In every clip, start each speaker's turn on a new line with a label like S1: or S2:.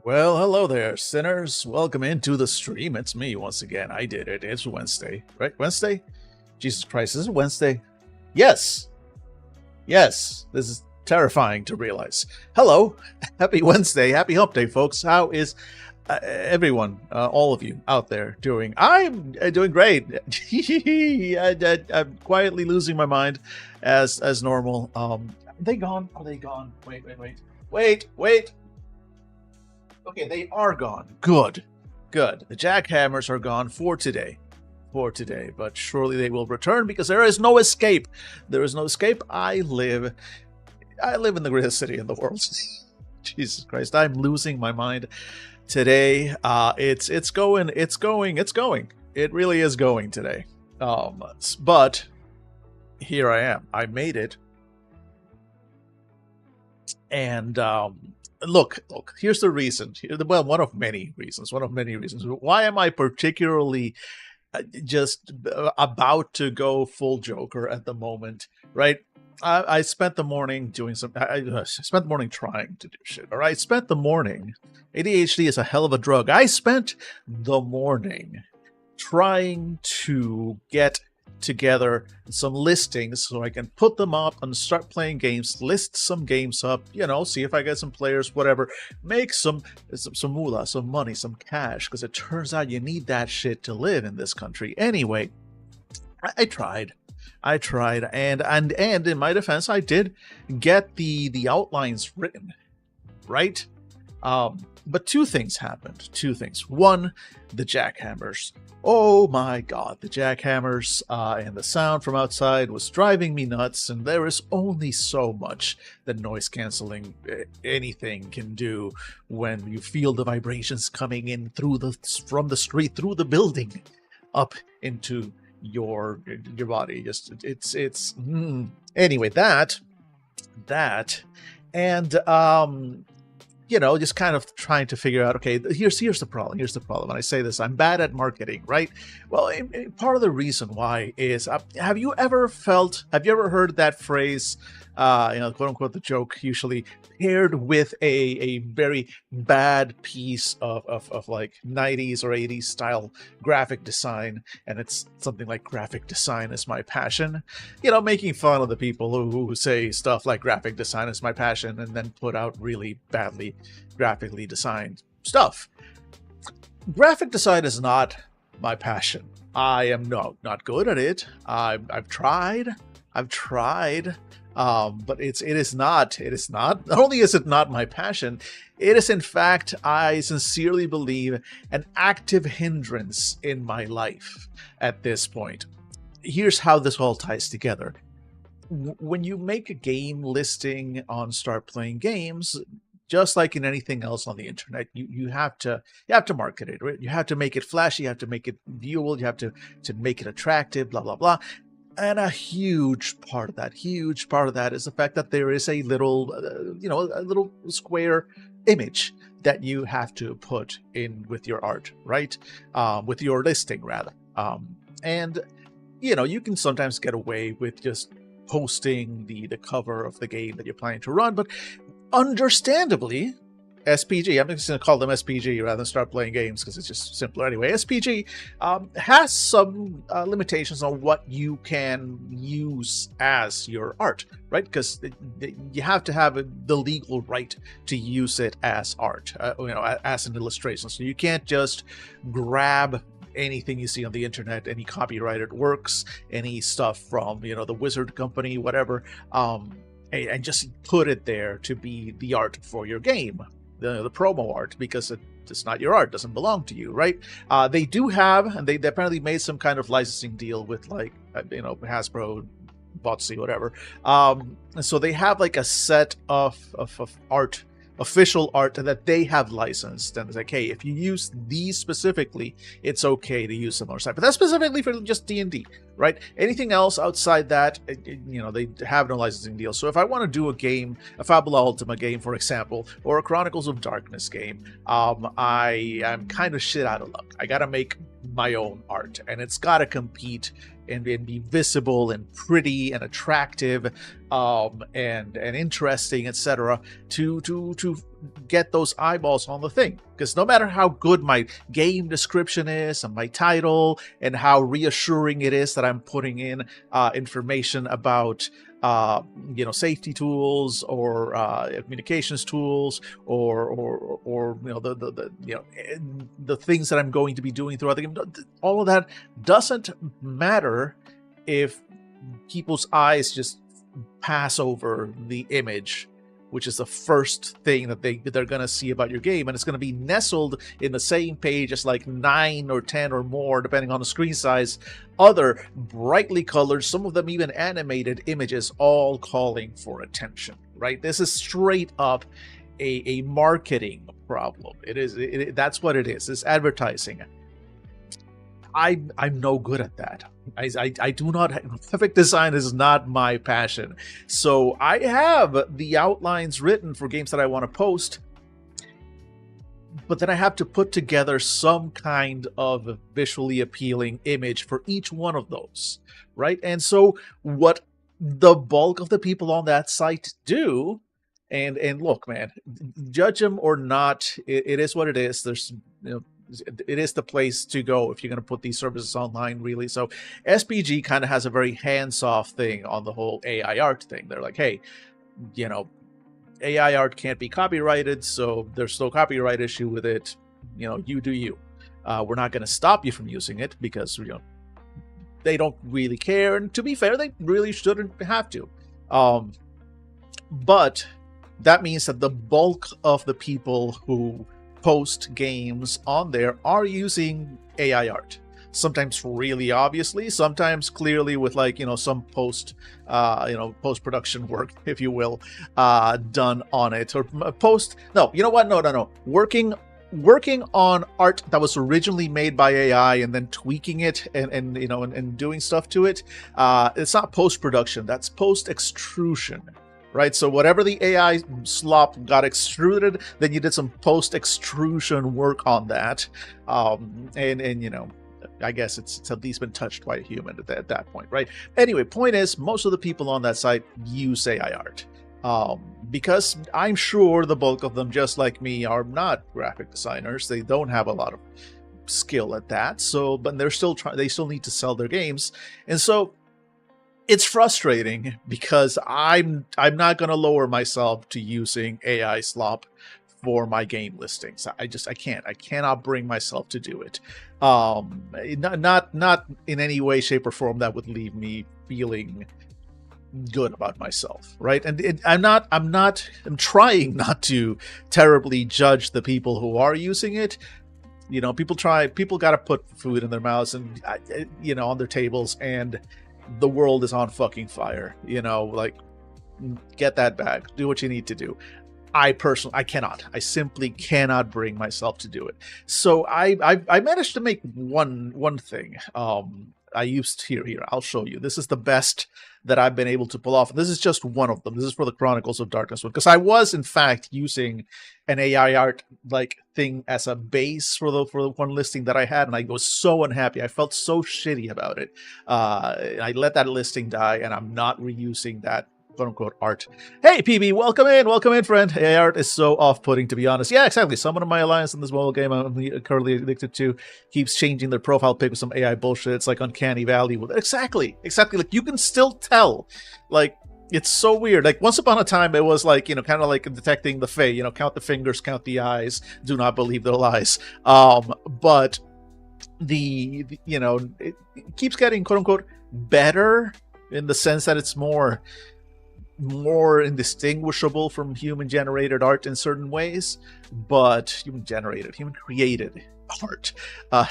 S1: Well, hello there, sinners. Welcome into the stream. It's me once again. I did it. It's Wednesday, right? Wednesday? Jesus Christ, is it Wednesday? Yes. Yes. This is terrifying to realize. Hello. Happy Wednesday. Happy Hump Day, folks. How is everyone, all of you out there doing? I'm doing great. I'm quietly losing my mind as normal. Are they gone? Are they gone? Wait. Okay, they are gone. Good. The jackhammers are gone for today. But surely they will return because there is no escape. There is no escape. I live in the greatest city in the world. Jesus Christ, I'm losing my mind today. It's going. It really is going today. But here I am. I made it. And Look, here's the reason. Well, one of many reasons. Why am I particularly just about to go full Joker at the moment, right? I spent the morning doing some... I spent the morning trying to do shit, all right? Spent the morning... ADHD is a hell of a drug. I spent the morning trying to get together some listings so I can put them up and start playing games, list some games up, see if I get some players, whatever, make some moolah, some money, some cash, because it turns out you need that shit to live in this country. Anyway, I tried, and in my defense, I did get the outlines written, right? But two things happened. One, the jackhammers. Oh my god, the jackhammers and the sound from outside was driving me nuts, and there is only so much that noise canceling anything can do when you feel the vibrations coming in from the street, through the building, up into your body. Anyway, that and just kind of trying to figure out, okay, here's the problem. When I say this, I'm bad at marketing, right? Well, part of the reason why is, have you ever heard that phrase, quote unquote, the joke, usually paired with a very bad piece of like 90s or 80s style graphic design, and it's something like graphic design is my passion, making fun of the people who say stuff like graphic design is my passion and then put out really badly graphically designed stuff. Graphic design is not my passion. I am not good at it. I've tried, but it is not. Not only is it not my passion, it is in fact, I sincerely believe, an active hindrance in my life at this point. Here's how this all ties together. When you make a game listing on Start Playing Games, just like in anything else on the internet, you have to market it, right? You have to make it flashy, you have to make it viewable, you have to make it attractive, blah blah blah. And a huge part of that is the fact that there is a little, a little square image that you have to put in with your art, right? With your listing, rather. And you can sometimes get away with just posting the cover of the game that you're planning to run, but understandably, SPG, I'm just going to call them SPG rather than Start Playing Games because it's just simpler anyway. SPG has some limitations on what you can use as your art, right? Because you have to have the legal right to use it as art, as an illustration. So you can't just grab anything you see on the internet, any copyrighted works, any stuff from, the Wizard Company, whatever, and just put it there to be the art for your game, the promo art, because it's not your art, doesn't belong to you, right? They do have, and they apparently made some kind of licensing deal with, like, Hasbro, Botsy, whatever. And so they have like a set of art, official art that they have licensed, and it's like, hey, if you use these specifically, it's okay to use some other side. But that's specifically for just D&D, right? Anything else outside that, they have no licensing deal. So if I want to do a game, a Fabula Ultima game, for example, or a Chronicles of Darkness game, I am kind of shit out of luck. I gotta make my own art, and it's got to compete and be visible and pretty and attractive, and interesting, etc., to get those eyeballs on the thing. Because no matter how good my game description is and my title and how reassuring it is that I'm putting in information about safety tools or communications tools or the things that I'm going to be doing throughout the game, all of that doesn't matter if people's eyes just pass over the image, which is the first thing that they're going to see about your game, and it's going to be nestled in the same page as like 9 or 10 or more, depending on the screen size, other brightly colored, some of them even animated images, all calling for attention, right? This is straight up a marketing problem. That's what it is. It's advertising. I'm no good at that. I do not. Graphic design is not my passion. So I have the outlines written for games that I want to post, but then I have to put together some kind of visually appealing image for each one of those, right? And so what the bulk of the people on that site do, and look, man, judge them or not, it is what it is. There's, it is the place to go if you're going to put these services online, really. So SPG kind of has a very hands-off thing on the whole AI art thing. They're like, hey, AI art can't be copyrighted, so there's no copyright issue with it. You do you. We're not going to stop you from using it because, they don't really care. And to be fair, they really shouldn't have to. But that means that the bulk of the people who post games on there are using AI art. Sometimes really obviously, sometimes clearly with some post-production work, if you will, done on it, or working on art that was originally made by AI and then tweaking it and doing stuff to it. It's not post-production, that's post-extrusion. Right, so whatever the AI slop got extruded, then you did some post-extrusion work on that, and I guess it's at least been touched by a human at that point, right? Anyway, point is, most of the people on that site use AI art, because I'm sure the bulk of them, just like me, are not graphic designers. They don't have a lot of skill at that. So, but they're still they still need to sell their games, and so. It's frustrating because I'm not going to lower myself to using AI slop for my game listings. I cannot bring myself to do it. Not in any way, shape, or form that would leave me feeling good about myself, right? And I'm trying not to terribly judge the people who are using it. People got to put food in their mouths and on their tables, and the world is on fucking fire. Get that bag, do what you need to do. I simply cannot bring myself to do it. So I managed to make one thing. I used here, I'll show you. This is the best that I've been able to pull off. This is just one of them. This is for the Chronicles of Darkness one, because I was in fact using an AI art thing as a base for the one listing that I had, and I was so unhappy. I felt so shitty about it. I let that listing die, and I'm not reusing that quote-unquote art. Hey, PB, welcome in, friend. AI art is so off-putting, to be honest. Yeah, exactly. Someone in my alliance in this mobile game I'm currently addicted to keeps changing their profile pic with some AI bullshit. It's like uncanny valley with it. Exactly. Like, you can still tell. Like, it's so weird. Like, once upon a time, it was like, kind of like detecting the Fae. Count the fingers, count the eyes. Do not believe their lies. But it keeps getting quote-unquote better in the sense that it's more indistinguishable from human-generated art in certain ways, but human-created art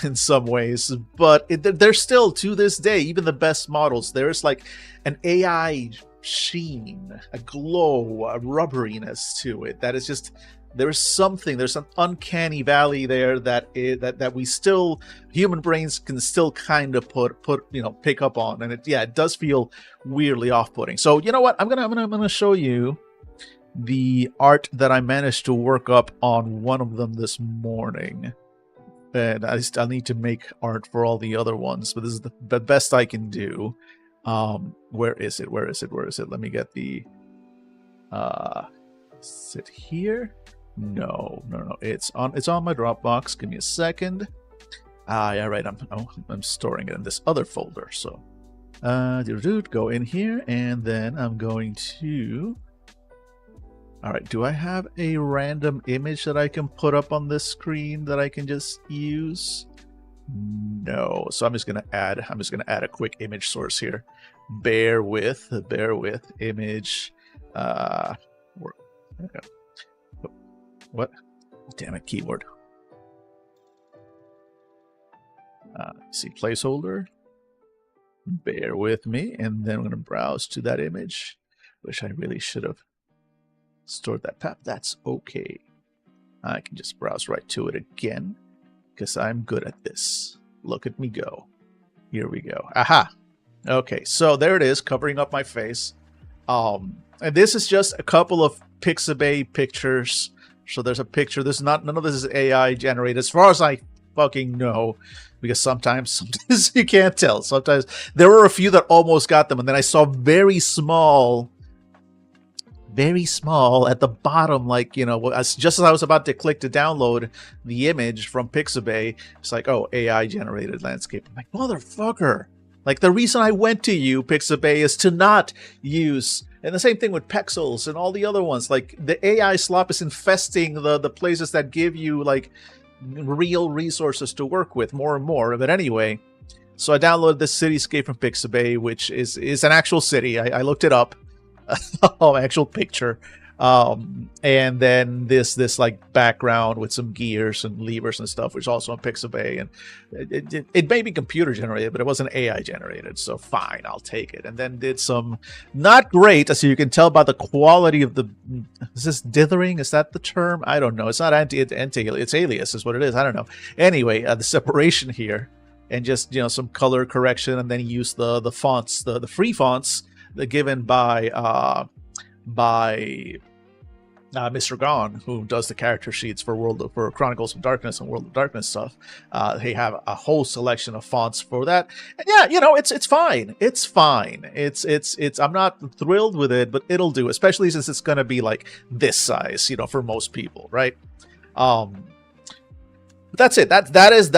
S1: in some ways. But there's still, to this day, even the best models, there's like an AI sheen, a glow, a rubberiness to it that is just, there's an uncanny valley there that we still, human brains can still kind of pick up on, and it does feel weirdly off-putting. So you know what, I'm gonna show you the art that I managed to work up on one of them this morning. and I still need to make art for all the other ones, but this is the best I can do. Where is it? Where is it? Where is it? Let me get the is it here? No. It's on my Dropbox. Give me a second. Yeah, right. I'm storing it in this other folder. So go in here, and then I'm going to. All right, do I have a random image that I can put up on this screen that I can just use? No. So I'm just gonna add a quick image source here. Bear with image. What? Damn it, keyboard. See placeholder. Bear with me, and then I'm gonna browse to that image. Wish I really should have stored that path. That's okay. I can just browse right to it again because I'm good at this. Look at me go. Here we go. Aha. Okay, so there it is, covering up my face. And this is just a couple of Pixabay pictures. So there's a picture. None of this is AI generated, as far as I fucking know, because sometimes you can't tell. Sometimes there were a few that almost got them, and then I saw very small at the bottom, like, just as I was about to click to download the image from Pixabay, it's like, oh, AI generated landscape. I'm like, motherfucker. Like, the reason I went to you, Pixabay, is to not use, and the same thing with Pexels and all the other ones. Like, the AI slop is infesting the places that give you, like, real resources to work with more and more. But anyway, so I downloaded this cityscape from Pixabay, which is an actual city. I looked it up. Actual picture. And then this like background with some gears and levers and stuff, which is also on Pixabay, and it may be computer generated, but it wasn't AI generated, so fine, I'll take it. And then did some not great, as you can tell by the quality of the. Is this dithering? Is that the term? I don't know. It's not it's alias is what it is. I don't know. Anyway, the separation here, and just some color correction, and then use the fonts, the free fonts given by Mr. Gone, who does the character sheets for Chronicles of Darkness and World of Darkness stuff. They have a whole selection of fonts for that. And yeah, it's fine. It's fine. It's I'm not thrilled with it, but it'll do, especially since it's gonna be like this size, for most people, right? That's it. That is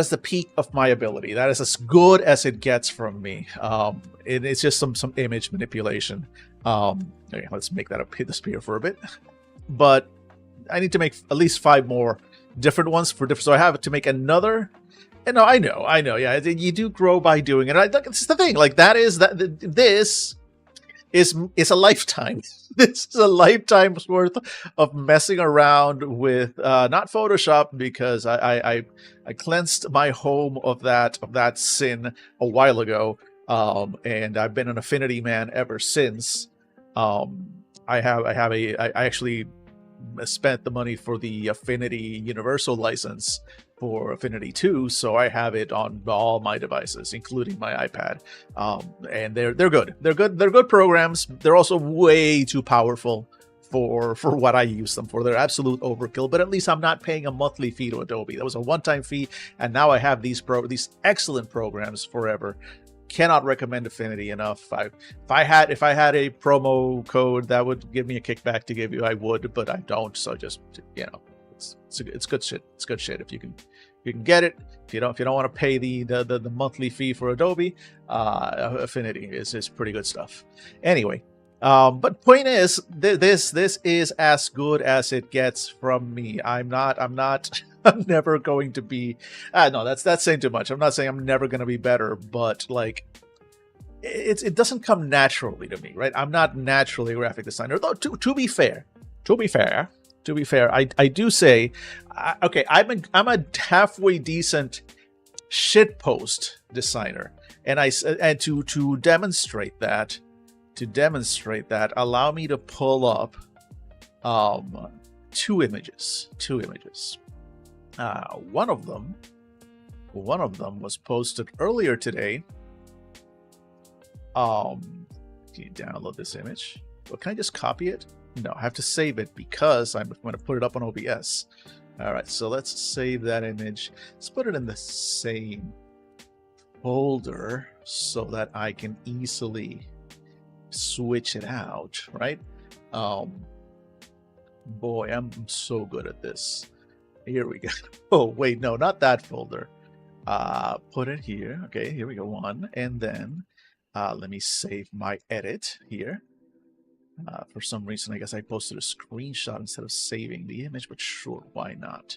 S1: the peak of my ability. That is as good as it gets from me. It's just some image manipulation. Okay, let's make that disappear for a bit. But I need to make at least 5 more different ones for different. So I have to make another. And no, I know. Yeah, you do grow by doing it. It's the thing. Like this is a lifetime. This is a lifetime's worth of messing around with not Photoshop, because I cleansed my home of that sin a while ago, and I've been an Affinity man ever since. I actually spent the money for the Affinity Universal license for Affinity 2, so I have it on all my devices, including my iPad. And they're good. They're good programs. They're also way too powerful for what I use them for. They're absolute overkill, but at least I'm not paying a monthly fee to Adobe. That was a one-time fee, and now I have these excellent programs forever. Cannot recommend Affinity enough. If I had a promo code that would give me a kickback to give you, I would, but I don't. So just it's good shit. It's good shit if you can get it. If you don't want to pay the monthly fee for Adobe, Affinity is pretty good stuff. Anyway, but point is, this is as good as it gets from me. I'm never going to be. No, that's saying too much. I'm not saying I'm never going to be better, but like, it doesn't come naturally to me, right? I'm not naturally a graphic designer. Though to be fair, I do say, okay, I'm a halfway decent shitpost designer, and to demonstrate that, allow me to pull up two images. One of them was posted earlier today. Can you download this image? Well, can I just copy it? No, I have to save it because I'm going to put it up on OBS. All right, so let's save that image. Let's put it in the same folder so that I can easily switch it out, right? Boy, I'm so good at this. Here we go. Oh, wait, no, not that folder. Put it here. Okay, here we go. One, and then let me save my edit here. For some reason, I guess I posted a screenshot instead of saving the image, but sure, why not?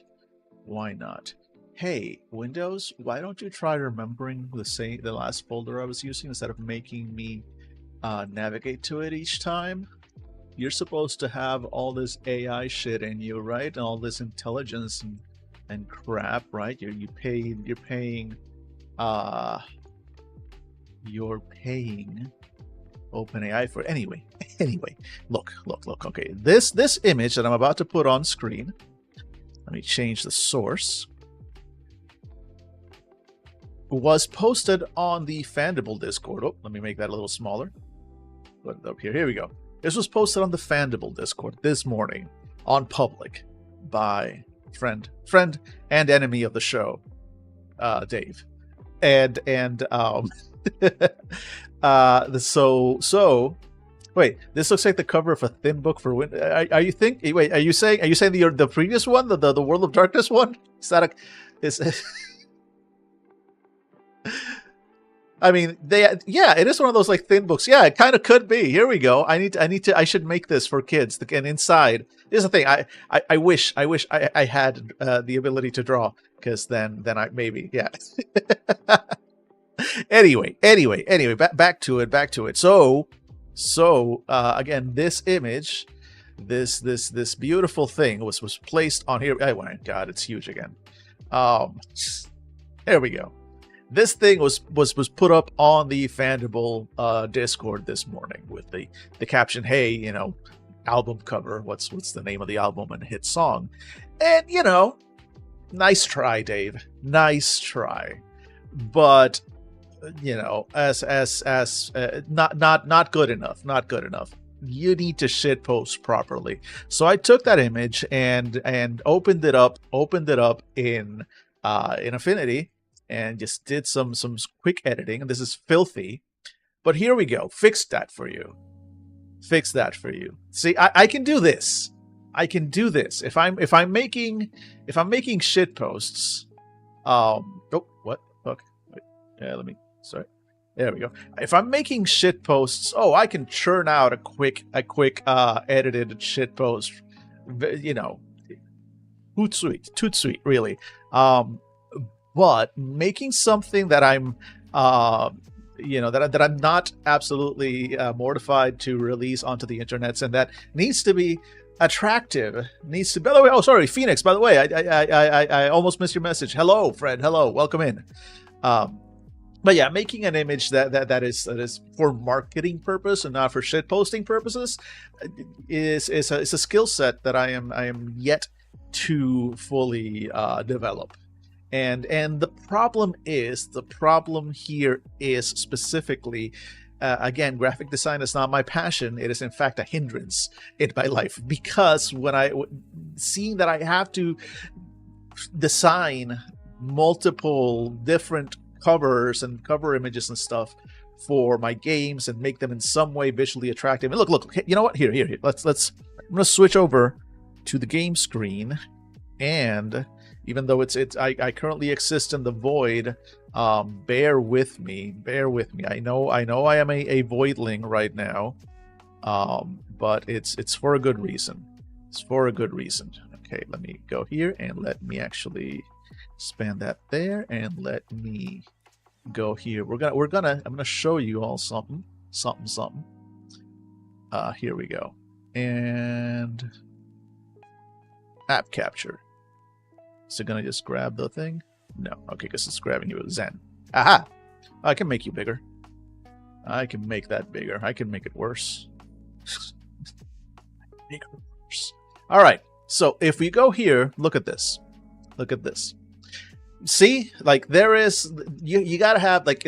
S1: Why not? Hey, Windows, why don't you try remembering the last folder I was using instead of making me navigate to it each time? You're supposed to have all this AI shit in you, right? And all this intelligence and crap, right? You're paying OpenAI for anyway. Look. Okay, this image that I'm about to put on screen. Let me change the source. Was posted on the Fandible Discord. Oh, let me make that a little smaller. Put it up here. Here we go. This was posted on the Fandible Discord this morning on public by friend and enemy of the show, Dave. And so wait, this looks like the cover of a thin book for Win. Are you saying the previous one, the World of Darkness one? Is that I mean, it is one of those like thin books. Yeah, it kind of could be. Here we go. I should make this for kids. And inside, here's the thing. I wish I had the ability to draw, because then I maybe, yeah. Anyway, back to it. So again, this image, this beautiful thing was placed on here. Oh my God, it's huge again. There we go. This thing was put up on the Fandible Discord this morning with the caption, "Hey, album cover. What's the name of the album and hit song?" And nice try, Dave. Nice try, but as not good enough. Not good enough. You need to shitpost properly. So I took that image and opened it up in Affinity. And just did some quick editing. And this is filthy, but here we go. Fixed that for you. See, I can do this. If I'm making shit posts. Oh, what? Okay. Wait. Yeah, sorry. There we go. If I'm making shit posts, I can churn out a quick edited shit post. Toot sweet, really. But making something that I'm, that I'm not absolutely mortified to release onto the internets, and that needs to be attractive. By the way, sorry, Phoenix. By the way, I almost missed your message. Hello, Fred. Hello, welcome in. But yeah, making an image that is for marketing purpose and not for shit posting purposes is a skill set that I am yet to fully develop. And the problem here is specifically, again, graphic design is not my passion. It is in fact a hindrance in my life, because seeing that I have to design multiple different covers and cover images and stuff for my games and make them in some way visually attractive. And look, you know what? Here. I'm gonna switch over to the game screen, and even though I currently exist in the void, bear with me. I know I am a voidling right now, but it's for a good reason. Okay, let me go here and let me actually expand that there, and let me go here. I'm gonna show you all something. Here we go, and app capture. Is it gonna just grab the thing? No. Okay, because it's grabbing you with Zen. Aha! I can make you bigger. I can make that bigger. I can make it worse. All right. So if we go here, look at this. See, like there is, you gotta have, like,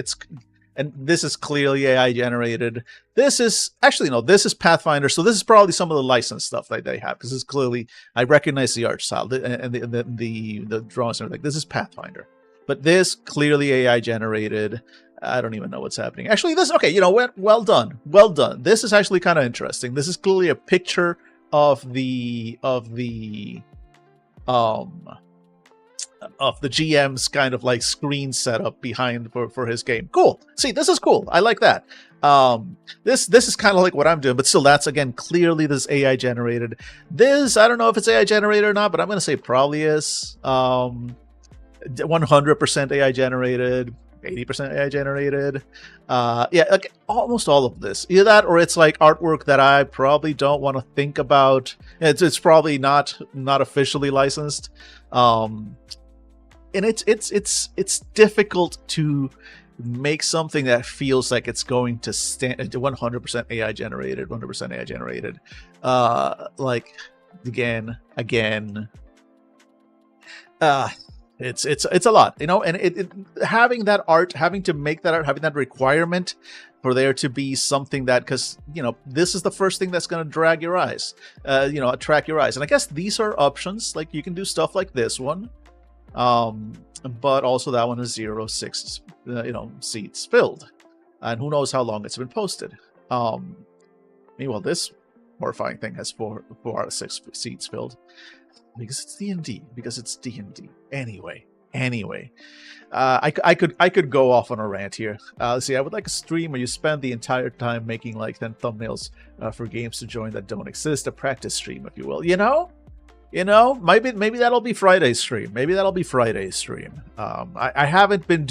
S1: And this is clearly AI generated. This is actually no, this is Pathfinder. So this is probably some of the licensed stuff that they have. This is clearly, I recognize the art style and the drawings and everything. This is Pathfinder, but this clearly AI generated. I don't even know what's happening. Actually, this okay. You know, well done, well done. This is actually kind of interesting. This is clearly a picture of the GM's kind of like screen setup behind for his game. Cool. See, this is cool. I like that. This is kind of like what I'm doing, but still, that's again clearly this AI generated. This I don't know if it's AI generated or not, but I'm gonna say probably is. 100% AI generated. 80% AI generated. Yeah, like almost all of this. Either that or it's like artwork that I probably don't want to think about. It's probably not officially licensed. And it's difficult to make something that feels like it's going to stand 100% AI generated, 100% AI generated. Like again. It's a lot, you know, and having that art, having to make that art, having that requirement for there to be something that, because, you know, this is the first thing that's going to drag your eyes, you know, attract your eyes. And I guess these are options. Like you can do stuff like this one, but also that one is 0.6, you know, seats filled, and who knows how long it's been posted. Meanwhile, this horrifying thing has 4 out of 6 seats filled. Because it's D&D. Because it's D&D. Anyway, I could go off on a rant here. Let's see. I would like a stream where you spend the entire time making like 10 thumbnails for games to join that don't exist. A practice stream, if you will. You know, maybe that'll be Friday's stream. I haven't been.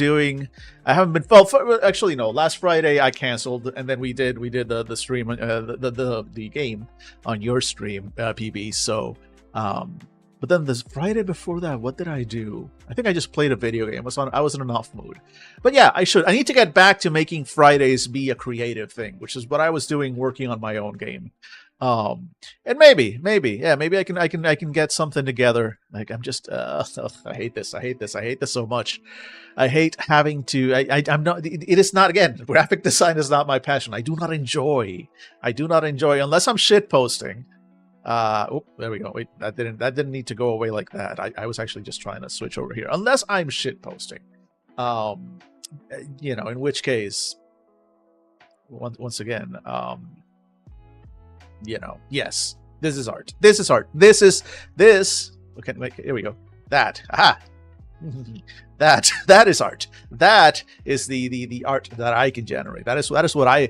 S1: Well, actually, no. Last Friday I canceled, and then we did the stream, the game on your stream, PB. So. But then this Friday before that, what did I do? I think I just played a video game. I was in an off mood. But yeah, I need to get back to making Fridays be a creative thing, which is what I was doing working on my own game. And maybe I can get something together. Like I'm just I hate this so much. I hate having to I'm not it is not, again, graphic design is not my passion. I do not enjoy unless I'm shit posting. Oh, there we go. Wait, that didn't need to go away like that. I was actually just trying to switch over here. Unless I'm shit posting, you know, in which case, once again, you know, yes, this is art. This is art. This. Okay, wait, here we go. That. Aha. that is art. That is the art that I can generate. That is what I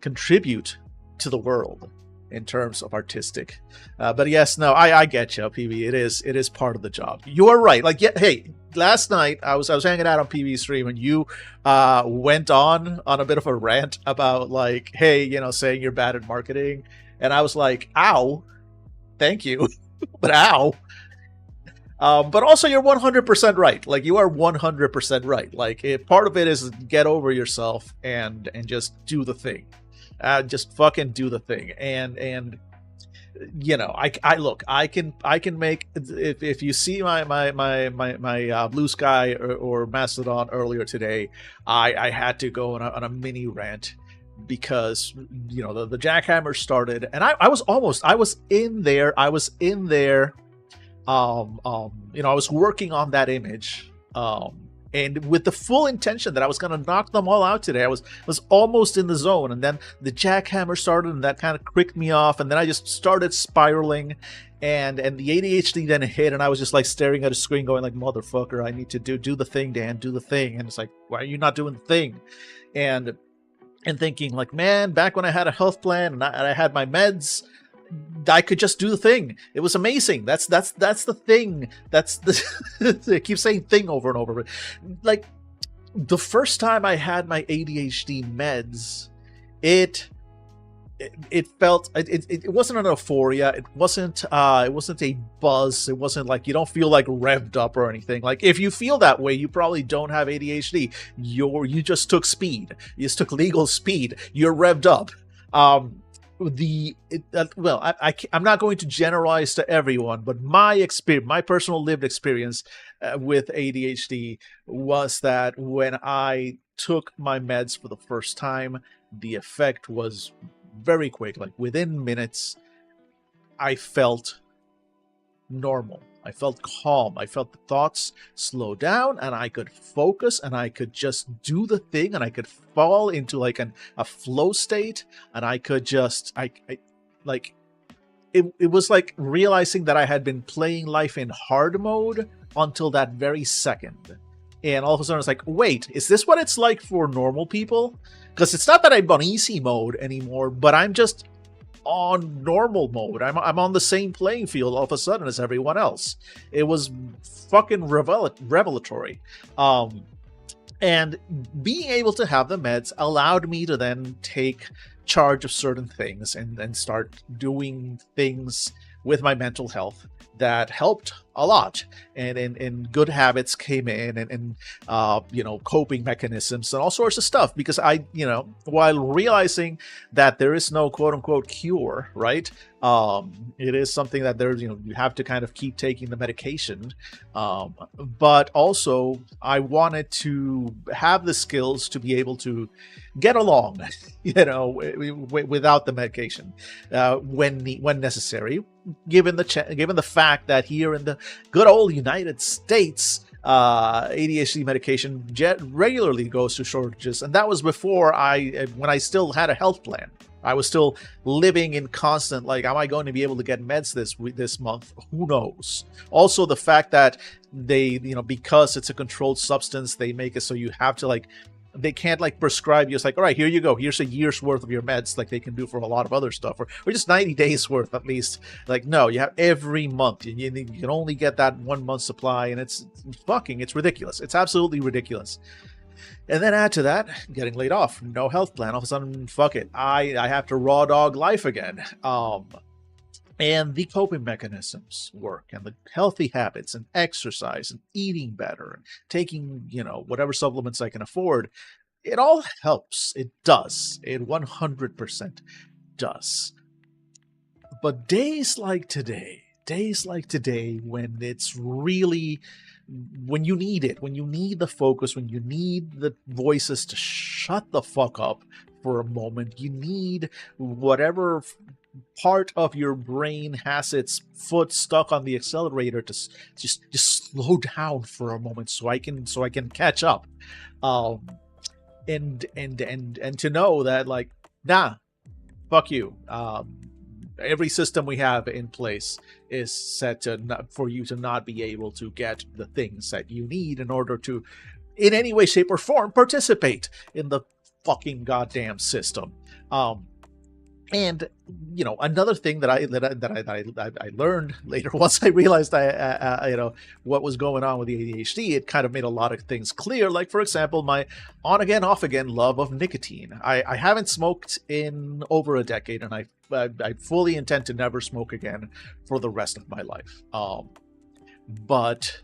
S1: contribute to the world in terms of artistic. But yes, no, I get you, PB. It is part of the job. You are right. Like, yeah, hey, last night I was hanging out on PB stream, and you went on a bit of a rant about like, hey, you know, saying you're bad at marketing, and I was like, ow, thank you, but ow. But also, you're 100% right. Like, you are 100% right. Like, part of it is get over yourself and just do the thing. Just fucking do the thing. And you know, I look, I can make, if you see my Blue Sky or Mastodon earlier today, I had to go on a mini rant because, you know, the jackhammer started, and I was in there, you know, I was working on that image, and with the full intention that I was going to knock them all out today. I was almost in the zone, and then the jackhammer started, and that kind of cricked me off, and then I just started spiraling, and the ADHD then hit, and I was just like staring at a screen going like, motherfucker, I need to do the thing, Dan, do the thing. And it's like, why are you not doing the thing? And thinking like, man, back when I had a health plan and I had my meds, I could just do the thing. It was amazing. That's the thing. That's the I keep saying thing over and over. Like, the first time I had my ADHD meds, it felt, it wasn't an euphoria. It wasn't a buzz. It wasn't like, you don't feel like revved up or anything. Like, if you feel that way, you probably don't have ADHD. You just took speed. You just took legal speed. You're revved up. I'm not going to generalize to everyone, but my experience, my personal lived experience with ADHD was that when I took my meds for the first time, the effect was very quick. Like within minutes, I felt normal. I felt calm. I felt the thoughts slow down, and I could focus, and I could just do the thing, and I could fall into like a flow state, and I could just I like it was like realizing that I had been playing life in hard mode until that very second. And all of a sudden it's like, wait, is this what it's like for normal people? Because it's not that I'm on easy mode anymore, but I'm just on normal mode. I'm on the same playing field all of a sudden as everyone else. It was fucking revelatory. And being able to have the meds allowed me to then take charge of certain things and start doing things with my mental health that helped a lot, and good habits came in, and coping mechanisms and all sorts of stuff, because I, while realizing that there is no quote unquote cure, right, it is something that there's, you have to kind of keep taking the medication, but also I wanted to have the skills to be able to get along without the medication when necessary, given the fact that here in the good old United States, ADHD medication regularly goes to shortages, and that was before when I still had a health plan. I was still living in constant, like, am I going to be able to get meds this month? Who knows? Also, the fact that they, because it's a controlled substance, they make it so you have to, like, they can't like prescribe you. It's like, all right, here you go. Here's a year's worth of your meds, like they can do for a lot of other stuff, or just 90 days worth at least. Like, no, you have every month. You can only get that 1 month supply, and it's ridiculous. It's absolutely ridiculous. And then add to that, getting laid off, no health plan. All of a sudden, fuck it, I have to raw dog life again. And the coping mechanisms work, and the healthy habits, and exercise, and eating better, and taking, whatever supplements I can afford. It all helps. It does. It 100% does. But days like today, when it's really, when you need it, when you need the focus, when you need the voices to shut the fuck up for a moment, you need whatever part of your brain has its foot stuck on the accelerator to just slow down for a moment so I can catch up, and to know that, like, nah, fuck you. Every system we have in place is set for you to not be able to get the things that you need in order to, in any way, shape, or form, participate in the fucking goddamn system. And another thing that I learned later, once I realized what was going on with the ADHD, it kind of made a lot of things clear. Like, for example, my on again, off again love of nicotine. I haven't smoked in over a decade, and I fully intend to never smoke again for the rest of my life. But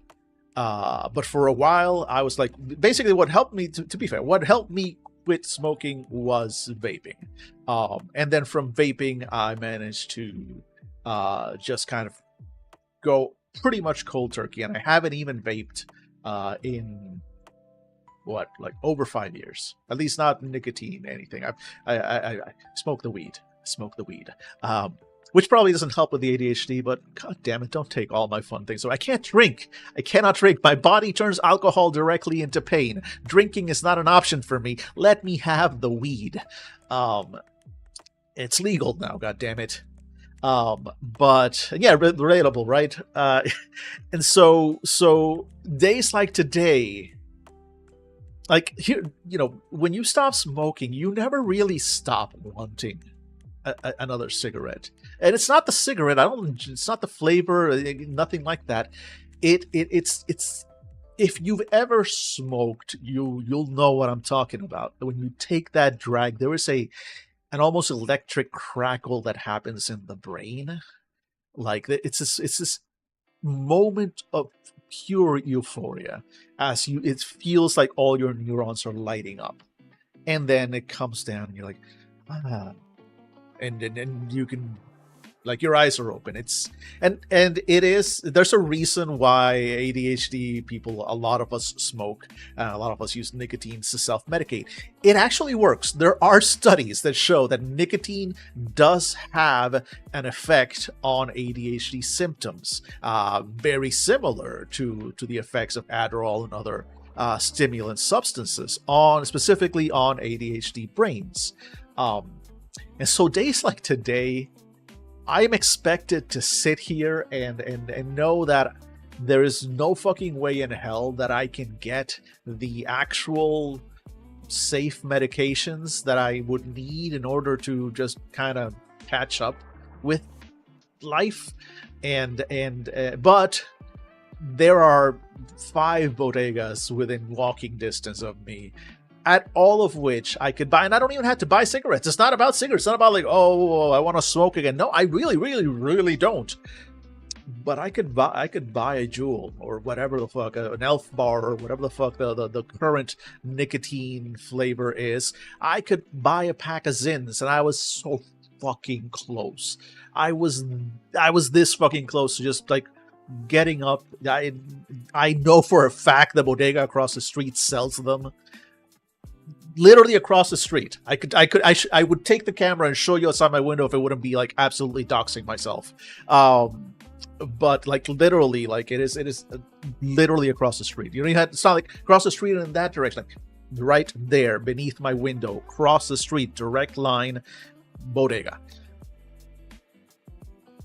S1: for a while, I was like, basically, what helped me, to be fair, what helped me quit smoking was vaping. And then from vaping, I managed to just kind of go pretty much cold turkey. And I haven't even vaped in over 5 years. At least not nicotine, anything. I smoke the weed. Which probably doesn't help with the ADHD, but god damn it, don't take all my fun things. So I can't drink. I cannot drink. My body turns alcohol directly into pain. Drinking is not an option for me. Let me have the weed. It's legal now, god damn it. But yeah, relatable, right? And so days like today, like here, when you stop smoking, you never really stop wanting another cigarette. And it's not the cigarette. It's not the flavor, nothing like that. It's if you've ever smoked, you'll know what I'm talking about. When you take that drag, there is an almost electric crackle that happens in the brain. Like, it's this moment of pure euphoria as it feels like all your neurons are lighting up, and then it comes down, and you're like, and you can, like, your eyes are open. It's and it is, there's a reason why ADHD people, a lot of us smoke, a lot of us use nicotine to self-medicate. It actually works. There are studies that show that nicotine does have an effect on ADHD symptoms, very similar to the effects of Adderall and other stimulant substances, specifically on ADHD brains. And so days like today, I'm expected to sit here and know that there is no fucking way in hell that I can get the actual safe medications that I would need in order to just kind of catch up with life. But there are 5 bodegas within walking distance of me, at all of which I could buy, and I don't even have to buy cigarettes. It's not about cigarettes. It's not about like, oh, I want to smoke again. No, I really, really, really don't. But I could buy a Juul or whatever the fuck, an Elf bar or whatever the fuck the current nicotine flavor is. I could buy a pack of Zins, and I was so fucking close. I was this fucking close to just like getting up. I know for a fact the bodega across the street sells them. Literally across the street. I would take the camera and show you outside my window if it wouldn't be like absolutely doxing myself. But like literally, like it is literally across the street. You don't even have, it's not like across the street in that direction. Like right there beneath my window, across the street, direct line, bodega.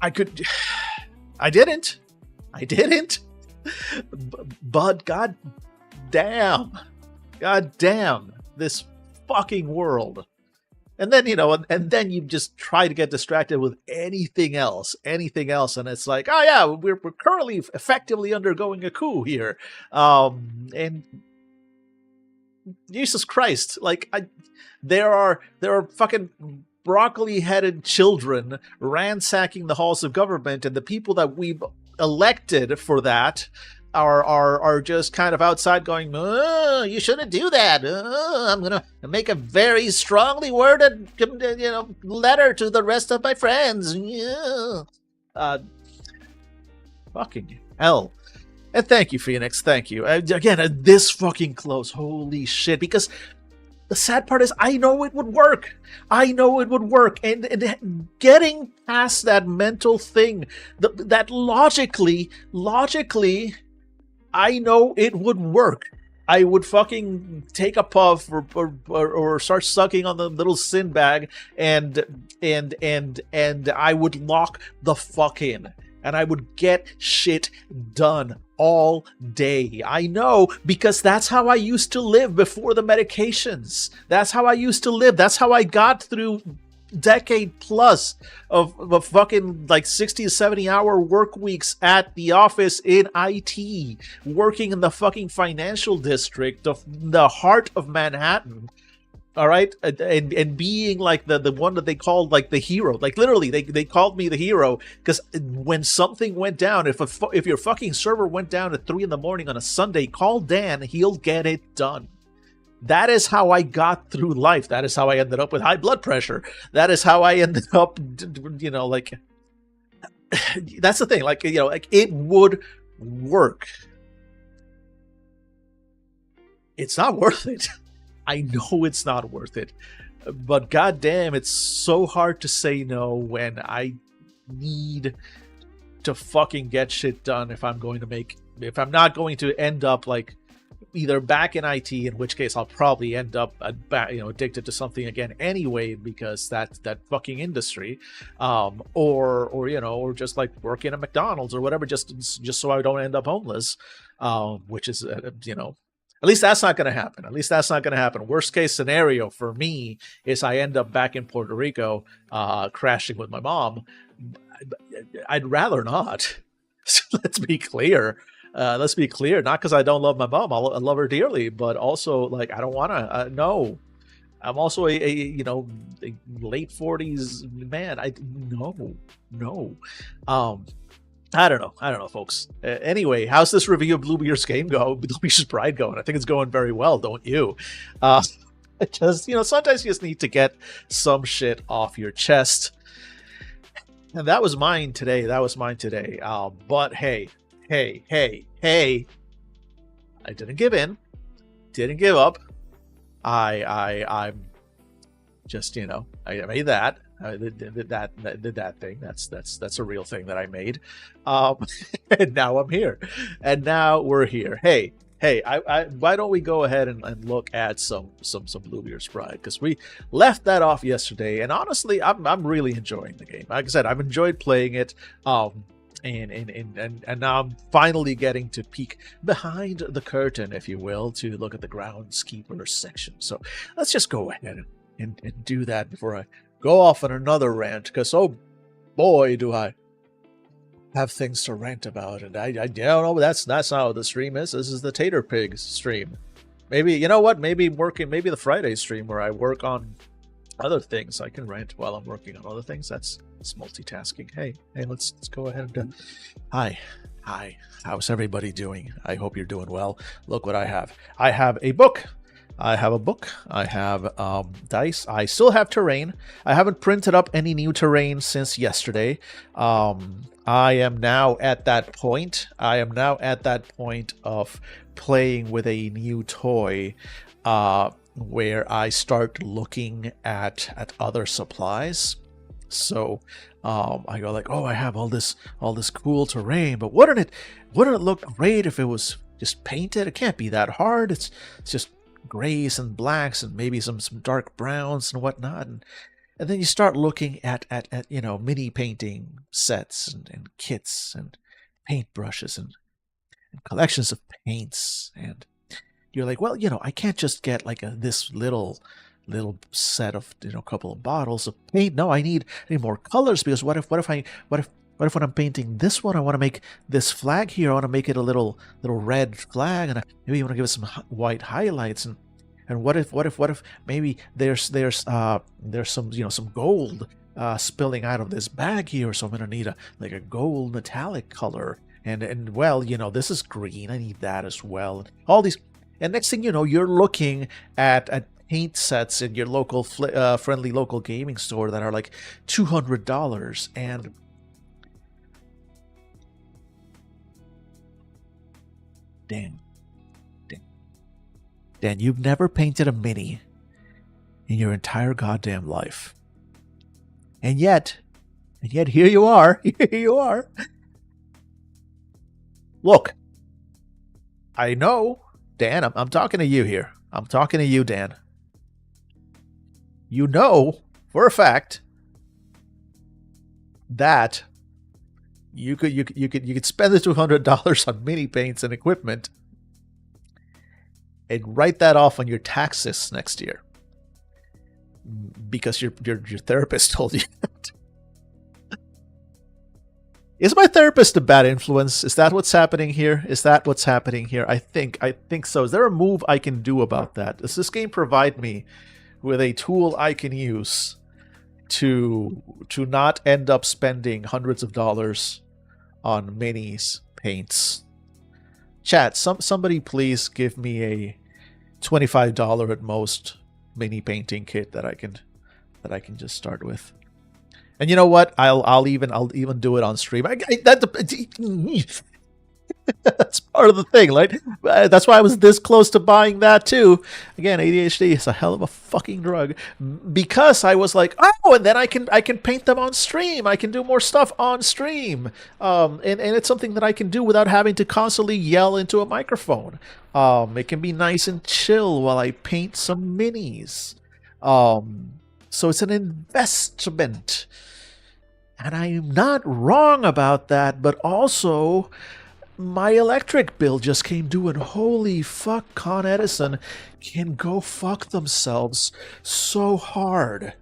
S1: I didn't. But god damn, this fucking world. And then, and then you just try to get distracted with anything else, and it's like, oh yeah, we're currently effectively undergoing a coup here. And Jesus Christ, like there are fucking broccoli-headed children ransacking the halls of government, and the people that we've elected for that are just kind of outside going, oh, you shouldn't do that. Oh, I'm gonna make a very strongly worded, letter to the rest of my friends. Yeah. Fucking hell. And thank you, Phoenix. Thank you. Again, this fucking close. Holy shit. Because the sad part is, I know it would work. And getting past that mental thing, that logically, I know it would work. I would fucking take a puff or start sucking on the little sin bag and I would lock the fuck in. And I would get shit done all day. I know, because that's how I used to live before the medications. That's how I used to live. That's how I got through decade plus of fucking like 60 to 70 hour work weeks at the office in IT, working in the fucking financial district of the heart of Manhattan. All right, and being like the one that they called like the hero, like literally they called me the hero, because when something went down, if your fucking server went down at 3 a.m. on a Sunday, call Dan, he'll get it done. That is how I got through life. That is how I ended up with high blood pressure. That is how I ended up, like, that's the thing, like, like it would work. It's not worth it. I know it's not worth it, but goddamn, it's so hard to say no when I need to fucking get shit done if I'm not going to end up like either back in IT, in which case I'll probably end up addicted to something again anyway, because that's that fucking industry, or just like working at McDonald's or whatever, just so I don't end up homeless, which is at least that's not going to happen. Worst case scenario for me is I end up back in Puerto Rico, crashing with my mom. I'd rather not. Let's be clear. Not because I don't love my mom. I love her dearly, but also like I don't want to. No, I'm also a late 40s man. No. I don't know, folks. Anyway, how's this review of Bluebeard's game Bluebeard's Bride going? I think it's going very well, don't you? Just, sometimes you just need to get some shit off your chest. And that was mine today. But hey, I didn't give in. Didn't give up. I'm just, I made that. I did that thing. That's a real thing that I made. And now I'm here. And now we're here. Hey, why don't we go ahead and look at some Bluebeard Sprite, because we left that off yesterday, and honestly, I'm really enjoying the game. Like I said, I've enjoyed playing it. And now I'm finally getting to peek behind the curtain, if you will, to look at the Groundskeeper section. So let's just go ahead and do that before I go off on another rant, because oh boy, do I have things to rant about. And I don't know, that's not how the stream is. This is the Tater Pig stream. Maybe, you know what, maybe the Friday stream where I work on other things. I can rant while I'm working on other things. It's multitasking. Hey, let's go ahead and hi, how's everybody doing? I hope you're doing well. Look what I have. I have a book. I have dice. I still have terrain. I haven't printed up any new terrain since yesterday. I am now at that point. Of playing with a new toy, where I start looking at other supplies. So I go like, oh, I have all this cool terrain, but wouldn't it look great if it was just painted? It can't be that hard. It's just grays and blacks and maybe some dark browns and whatnot. And then you start looking at mini painting sets and kits and paintbrushes and collections of paints, and you're like, well, I can't just get like this little set of a couple of bottles of paint. No, I need more colors, because what if when I'm painting this one, I want to make this flag here, I want to make it a little red flag, and maybe you want to give it some white highlights, and what if maybe there's some some gold spilling out of this bag here, so I'm gonna need a gold metallic color, and well, this is green, I need that as well, all these. And next thing you know, you're looking at paint sets in your local friendly local gaming store that are like $200, and Dan, you've never painted a mini in your entire goddamn life, and yet here you are. Look, I know, Dan, I'm talking to you here. I'm talking to you, Dan. You know for a fact that you could spend the $200 on mini paints and equipment and write that off on your taxes next year, because your therapist told you that. Is my therapist a bad influence? Is that what's happening here? I think so. Is there a move I can do about that? Does this game provide me with a tool I can use to not end up spending hundreds of dollars on minis, paints? Chat, somebody please give me a $25 at most mini painting kit that I can just start with. And you know what? I'll even do it on stream. That's part of the thing, right? That's why I was this close to buying that too. Again, ADHD is a hell of a fucking drug, because I was like, oh, and then I can paint them on stream. I can do more stuff on stream, and it's something that I can do without having to constantly yell into a microphone. It can be nice and chill while I paint some minis. So it's an investment, and I'm not wrong about that. But also, my electric bill just came due, and holy fuck, Con Edison can go fuck themselves so hard.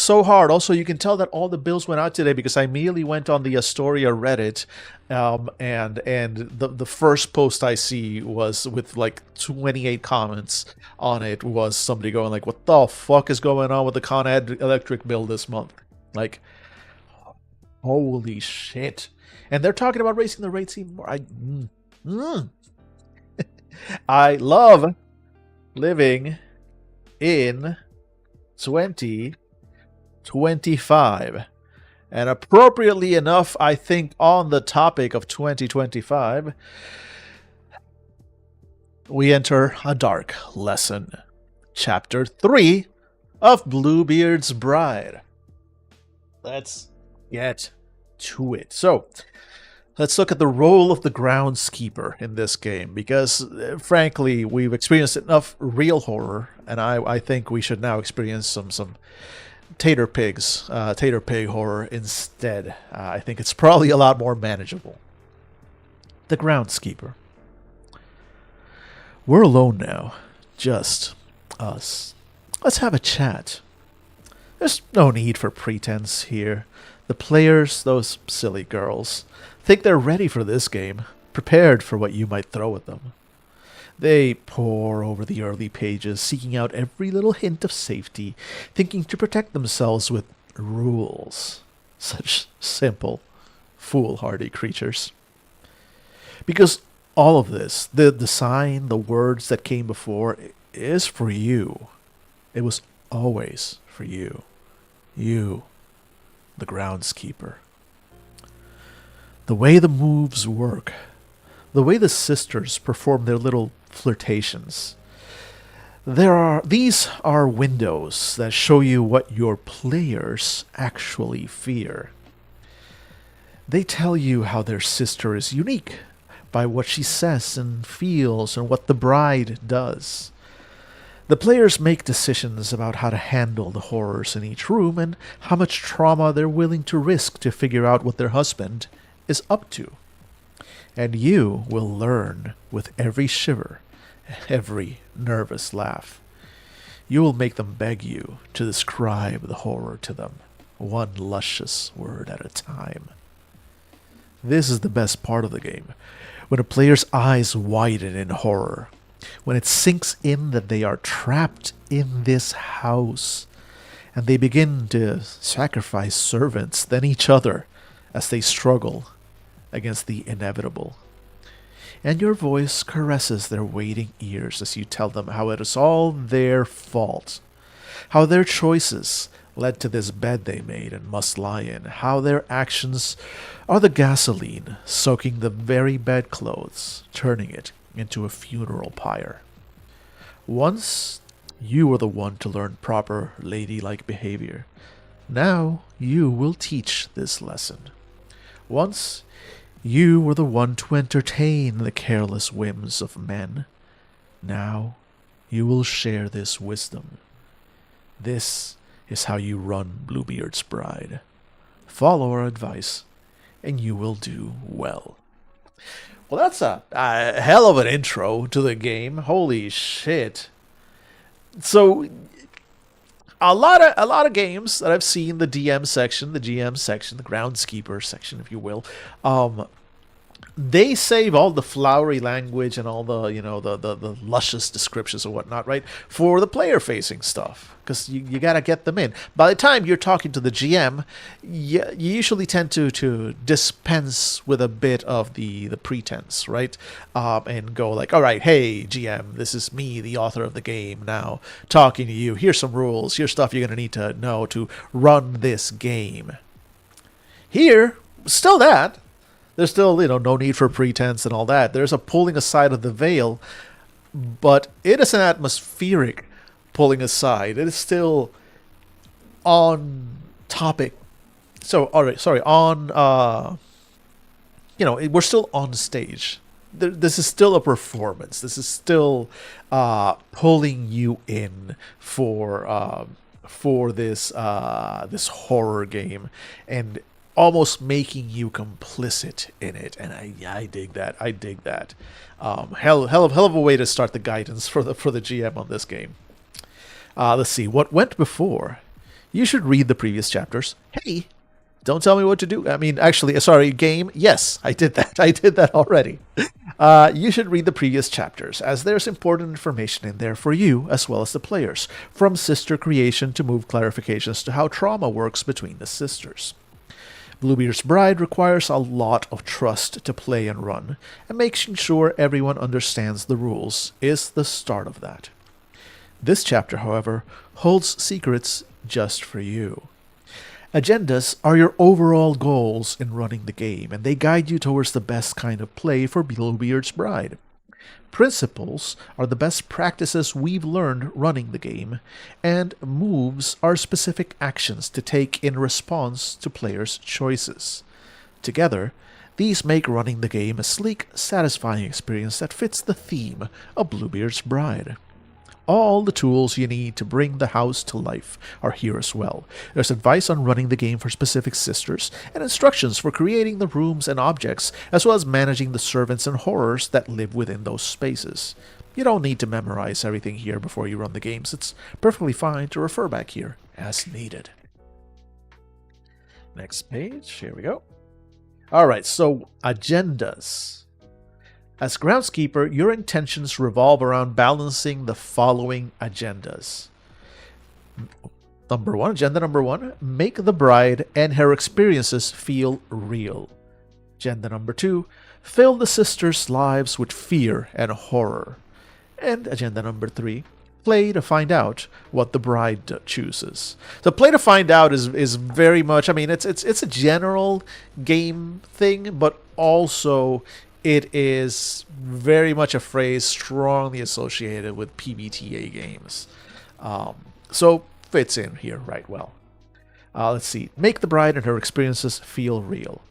S1: Also, you can tell that all the bills went out today because I immediately went on the Astoria Reddit, and the first post I see was with like 28 comments on it, was somebody going like, what the fuck is going on with the Con Ed electric bill this month? Like, holy shit. And they're talking about raising the rates even more. I love living in 2025. And appropriately enough, I think on the topic of 2025, we enter a dark lesson. Chapter 3 of Bluebeard's Bride. Let's get to it. So, let's look at the role of the Groundskeeper in this game, because, frankly, we've experienced enough real horror, and I think we should now experience some tater pig horror instead. I think it's probably a lot more manageable. The Groundskeeper. We're alone now. Just us. Let's have a chat. There's no need for pretense here. The players, those silly girls, think they're ready for this game, prepared for what you might throw at them. They pore over the early pages, seeking out every little hint of safety, thinking to protect themselves with rules. Such simple, foolhardy creatures. Because all of this, the design, the words that came before, is for you. It was always for you. You, the Groundskeeper. The way the moves work, the way the sisters perform their little flirtations. These are windows that show you what your players actually fear. They tell you how their sister is unique by what she says and feels and what the bride does. The players make decisions about how to handle the horrors in each room and how much trauma they're willing to risk to figure out what their husband is up to. And you will learn with every shiver, every nervous laugh. You will make them beg you to describe the horror to them, one luscious word at a time. This is the best part of the game, when a player's eyes widen in horror, when it sinks in that they are trapped in this house, and they begin to sacrifice servants, then each other, as they struggle against the inevitable. And your voice caresses their waiting ears as you tell them how it is all their fault, how their choices led to this bed they made and must lie in, how their actions are the gasoline soaking the very bedclothes, turning it into a funeral pyre. Once, you were the one to learn proper ladylike behavior. Now, you will teach this lesson. Once, you were the one to entertain the careless whims of men. Now, you will share this wisdom. This is how you run Bluebeard's Bride. Follow our advice, and you will do well. Well, that's a hell of an intro to the game. Holy shit. So, a lot of games that I've seen, the DM section, the GM section, the Groundskeeper section, if you will, they save all the flowery language and all the, the luscious descriptions and whatnot, right, for the player-facing stuff, because you got to get them in. By the time you're talking to the GM, you usually tend to dispense with a bit of the pretense, right, and go like, all right, hey, GM, this is me, the author of the game, now talking to you. Here's some rules. Here's stuff you're going to need to know to run this game. Here, still that. There's still, no need for pretense and all that. There's a pulling aside of the veil, but it is an atmospheric pulling aside. It is still on topic. So, all right, sorry, on, we're still on stage. This is still a performance. This is still pulling you in for this horror game, and almost making you complicit in it, and I dig that. I dig that. Hell of a way to start the guidance for the GM on this game. Let's see what went before. You should read the previous chapters. Hey, don't tell me what to do. I mean, actually, sorry, game. Yes, I did that. I did that already. You should read the previous chapters, as there's important information in there for you as well as the players, from sister creation to move clarifications to how trauma works between the sisters. Bluebeard's Bride requires a lot of trust to play and run, and making sure everyone understands the rules is the start of that. This chapter, however, holds secrets just for you. Agendas are your overall goals in running the game, and they guide you towards the best kind of play for Bluebeard's Bride. Principles are the best practices we've learned running the game, and moves are specific actions to take in response to players' choices. Together, these make running the game a sleek, satisfying experience that fits the theme of Bluebeard's Bride. All the tools you need to bring the house to life are here as well. There's advice on running the game for specific sisters, and instructions for creating the rooms and objects, as well as managing the servants and horrors that live within those spaces. You don't need to memorize everything here before you run the games. It's perfectly fine to refer back here as needed. Next page, here we go. Alright, so agendas. As Groundskeeper, your intentions revolve around balancing the following agendas. Agenda number one, make the bride and her experiences feel real. Agenda number two, fill the sisters' lives with fear and horror. And agenda number three, play to find out what the bride chooses. So play to find out is very much, I mean, it's a general game thing, but also it is very much a phrase strongly associated with PBTA games. So fits in here right well. Let's see. Make the bride and her experiences feel real.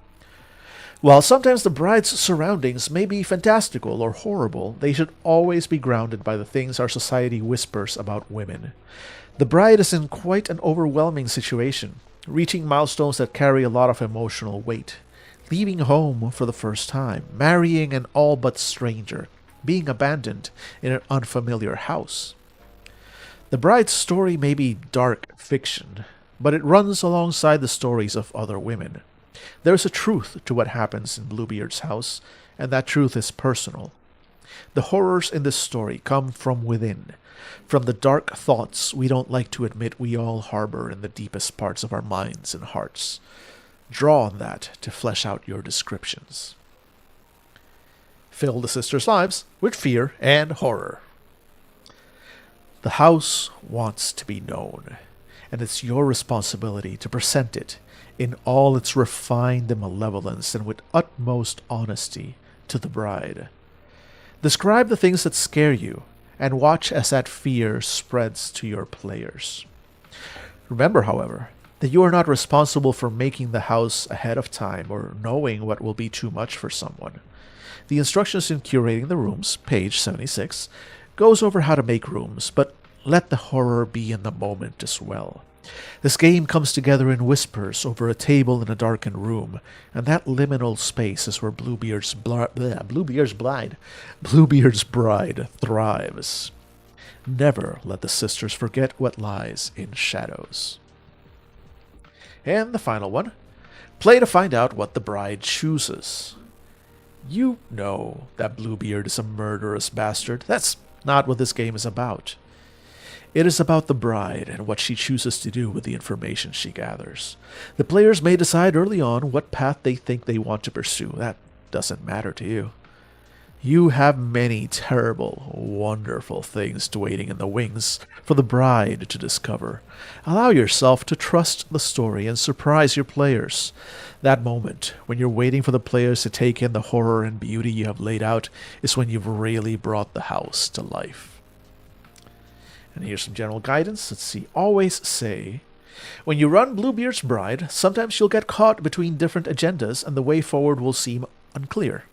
S1: While sometimes the bride's surroundings may be fantastical or horrible, they should always be grounded by the things our society whispers about women. The bride is in quite an overwhelming situation, reaching milestones that carry a lot of emotional weight. Leaving home for the first time, marrying an all but stranger, being abandoned in an unfamiliar house. The bride's story may be dark fiction, but it runs alongside the stories of other women. There is a truth to what happens in Bluebeard's house, and that truth is personal. The horrors in this story come from within, from the dark thoughts we don't like to admit we all harbor in the deepest parts of our minds and hearts. Draw on that to flesh out your descriptions. Fill the sisters' lives with fear and horror. The house wants to be known, and it's your responsibility to present it in all its refined malevolence and with utmost honesty to the bride. Describe the things that scare you, and watch as that fear spreads to your players. Remember, however, that you are not responsible for making the house ahead of time or knowing what will be too much for someone. The instructions in curating the rooms, page 76, goes over how to make rooms, but let the horror be in the moment as well. This game comes together in whispers over a table in a darkened room, and that liminal space is where Bluebeard's Bride thrives. Never let the sisters forget what lies in shadows. And the final one, play to find out what the bride chooses. You know that Bluebeard is a murderous bastard. That's not what this game is about. It is about the bride and what she chooses to do with the information she gathers. The players may decide early on what path they think they want to pursue. That doesn't matter to you. You have many terrible, wonderful things waiting in the wings for the bride to discover. Allow yourself to trust the story and surprise your players. That moment, when you're waiting for the players to take in the horror and beauty you have laid out, is when you've really brought the house to life. And here's some general guidance. Let's see. Always say, when you run Bluebeard's Bride, sometimes you'll get caught between different agendas and the way forward will seem unclear.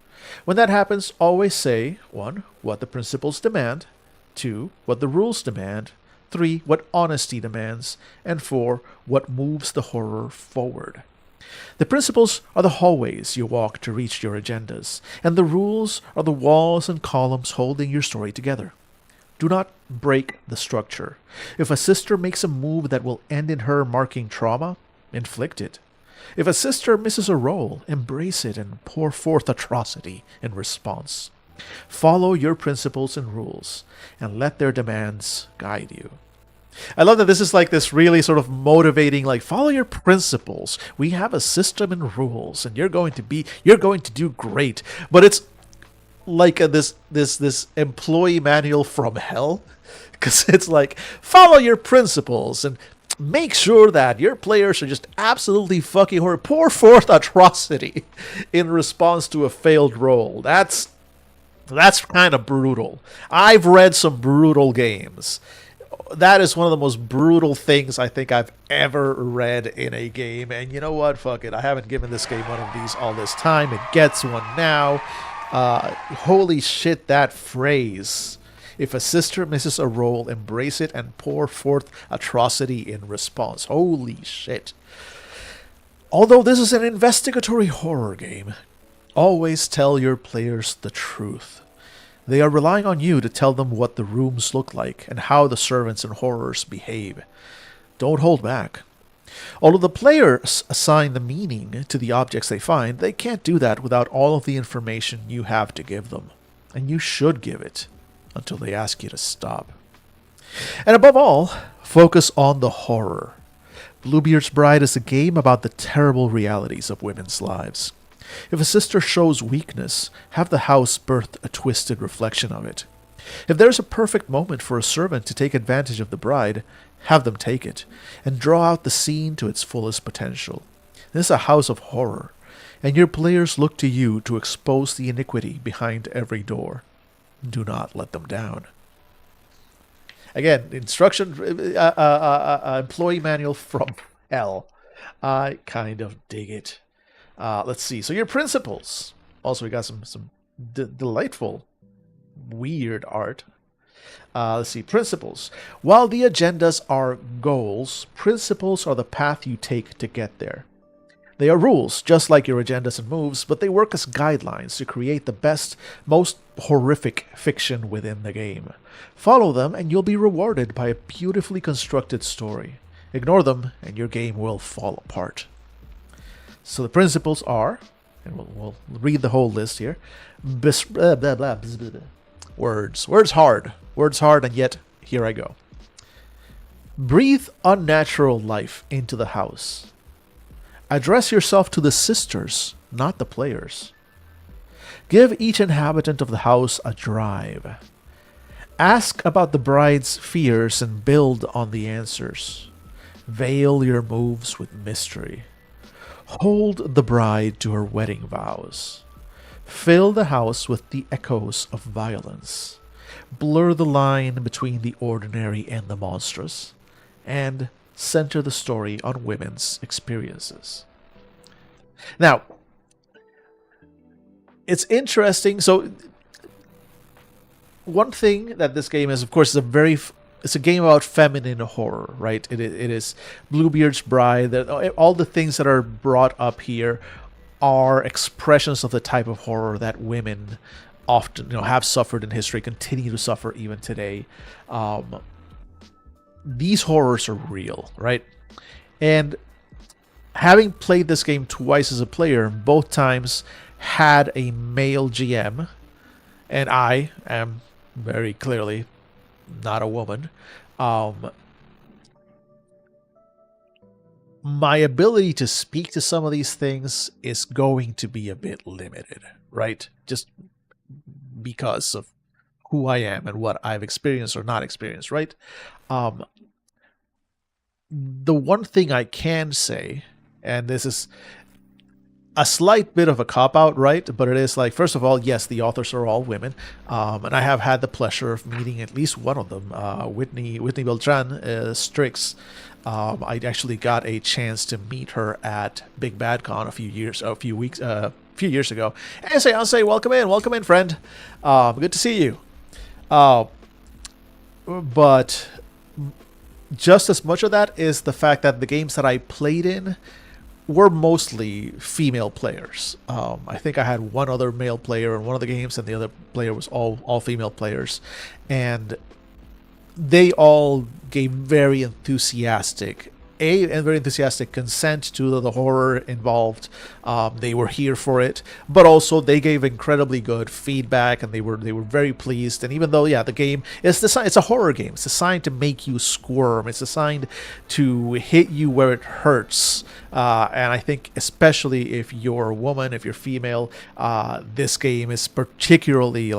S1: When that happens, always say, 1. What the principles demand, 2. What the rules demand, 3. What honesty demands, and 4. What moves the horror forward. The principles are the hallways you walk to reach your agendas, and the rules are the walls and columns holding your story together. Do not break the structure. If a sister makes a move that will end in her marking trauma, inflict it. If a sister misses a role, embrace it and pour forth atrocity in response. Follow your principles and rules, and let their demands guide you. I love that this is like this really sort of motivating, like, follow your principles. We have a system and rules, and you're going to do great. But it's like this employee manual from hell, because it's like, follow your principles and make sure that your players are just absolutely fucking horrible. Pour forth atrocity in response to a failed roll. That's kind of brutal. I've read some brutal games. That is one of the most brutal things I think I've ever read in a game. And you know what? Fuck it. I haven't given this game one of these all this time. It gets one now. Holy shit, that phrase. If a sister misses a roll, embrace it and pour forth atrocity in response. Holy shit. Although this is an investigatory horror game, always tell your players the truth. They are relying on you to tell them what the rooms look like and how the servants and horrors behave. Don't hold back. Although the players assign the meaning to the objects they find, they can't do that without all of the information you have to give them. And you should give it until they ask you to stop. And above all, focus on the horror. Bluebeard's Bride is a game about the terrible realities of women's lives. If a sister shows weakness, have the house birth a twisted reflection of it. If there's a perfect moment for a servant to take advantage of the bride, have them take it, and draw out the scene to its fullest potential. This is a house of horror, and your players look to you to expose the iniquity behind every door. Do not let them down. Again, instruction, employee manual from hell. I kind of dig it. Let's see. So your principles. Also, we got some delightful, weird art. Let's see. Principles. While the agendas are goals, principles are the path you take to get there. They are rules, just like your agendas and moves, but they work as guidelines to create the best, most horrific fiction within the game. Follow them, and you'll be rewarded by a beautifully constructed story. Ignore them, and your game will fall apart. So the principles are, and we'll read the whole list here. Words. Words hard, and yet here I go. Breathe unnatural life into the house. Address yourself to the sisters, not the players. Give each inhabitant of the house a drive. Ask about the bride's fears and build on the answers. Veil your moves with mystery. Hold the bride to her wedding vows. Fill the house with the echoes of violence. Blur the line between the ordinary and the monstrous. And center the story on women's experiences. Now, it's interesting. So, one thing that this game is, of course, it's a game about feminine horror, right? It is Bluebeard's Bride. All the things that are brought up here are expressions of the type of horror that women often, have suffered in history, continue to suffer even today. These horrors are real, right? And having played this game twice as a player, both times had a male GM, and I am very clearly not a woman. My ability to speak to some of these things is going to be a bit limited, right? Just because of who I am and what I've experienced or not experienced, right? The one thing I can say, and this is a slight bit of a cop-out, right? But it is like, first of all, yes, the authors are all women. And I have had the pleasure of meeting at least one of them, Whitney Beltran, Strix. I actually got a chance to meet her at Big Bad Con a few years ago. And say, welcome in, friend. Good to see you. But just as much of that is the fact that the games that I played in were mostly female players. I think I had one other male player in one of the games, and the other player was all female players. And they all gave very enthusiastic consent to the horror involved. They were here for it, but also they gave incredibly good feedback, and they were very pleased. And even though, the game is designed, it's a horror game. It's designed to make you squirm. It's designed to hit you where it hurts. And I think especially if you're a woman, if you're female, this game is particularly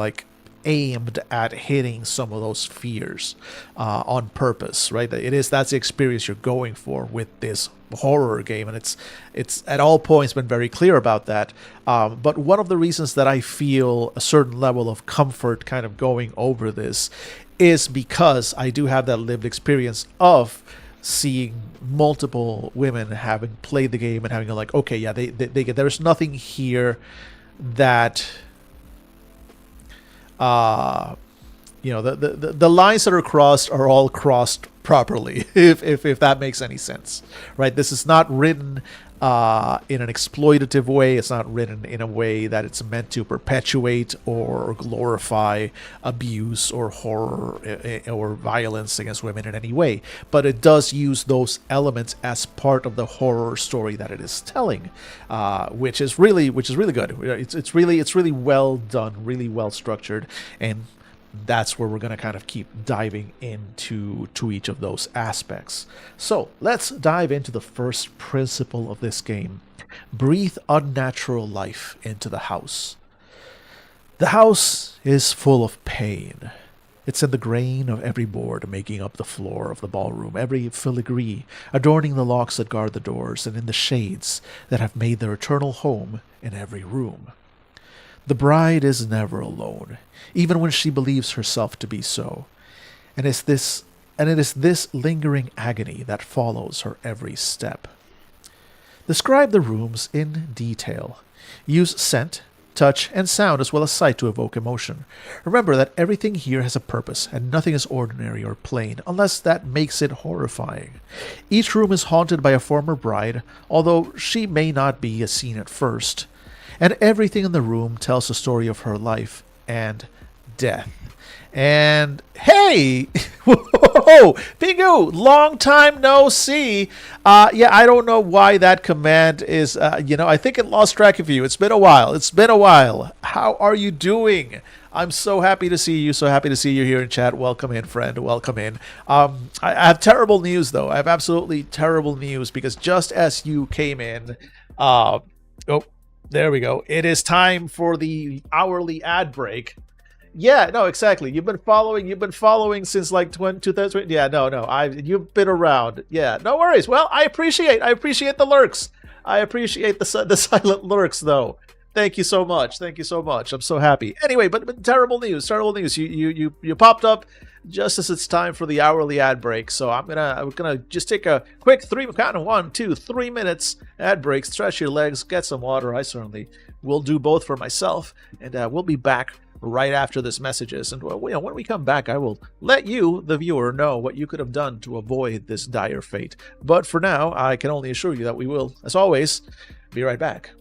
S1: aimed at hitting some of those fears on purpose, right? That's the experience you're going for with this horror game, and it's at all points been very clear about that. But one of the reasons that I feel a certain level of comfort kind of going over this is because I do have that lived experience of seeing multiple women having played the game and having like, okay, yeah, they get, there's nothing here that uh the lines that are crossed are all crossed properly, if that makes any sense, right? This is not written in an exploitative way. It's not written in a way that it's meant to perpetuate or glorify abuse or horror or violence against women in any way. But it does use those elements as part of the horror story that it is telling, which is really good. It's really well done, really well structured, and that's where we're going to kind of keep diving into each of those aspects. So let's dive into the first principle of this game. Breathe unnatural life into the house. The house is full of pain. It's in the grain of every board making up the floor of the ballroom, every filigree adorning the locks that guard the doors, and in the shades that have made their eternal home in every room. The bride is never alone, even when she believes herself to be so. And it is this lingering agony that follows her every step. Describe the rooms in detail. Use scent, touch, and sound as well as sight to evoke emotion. Remember that everything here has a purpose, and nothing is ordinary or plain, unless that makes it horrifying. Each room is haunted by a former bride, although she may not be as seen at first. And everything in the room tells the story of her life and death. And hey, whoa, Pingu, long time no see. Yeah, I don't know why that command is. I think it lost track of you. It's been a while. How are you doing? I'm so happy to see you. So happy to see you here in chat. Welcome in, friend. Welcome in. I have terrible news, though. I have absolutely terrible news because just as you came in, oh. There we go. It is time for the hourly ad break. Yeah, no, exactly. You've been following since like 2000. Yeah, no. You've been around. Yeah, no worries. Well, I appreciate the lurks. I appreciate the silent lurks, though. Thank you so much. I'm so happy. Anyway, but terrible news. You popped up just as it's time for the hourly ad break. So I'm gonna just take a quick 3 minutes ad break, stretch your legs, get some water. I certainly will do both for myself, and we'll be back right after this messages. And when we come back, I will let you, the viewer, know what you could have done to avoid this dire fate. But for now, I can only assure you that we will, as always, be right back.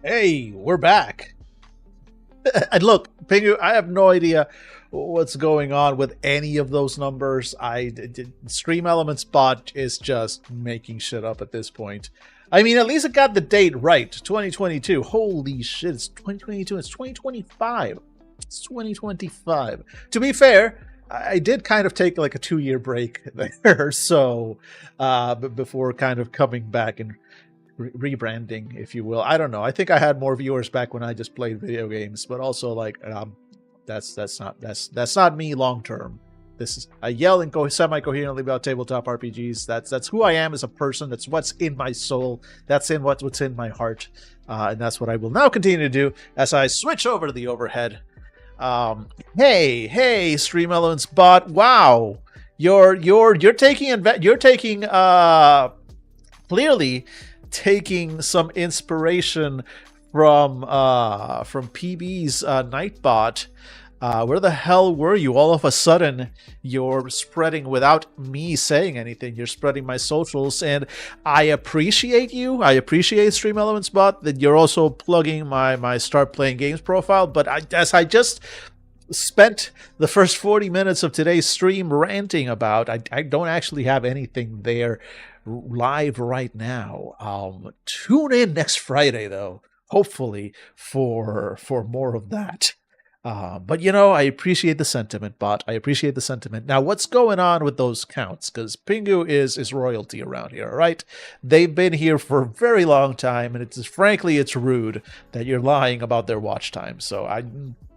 S1: Hey, we're back. And look, Pingu, I have no idea what's going on with any of those numbers. Stream Elements bot is just making shit up at this point. I mean, at least it got the date right. 2022. Holy shit, it's 2022. It's 2025. It's 2025. To be fair, I did kind of take like a 2-year break there, so before kind of coming back and rebranding, if you will. I don't know. I think I had more viewers back when I just played video games, but also like that's not me long term. This is I yell and go semi-coherently about tabletop RPGs. That's who I am as a person. That's what's in my soul. That's in what's in my heart, and that's what I will now continue to do as I switch over to the overhead. Hey, Stream Elements bot. Wow, you're taking clearly taking some inspiration from PB's Nightbot. Where the hell were you? All of a sudden, you're spreading without me saying anything. You're spreading my socials, and I appreciate you. I appreciate Stream Elements bot that you're also plugging my Start Playing Games profile. But I just spent the first 40 minutes of today's stream ranting about, I don't actually have anything there live right now. Tune in next Friday, though, hopefully for more of that. But I appreciate the sentiment, bot. I appreciate the sentiment. Now, what's going on with those counts? Because Pingu is royalty around here, all right? They've been here for a very long time, and frankly, it's rude that you're lying about their watch time. So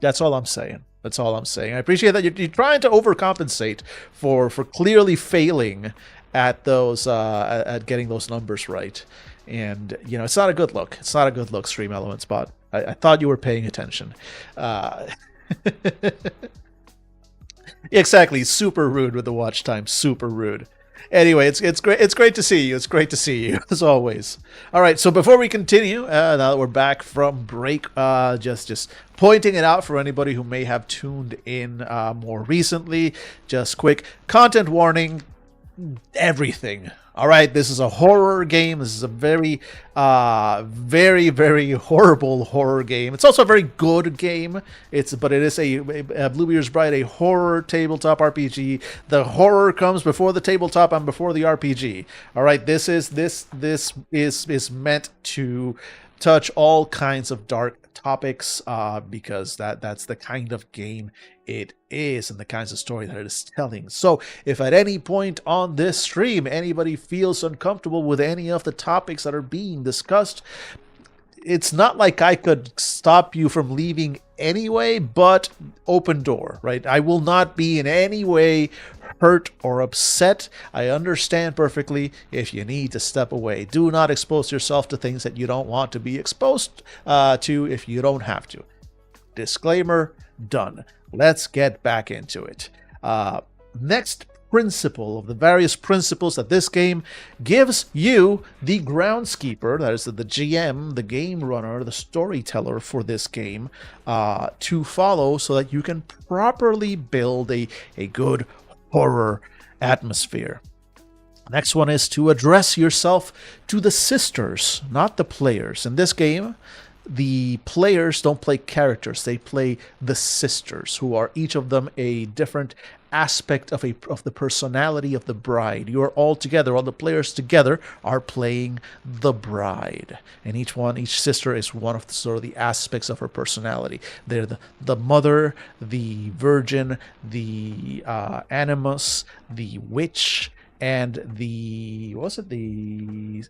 S1: that's all I'm saying. That's all I'm saying. I appreciate that you're trying to overcompensate for clearly failing at those at getting those numbers right. And it's not a good look. It's not a good look, Stream Elements bot. I thought you were paying attention. Exactly, super rude with the watch time. Super rude. Anyway, it's great. It's great to see you. It's great to see you as always. All right. So before we continue, now that we're back from break, just pointing it out for anybody who may have tuned in more recently. Just quick content warning. Everything. All right, this is a horror game. This is a very, very horrible horror game. It's also a very good game. But it is a Bluebeard's Bride, a horror tabletop RPG. The horror comes before the tabletop and before the RPG. All right, this is meant to touch all kinds of dark topics because that's the kind of game it is and the kinds of story that it is telling. So if at any point on this stream anybody feels uncomfortable with any of the topics that are being discussed, it's not like I could stop you from leaving anyway, but open door, right? I will not be in any way hurt or upset. I understand perfectly if you need to step away. Do not expose yourself to things that you don't want to be exposed to if you don't have to. Disclaimer, done. Let's get back into it. Next principle of the various principles that this game gives you, the Groundskeeper, that is the GM, the game runner, the storyteller for this game, to follow so that you can properly build a good horror atmosphere. Next one is to address yourself to the sisters, not the players. In this game, the players don't play characters, they play the sisters, who are each of them a different aspect of the personality of the bride. You are all together, all the players together are playing the bride, and each sister is one of the aspects of her personality. They're the mother, the virgin, the animus, the witch, and the sensate,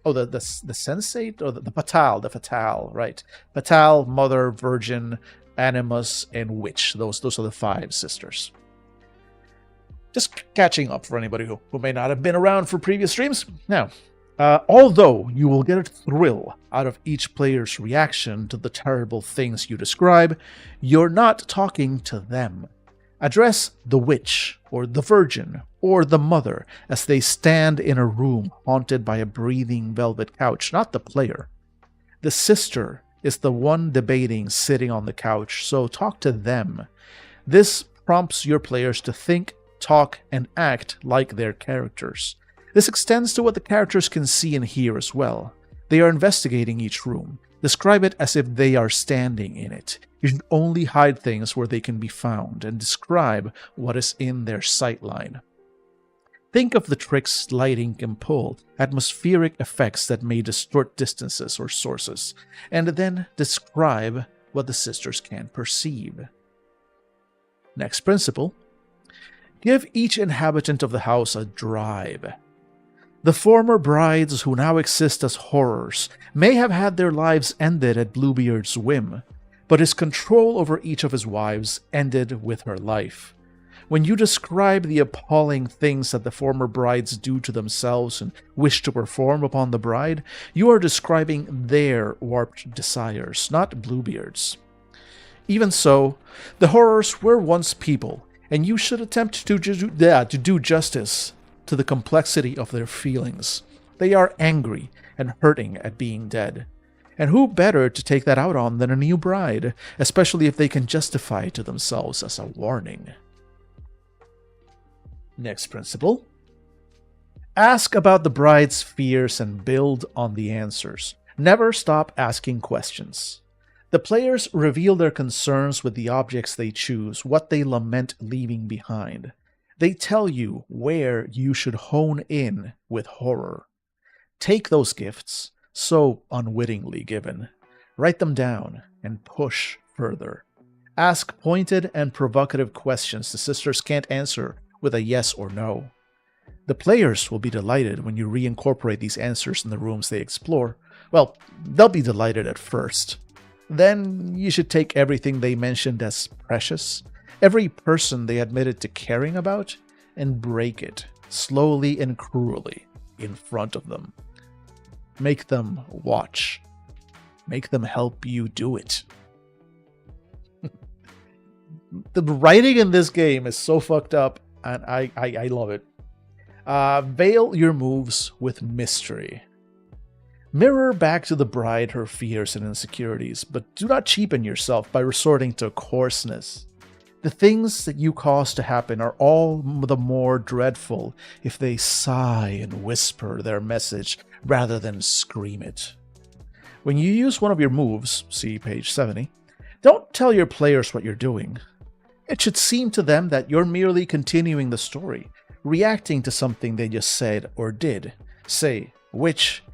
S1: or the fatale, right? Fatale, mother, virgin, animus, and witch. Those are the 5 sisters. Just catching up for anybody who may not have been around for previous streams. Now, although you will get a thrill out of each player's reaction to the terrible things you describe, you're not talking to them. Address the witch, or the virgin, or the mother as they stand in a room haunted by a breathing velvet couch, not the player. The sister is the one debating sitting on the couch, so talk to them. This prompts your players to think, talk, and act like their characters. This extends to what the characters can see and hear as well. They are investigating each room. Describe it as if they are standing in it. You should only hide things where they can be found and describe what is in their sightline. Think of the tricks lighting can pull, atmospheric effects that may distort distances or sources, and then describe what the sisters can perceive. Next principle. Give each inhabitant of the house a drive. The former brides who now exist as horrors may have had their lives ended at Bluebeard's whim, but his control over each of his wives ended with her life. When you describe the appalling things that the former brides do to themselves and wish to perform upon the bride, you are describing their warped desires, not Bluebeard's. Even so, the horrors were once people, and you should attempt to do justice to the complexity of their feelings. They are angry and hurting at being dead. And who better to take that out on than a new bride, especially if they can justify it to themselves as a warning. Next principle. Ask about the bride's fears and build on the answers. Never stop asking questions. The players reveal their concerns with the objects they choose, what they lament leaving behind. They tell you where you should hone in with horror. Take those gifts, so unwittingly given, write them down, and push further. Ask pointed and provocative questions the sisters can't answer with a yes or no. The players will be delighted when you reincorporate these answers in the rooms they explore. Well, they'll be delighted at first. Then you should take everything they mentioned as precious, every person they admitted to caring about, and break it, slowly and cruelly, in front of them. Make them watch. Make them help you do it. The writing in this game is so fucked up, and I love it. Veil your moves with mystery. Mirror back to the bride her fears and insecurities, but do not cheapen yourself by resorting to coarseness. The things that you cause to happen are all the more dreadful if they sigh and whisper their message rather than scream it. When you use one of your moves, see page 70, don't tell your players what you're doing. It should seem to them that you're merely continuing the story, reacting to something they just said or did. Say, which,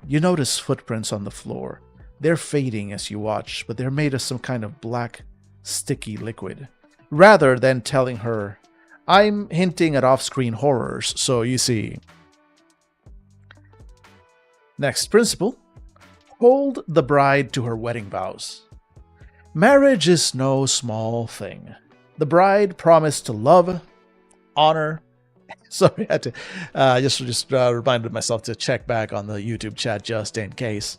S1: you notice footprints on the floor. They're fading as you watch, but they're made of some kind of black, sticky liquid. Rather than telling her, I'm hinting at off-screen horrors, so you see. Next principle. Hold the bride to her wedding vows. Marriage is no small thing. The bride promised to love, honor. Sorry, I had to just reminded myself to check back on the YouTube chat just in case.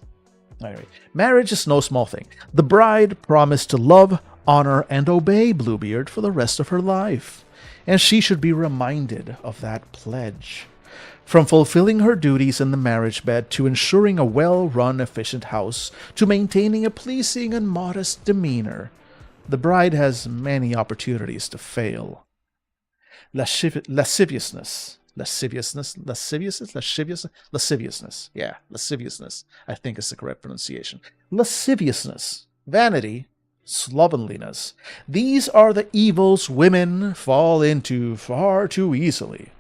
S1: Anyway, marriage is no small thing. The bride promised to love, honor, and obey Bluebeard for the rest of her life, and she should be reminded of that pledge. From fulfilling her duties in the marriage bed to ensuring a well-run, efficient house to maintaining a pleasing and modest demeanor, the bride has many opportunities to fail. Lasciviousness. Yeah, lasciviousness, I think is the correct pronunciation. Lasciviousness, vanity, slovenliness. These are the evils women fall into far too easily.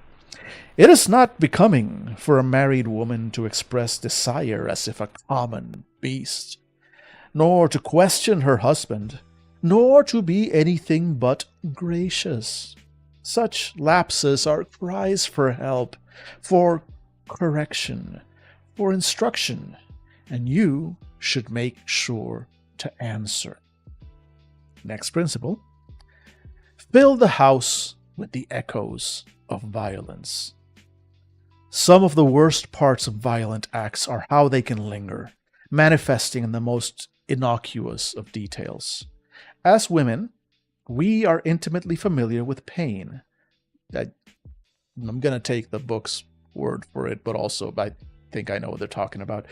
S1: It is not becoming for a married woman to express desire as if a common beast, nor to question her husband, nor to be anything but gracious. Such lapses are cries for help, for correction, for instruction, and you should make sure to answer. Next principle. Fill the house with the echoes of violence. Some of the worst parts of violent acts are how they can linger, manifesting in the most innocuous of details. As women, we are intimately familiar with pain. I'm going to take the book's word for it, but also I think I know what they're talking about.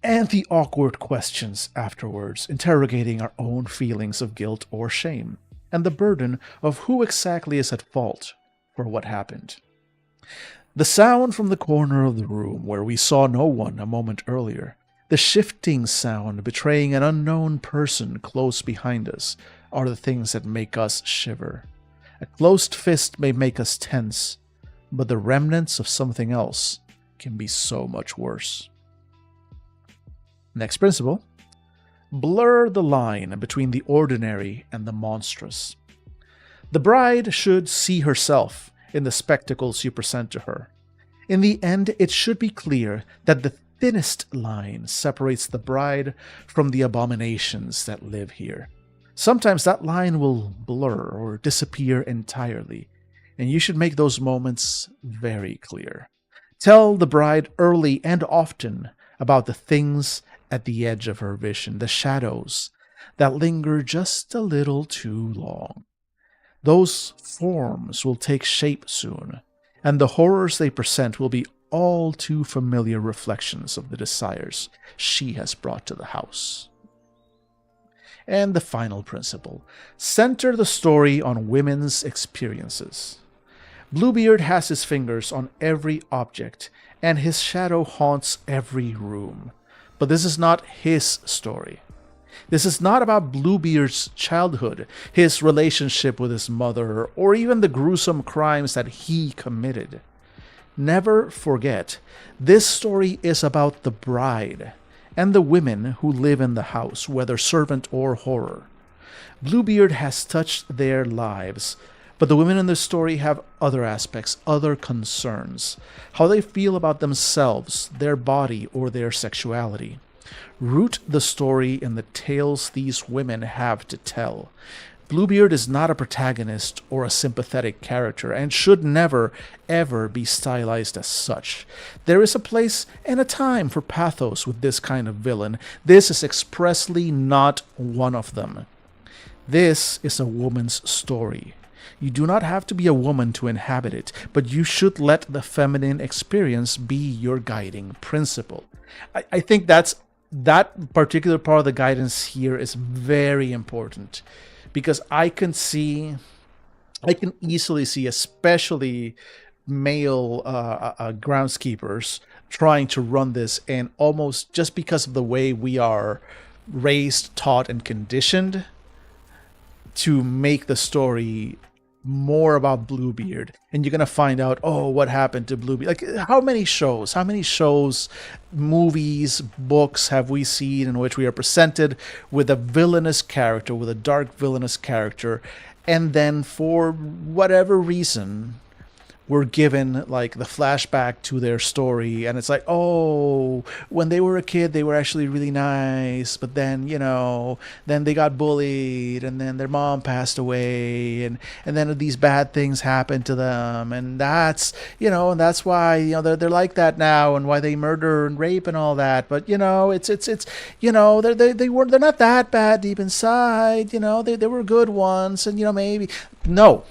S1: And the awkward questions afterwards, interrogating our own feelings of guilt or shame, and the burden of who exactly is at fault for what happened. The sound from the corner of the room where we saw no one a moment earlier, The shifting sound betraying an unknown person close behind us are the things that make us shiver. A closed fist may make us tense, but the remnants of something else can be so much worse. Next principle. Blur the line between the ordinary and the monstrous. The bride should see herself in the spectacles you present to her. In the end, it should be clear that the thinnest line separates the bride from the abominations that live here. Sometimes that line will blur or disappear entirely, and you should make those moments very clear. Tell the bride early and often about the things at the edge of her vision, the shadows that linger just a little too long. Those forms will take shape soon, and the horrors they present will be all too familiar reflections of the desires she has brought to the house. And the final principle. Center the story on women's experiences. Bluebeard has his fingers on every object, and his shadow haunts every room. But this is not his story. This is not about Bluebeard's childhood, his relationship with his mother, or even the gruesome crimes that he committed. Never forget, this story is about the bride and the women who live in the house, whether servant or horror. Bluebeard has touched their lives, but the women in the story have other aspects, other concerns, how they feel about themselves, their body, or their sexuality. Root the story in the tales these women have to tell. Bluebeard is not a protagonist or a sympathetic character, and should never, ever be stylized as such. There is a place and a time for pathos with this kind of villain. This is expressly not one of them. This is a woman's story. You do not have to be a woman to inhabit it, but you should let the feminine experience be your guiding principle. I think that particular part of the guidance here is very important, because I can easily see, especially male groundskeepers trying to run this, and almost just because of the way we are raised, taught, and conditioned to make the story more about Bluebeard, and you're gonna find out, oh, what happened to Bluebeard? Like, how many shows, movies, books have we seen in which we are presented with a villainous character, with a dark villainous character, and then for whatever reason we're given like the flashback to their story, and it's like, oh, when they were a kid they were actually really nice, but then, then they got bullied, and then their mom passed away, and then these bad things happened to them, and that's and that's why they're like that now, and why they murder and rape and all that. But they're not that bad deep inside. They were good ones, and maybe no.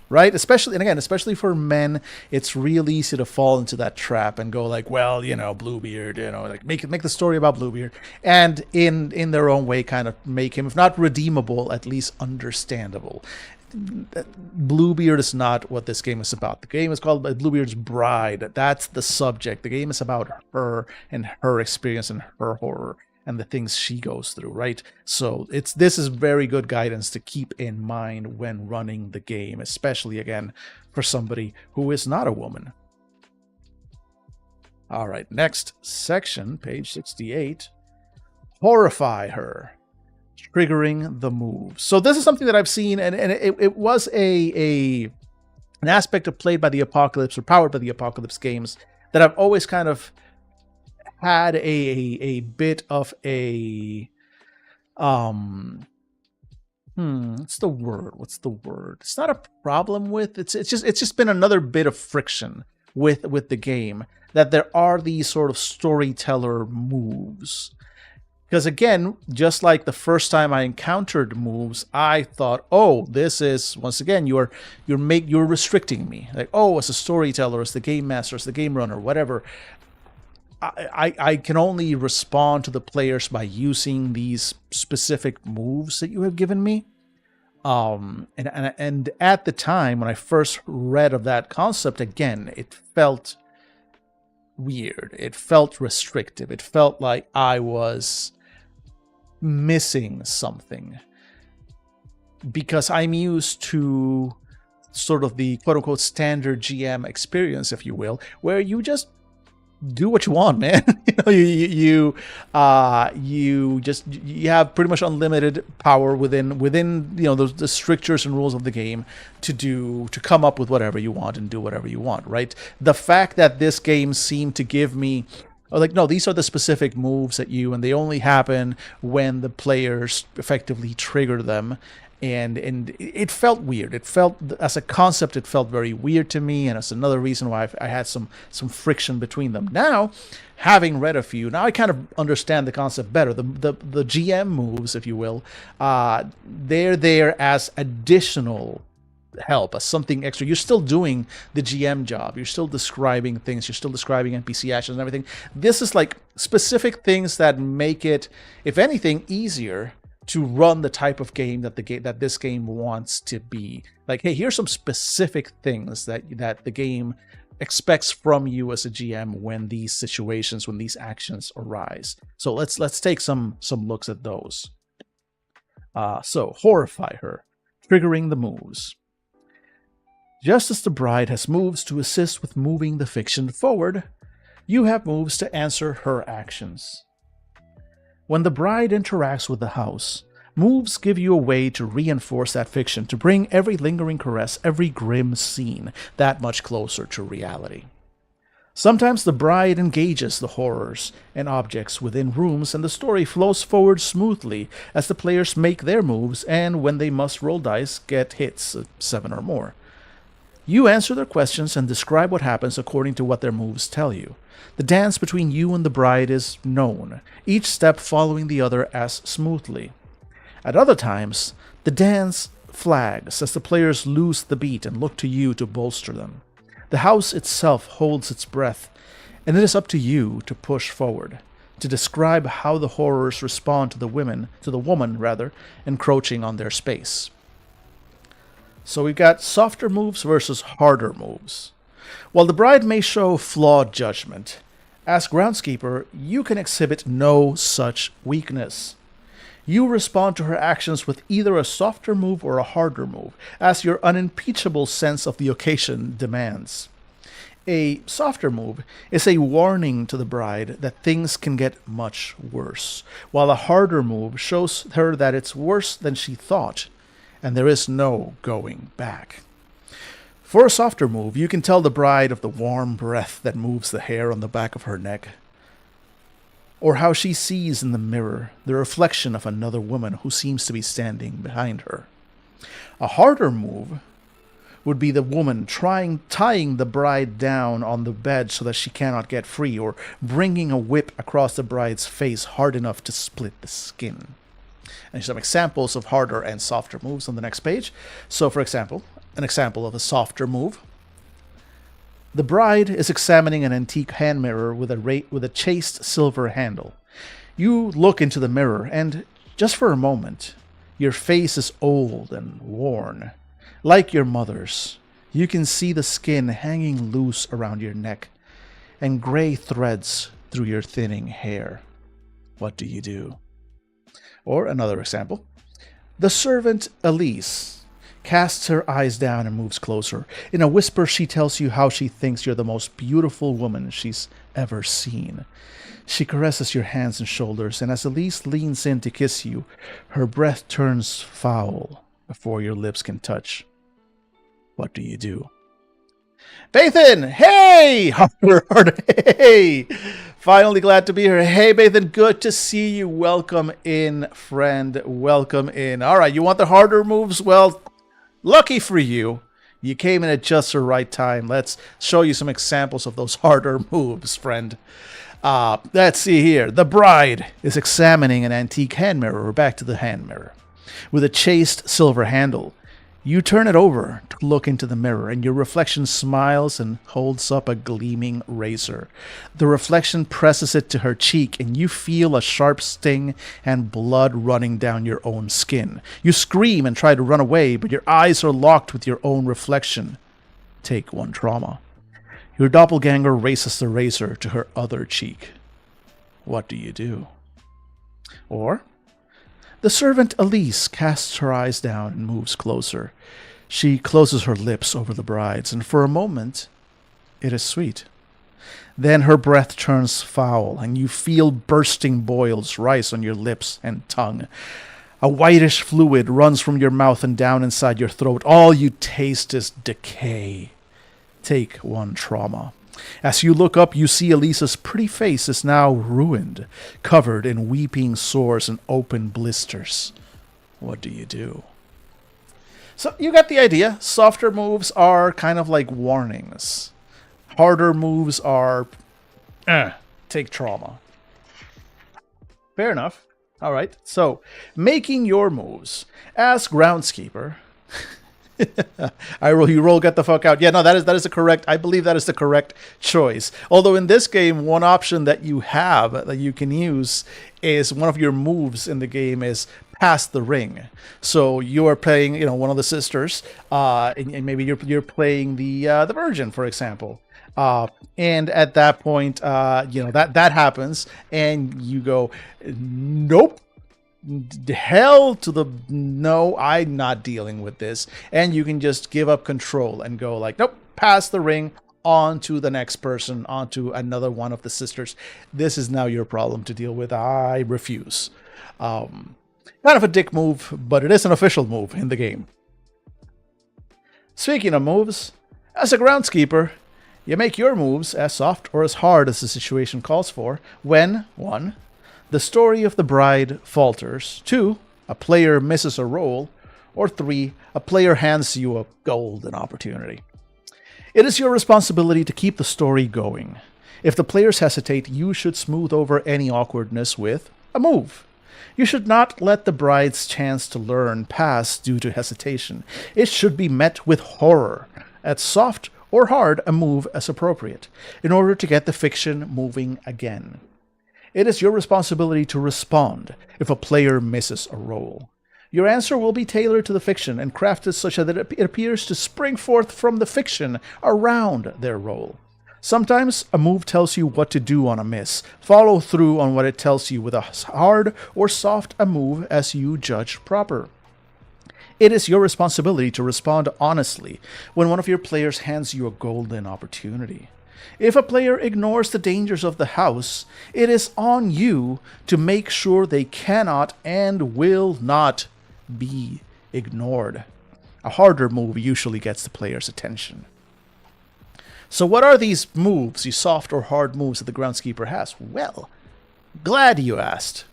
S1: Right? Especially for men, it's real easy to fall into that trap and go like, well, Bluebeard, like make the story about Bluebeard, and in their own way kind of make him, if not redeemable, at least understandable. Bluebeard is not what this game is about. The game is called Bluebeard's Bride. That's the subject. The game is about her and her experience and her horror and the things she goes through, right? So this is very good guidance to keep in mind when running the game, especially, again, for somebody who is not a woman. All right, next section, page 68. Horrify her, triggering the moves. So this is something that I've seen, and it was an aspect of Played by the Apocalypse or Powered by the Apocalypse games that I've always kind of had a bit of a what's the word? It's not a problem with. It's just been another bit of friction with the game, that there are these sort of storyteller moves. Because again, just like the first time I encountered moves, I thought, oh, this is, once again, you're restricting me. Like, oh, as a storyteller, as the game master, as the game runner, whatever, I can only respond to the players by using these specific moves that you have given me. And at the time when I first read of that concept, again, it felt weird. It felt restrictive. It felt like I was missing something. Because I'm used to sort of the quote-unquote standard GM experience, if you will, where you just do what you want, man. You have pretty much unlimited power within the strictures and rules of the game to come up with whatever you want and do whatever you want, right? The fact that this game seemed to give me like, no, these are the specific moves at you, and they only happen when the players effectively trigger them. And it felt weird. It felt, as a concept, it felt very weird to me, and that's another reason why I had some friction between them. Now, having read a few, now I kind of understand the concept better. The GM moves, if you will, they're there as additional help, as something extra. You're still doing the GM job. You're still describing things. You're still describing NPC actions and everything. This is like specific things that make it, if anything, easier to run the type of game that this game wants to be. Like, hey, here's some specific things that the game expects from you as a GM when these situations, when these actions arise. So let's take some looks at those. So horrify her, triggering the moves. Just as the bride has moves to assist with moving the fiction forward, you have moves to answer her actions. When the bride interacts with the house, moves give you a way to reinforce that fiction, to bring every lingering caress, every grim scene that much closer to reality. Sometimes the bride engages the horrors and objects within rooms, and the story flows forward smoothly as the players make their moves, and when they must roll dice, get hits, 7 or more. You answer their questions and describe what happens according to what their moves tell you. The dance between you and the bride is known, each step following the other as smoothly. At other times, the dance flags as the players lose the beat and look to you to bolster them. The house itself holds its breath, and it is up to you to push forward, to describe how the horrors respond to the woman, encroaching on their space. So we've got softer moves versus harder moves. While the bride may show flawed judgment, as Groundskeeper, you can exhibit no such weakness. You respond to her actions with either a softer move or a harder move, as your unimpeachable sense of the occasion demands. A softer move is a warning to the bride that things can get much worse, while a harder move shows her that it's worse than she thought, and there is no going back. For a softer move, you can tell the bride of the warm breath that moves the hair on the back of her neck, or how she sees in the mirror the reflection of another woman who seems to be standing behind her. A harder move would be the woman tying the bride down on the bed so that she cannot get free, or bringing a whip across the bride's face hard enough to split the skin. And some examples of harder and softer moves on the next page. So, for example, an example of a softer move. The bride is examining an antique hand mirror with a chased silver handle. You look into the mirror, and just for a moment, your face is old and worn. Like your mother's, you can see the skin hanging loose around your neck and gray threads through your thinning hair. What do you do? Or another example. The servant Elise casts her eyes down and moves closer. In a whisper, she tells you how she thinks you're the most beautiful woman she's ever seen. She caresses your hands and shoulders, and as Elise leans in to kiss you, her breath turns foul before your lips can touch. What do you do? Bathan! Hey! Harder. Hey! Finally glad to be here. Hey, Bathan, good to see you. Welcome in, friend. Welcome in. All right, you want the harder moves? Well, lucky for you, you came in at just the right time. Let's show you some examples of those harder moves, friend. Let's see here. The bride is examining an antique hand mirror, or back to the hand mirror, with a chased silver handle. You turn it over to look into the mirror, and your reflection smiles and holds up a gleaming razor. The reflection presses it to her cheek, and you feel a sharp sting and blood running down your own skin. You scream and try to run away, but your eyes are locked with your own reflection. Take 1 trauma.
S2: Your doppelganger raises the razor to her other cheek. What do you do? Or, the servant Elise casts her eyes down and moves closer. She closes her lips over the bride's, and for a moment, it is sweet. Then her breath turns foul, and you feel bursting boils rise on your lips and tongue. A whitish fluid runs from your mouth and down inside your throat. All you taste is decay. Take 1 trauma. As you look up, you see Elisa's pretty face is now ruined, covered in weeping sores and open blisters. What do you do? So you got the idea. Softer moves are kind of like warnings. Harder moves are, take trauma. Fair enough. All right. So, making your moves. As Groundskeeper. You roll, get the fuck out. Yeah, no, that is the correct, I believe that is the correct choice. Although in this game, one option that you have that you can use is one of your moves in the game is pass the ring. So you are playing, one of the sisters, and maybe you're playing the Virgin, for example. And at that point, that happens, and you go, nope. Hell to the no, I'm not dealing with this. And you can just give up control and go like, nope, pass the ring on to the next person, onto another one of the sisters. This is now your problem to deal with. I refuse. Kind of a dick move, but it is an official move in the game. Speaking of moves, as a Groundskeeper, you make your moves as soft or as hard as the situation calls for when 1. The story of the bride falters, 2. A player misses a roll, or 3. A player hands you a golden opportunity. It is your responsibility to keep the story going. If the players hesitate, you should smooth over any awkwardness with a move. You should not let the bride's chance to learn pass due to hesitation. It should be met with horror. At soft or hard, a move as appropriate, in order to get the fiction moving again. It is your responsibility to respond if a player misses a roll. Your answer will be tailored to the fiction and crafted such that it appears to spring forth from the fiction around their roll. Sometimes a move tells you what to do on a miss. Follow through on what it tells you with a hard or soft a move as you judge proper. It is your responsibility to respond honestly when one of your players hands you a golden opportunity. If a player ignores the dangers of the house, it is on you to make sure they cannot and will not be ignored. A harder move usually gets the player's attention. So what are these moves, these soft or hard moves that the Groundskeeper has? Well, glad you asked.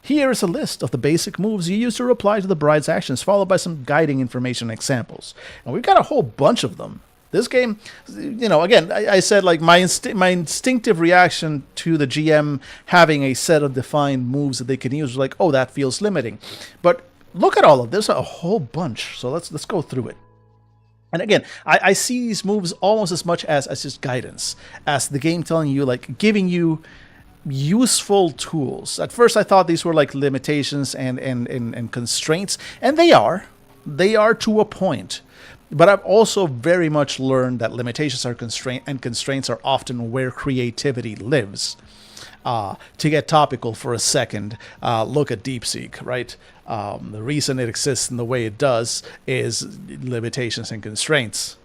S2: Here is a list of the basic moves you use to reply to the bride's actions, followed by some guiding information and examples. And we've got a whole bunch of them. This game, again, I said like my instinctive reaction to the GM having a set of defined moves that they can use was like, oh, that feels limiting. But look at all of this, a whole bunch. So let's go through it. And again, I see these moves almost as much as just guidance, as the game telling you, like giving you useful tools. At first I thought these were like limitations and constraints, and they are to a point. But I've also very much learned that limitations are constraints are often where creativity lives. To get topical for a second, look at DeepSeek, right? The reason it exists in the way it does is limitations and constraints.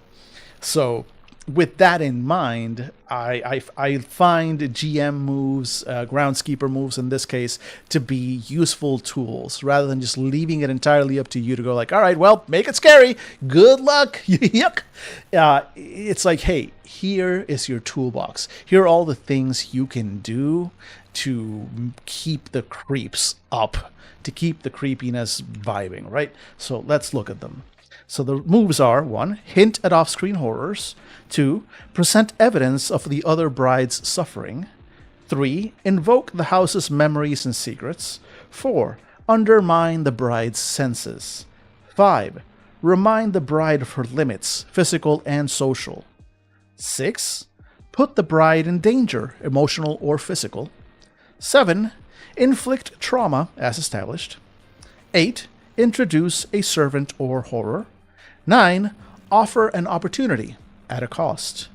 S2: So with that in mind, I find GM moves, Groundskeeper moves in this case, to be useful tools rather than just leaving it entirely up to you to go like, all right, well, make it scary. Good luck. Yuck. It's like, hey, here is your toolbox. Here are all the things you can do to keep the creeps up, to keep the creepiness vibing, right? So let's look at them. So the moves are 1. Hint at off-screen horrors. 2. Present evidence of the other bride's suffering. 3. Invoke the house's memories and secrets. 4. Undermine the bride's senses. 5. Remind the bride of her limits, physical and social. 6. Put the bride in danger, emotional or physical. 7. Inflict trauma, as established. 8. Introduce a servant or horror. 9. Offer an opportunity at a cost.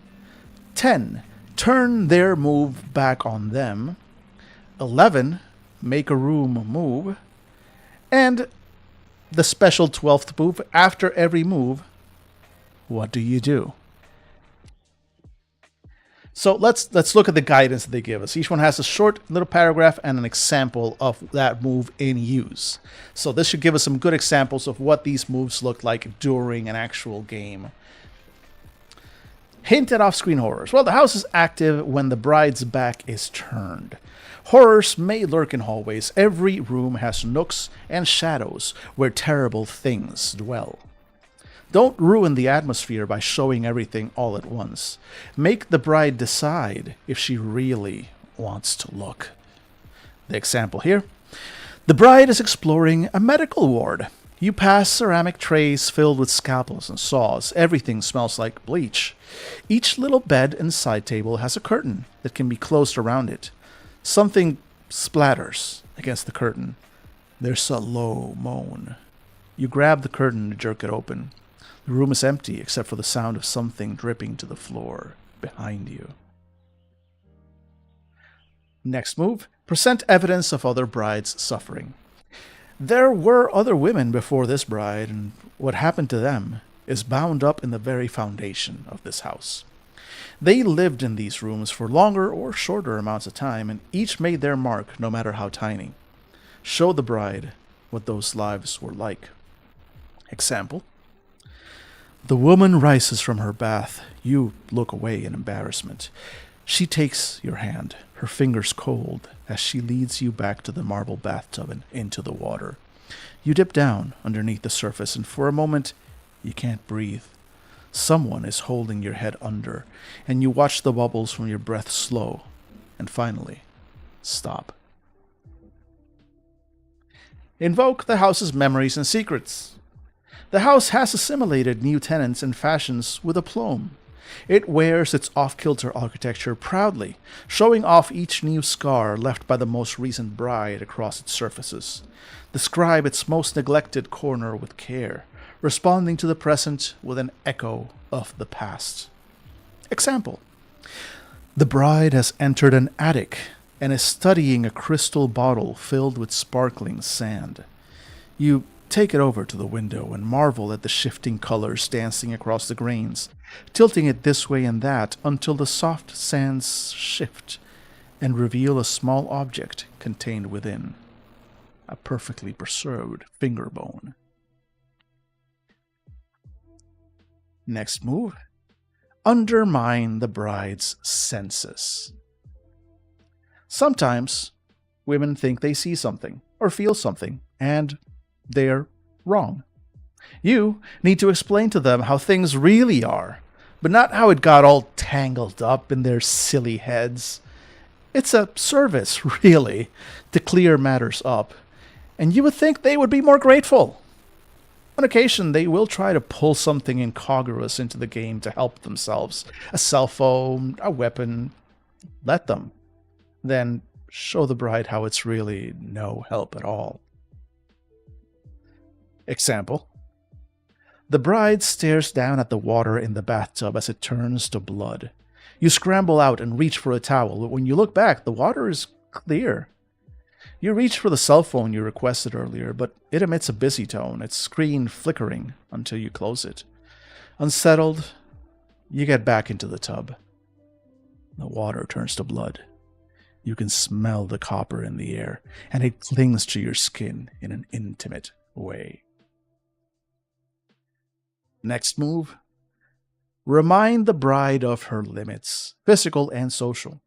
S2: 10. Turn their move back on them. 11. Make a room move. And the special 12th move, after every move, what do you do? So let's look at the guidance that they give us. Each one has a short little paragraph and an example of that move in use. So this should give us some good examples of what these moves look like during an actual game. Hint at off-screen horrors. Well, the house is active when the bride's back is turned. Horrors may lurk in hallways. Every room has nooks and shadows where terrible things dwell. Don't ruin the atmosphere by showing everything all at once. Make the bride decide if she really wants to look. The example here. The bride is exploring a medical ward. You pass ceramic trays filled with scalpels and saws. Everything smells like bleach. Each little bed and side table has a curtain that can be closed around it. Something splatters against the curtain. There's a low moan. You grab the curtain to jerk it open. The room is empty except for the sound of something dripping to the floor behind you. Next move. Present evidence of other brides suffering. There were other women before this bride, and what happened to them is bound up in the very foundation of this house. They lived in these rooms for longer or shorter amounts of time, and each made their mark no matter how tiny. Show the bride what those lives were like. Example. The woman rises from her bath. You look away in embarrassment. She takes your hand, her fingers cold, as she leads you back to the marble bathtub and into the water. You dip down underneath the surface, and for a moment, you can't breathe. Someone is holding your head under, and you watch the bubbles from your breath slow, and finally, stop. Invoke the house's memories and secrets. The house has assimilated new tenants and fashions with aplomb. It wears its off-kilter architecture proudly, showing off each new scar left by the most recent bride across its surfaces. Describe its most neglected corner with care, responding to the present with an echo of the past. Example. The bride has entered an attic and is studying a crystal bottle filled with sparkling sand. You take it over to the window and marvel at the shifting colors dancing across the grains, tilting it this way and that until the soft sands shift and reveal a small object contained within. A perfectly preserved finger bone. Next move. Undermine the bride's senses. Sometimes women think they see something or feel something, and they're wrong. You need to explain to them how things really are, but not how it got all tangled up in their silly heads. It's a service, really, to clear matters up, and you would think they would be more grateful. On occasion, they will try to pull something incongruous into the game to help themselves. A cell phone, a weapon. Let them. Then show the bride how it's really no help at all. Example. The bride stares down at the water in the bathtub as it turns to blood. You scramble out and reach for a towel, but when you look back, the water is clear. You reach for the cell phone you requested earlier, but it emits a busy tone, its screen flickering until you close it. Unsettled, you get back into the tub. The water turns to blood. You can smell the copper in the air, and it clings to your skin in an intimate way. Next move. Remind the bride of her limits, physical and social.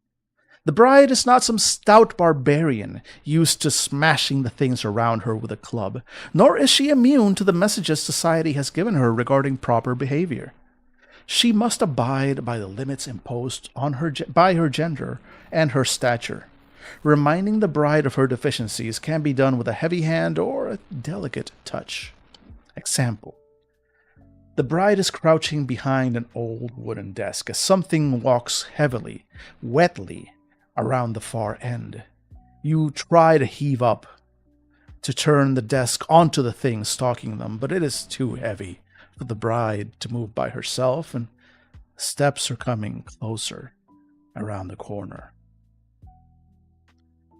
S2: The bride is not some stout barbarian used to smashing the things around her with a club, nor is she immune to the messages society has given her regarding proper behavior. She must abide by the limits imposed on her by her gender and her stature. Reminding the bride of her deficiencies can be done with a heavy hand or a delicate touch. Example. The bride is crouching behind an old wooden desk as something walks heavily, wetly, around the far end. You try to heave up to turn the desk onto the thing stalking them, but it is too heavy for the bride to move by herself, and Steps are coming closer around the corner.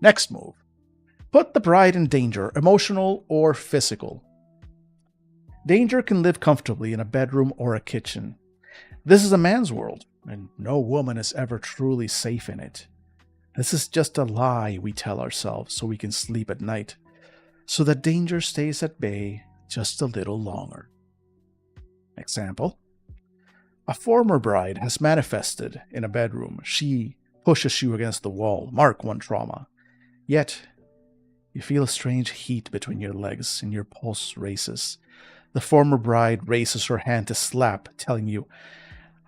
S2: Next move. Put the bride in danger, emotional or physical. Danger can live comfortably in a bedroom or a kitchen. This is a man's world, and no woman is ever truly safe in it. This is just a lie we tell ourselves so we can sleep at night, so that danger stays at bay just a little longer. Example: a former bride has manifested in a bedroom. She pushes you against the wall. Mark 1 trauma. Yet, you feel a strange heat between your legs and your pulse races. The former bride raises her hand to slap, telling you,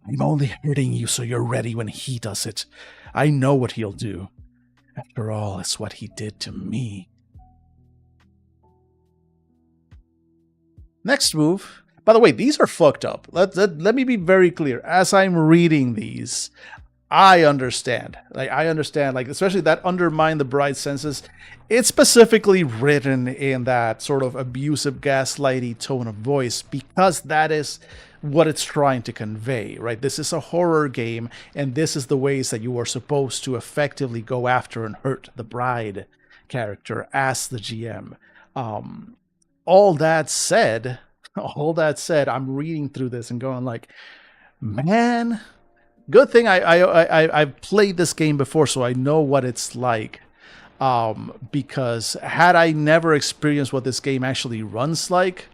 S2: "I'm only hurting you so you're ready when he does it. I know what he'll do. After all, it's what he did to me." Next move. By the way, these are fucked up. Let me be very clear. As I'm reading these, I understand. Especially that undermine the bride's senses. It's specifically written in that sort of abusive, gaslighty tone of voice because that is what it's trying to convey, right? This is a horror game, and this is the ways that you are supposed to effectively go after and hurt the bride character as the GM. All that said, I'm reading through this and going like, man, good thing I've played this game before, so I know what it's like. Because had I never experienced what this game actually runs like,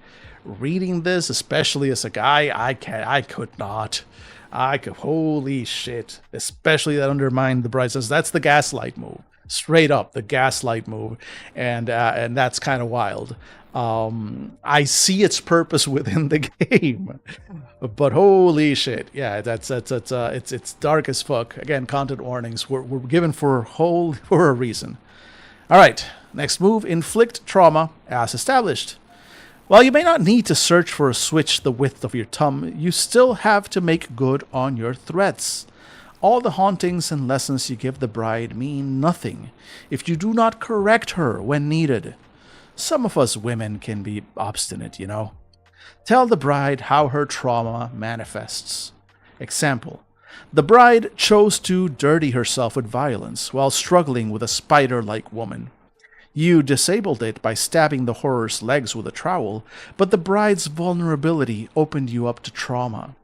S2: reading this, especially as a guy, I could not. Holy shit. Especially that undermine the bride says that's the gaslight move. Straight up, the gaslight move. And that's kind of wild. I see its purpose within the game, but holy shit, yeah, it's dark as fuck. Again, content warnings we're given for a reason. All right, next move: inflict trauma as established. While you may not need to search for a switch the width of your thumb, you still have to make good on your threats. All the hauntings and lessons you give the bride mean nothing if you do not correct her when needed. Some of us women can be obstinate, you know. Tell the bride how her trauma manifests. Example: the bride chose to dirty herself with violence while struggling with a spider-like woman. You disabled it by stabbing the horror's legs with a trowel, but the bride's vulnerability opened you up to trauma.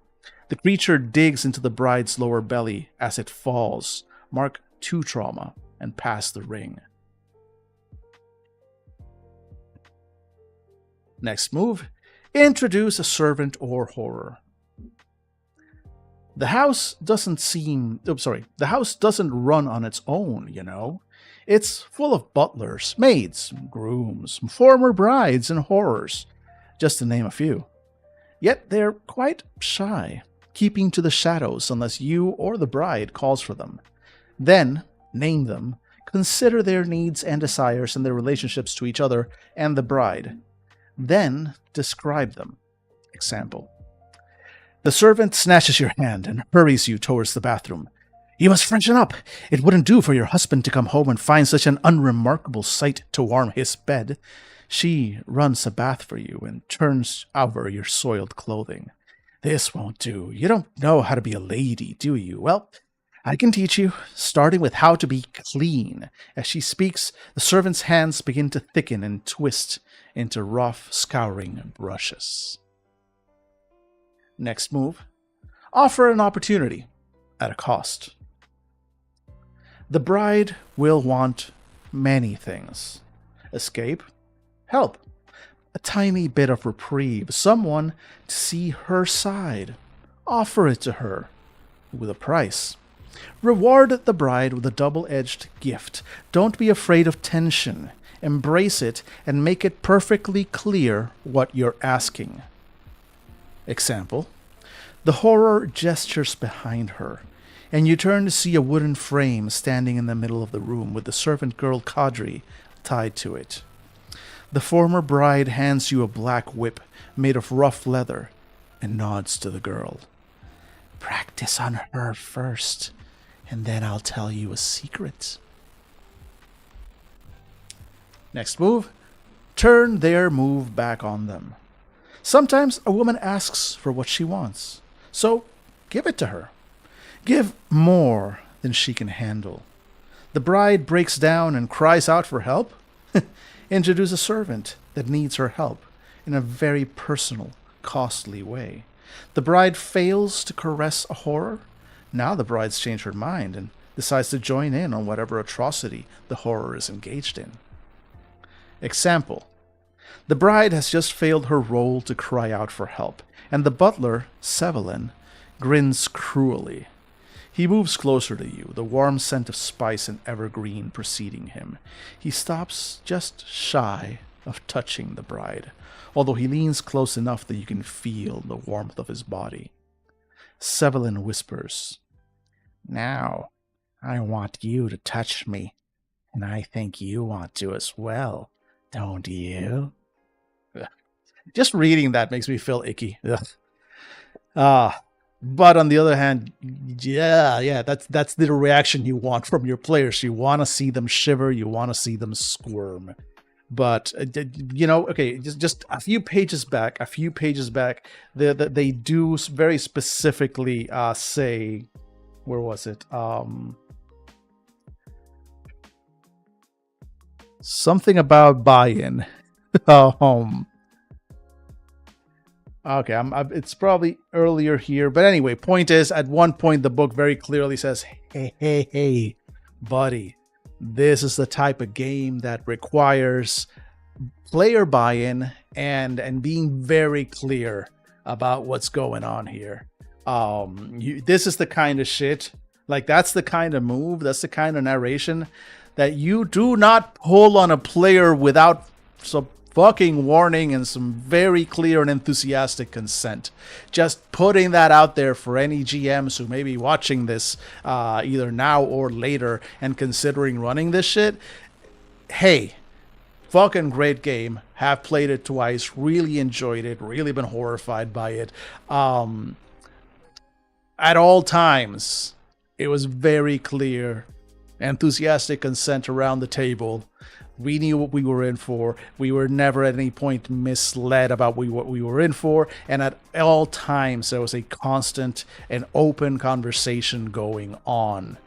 S2: The creature digs into the bride's lower belly as it falls. Mark 2 trauma and pass the ring. Next move: introduce a servant or horror. The house doesn't run on its own, you know. It's full of butlers, maids, grooms, former brides, and horrors, just to name a few. Yet they're quite shy, keeping to the shadows unless you or the bride calls for them. Then, name them, consider their needs and desires and their relationships to each other and the bride. Then, describe them. Example: the servant snatches your hand and hurries you towards the bathroom. "You must freshen up. It wouldn't do for your husband to come home and find such an unremarkable sight to warm his bed." She runs a bath for you and turns over your soiled clothing. "This won't do. You don't know how to be a lady, do you? Well, I can teach you, starting with how to be clean." As she speaks, the servant's hands begin to thicken and twist into rough, scouring brushes. Next move: offer an opportunity at a cost. The bride will want many things: escape, help, a tiny bit of reprieve, someone to see her side. Offer it to her with a price. Reward the bride with a double-edged gift. Don't be afraid of tension. Embrace it and make it perfectly clear what you're asking. Example: the horror gestures behind her, and you turn to see a wooden frame standing in the middle of the room with the servant girl Kadri tied to it. The former bride hands you a black whip made of rough leather and nods to the girl. "Practice on her first, and then I'll tell you a secret." Next move: turn their move back on them. Sometimes a woman asks for what she wants, so Give it to her. Give more than she can handle. The bride breaks down and cries out for help. Introduce a servant that needs her help in a very personal, costly way. The bride fails to caress a horror. Now the bride's changed her mind and decides to join in on whatever atrocity the horror is engaged in. Example. The bride has just failed her role to cry out for help, and the butler, Sevelin, grins cruelly. He moves closer to you, the warm scent of spice and evergreen preceding him. He stops just shy of touching the bride, although he leans close enough that you can feel the warmth of his body. Sevelin whispers, "Now, I want you to touch me, and I think you want to as well, don't you?" Just reading that makes me feel icky. But on the other hand, yeah, that's the reaction you want from your players. You want to see them shiver. You want to see them squirm. But okay, just a few pages back, they do very specifically say, where was it? Something about buy-in. Okay, it's probably earlier here. But anyway, point is, at one point, the book very clearly says, hey, buddy, this is the type of game that requires player buy-in and being very clear about what's going on here. This is the kind of shit, like that's the kind of move, that's the kind of narration that you do not pull on a player without some fucking warning and some very clear and enthusiastic consent. Just putting that out there for any GMs who may be watching this either now or later and considering running this shit. Hey, fucking great game. Have played it twice. Really enjoyed it. Really been horrified by it. At all times, it was very clear, enthusiastic consent around the table. We knew what we were in for. We were never at any point misled about what we were in for. And at all times, there was a constant and open conversation going on.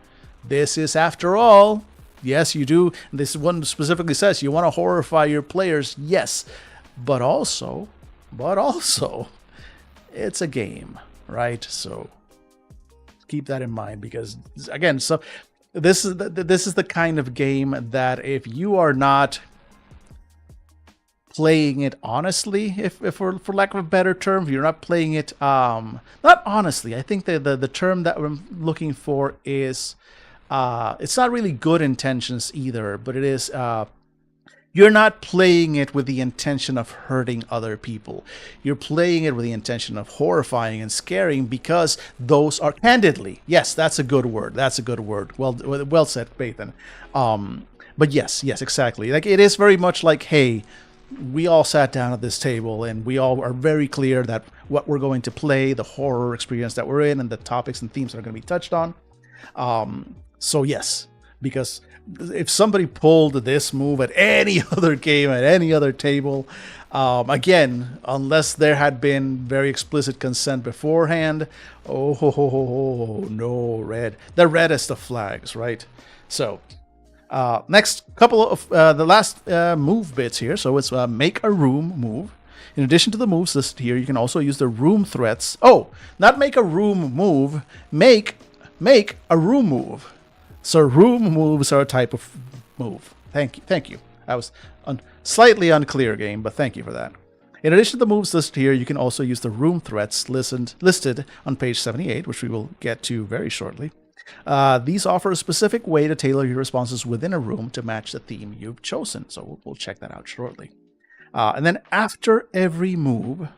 S2: This is, after all, yes, you do. This one specifically says you want to horrify your players. Yes. But also, it's a game, right? So keep that in mind because, again, This is the kind of game that if you are not playing it honestly, if for lack of a better term, if you're not playing it not honestly, I think the term that I'm looking for is it's not really good intentions either, but it is you're not playing it with the intention of hurting other people. You're playing it with the intention of horrifying and scaring because those are, candidly, yes, that's a good word. That's a good word. Well said, Pathan. But yes, exactly. Like it is very much like, hey, we all sat down at this table and we all are very clear that what we're going to play, the horror experience that we're in, and the topics and themes that are going to be touched on. So yes, because if somebody pulled this move at any other game, at any other table, again, unless there had been very explicit consent beforehand, no, red. The reddest of flags, right? So, next couple of, the last move bits here. So it's make a room move. In addition to the moves listed here, you can also use the room threats. Oh, not make a room move, make a room move. So room moves are a type of move. Thank you. I was slightly unclear, game, but thank you for that. In addition to the moves listed here, you can also use the room threats listed on page 78, which we will get to very shortly. These offer a specific way to tailor your responses within a room to match the theme you've chosen. So we'll check that out shortly. And then after every move,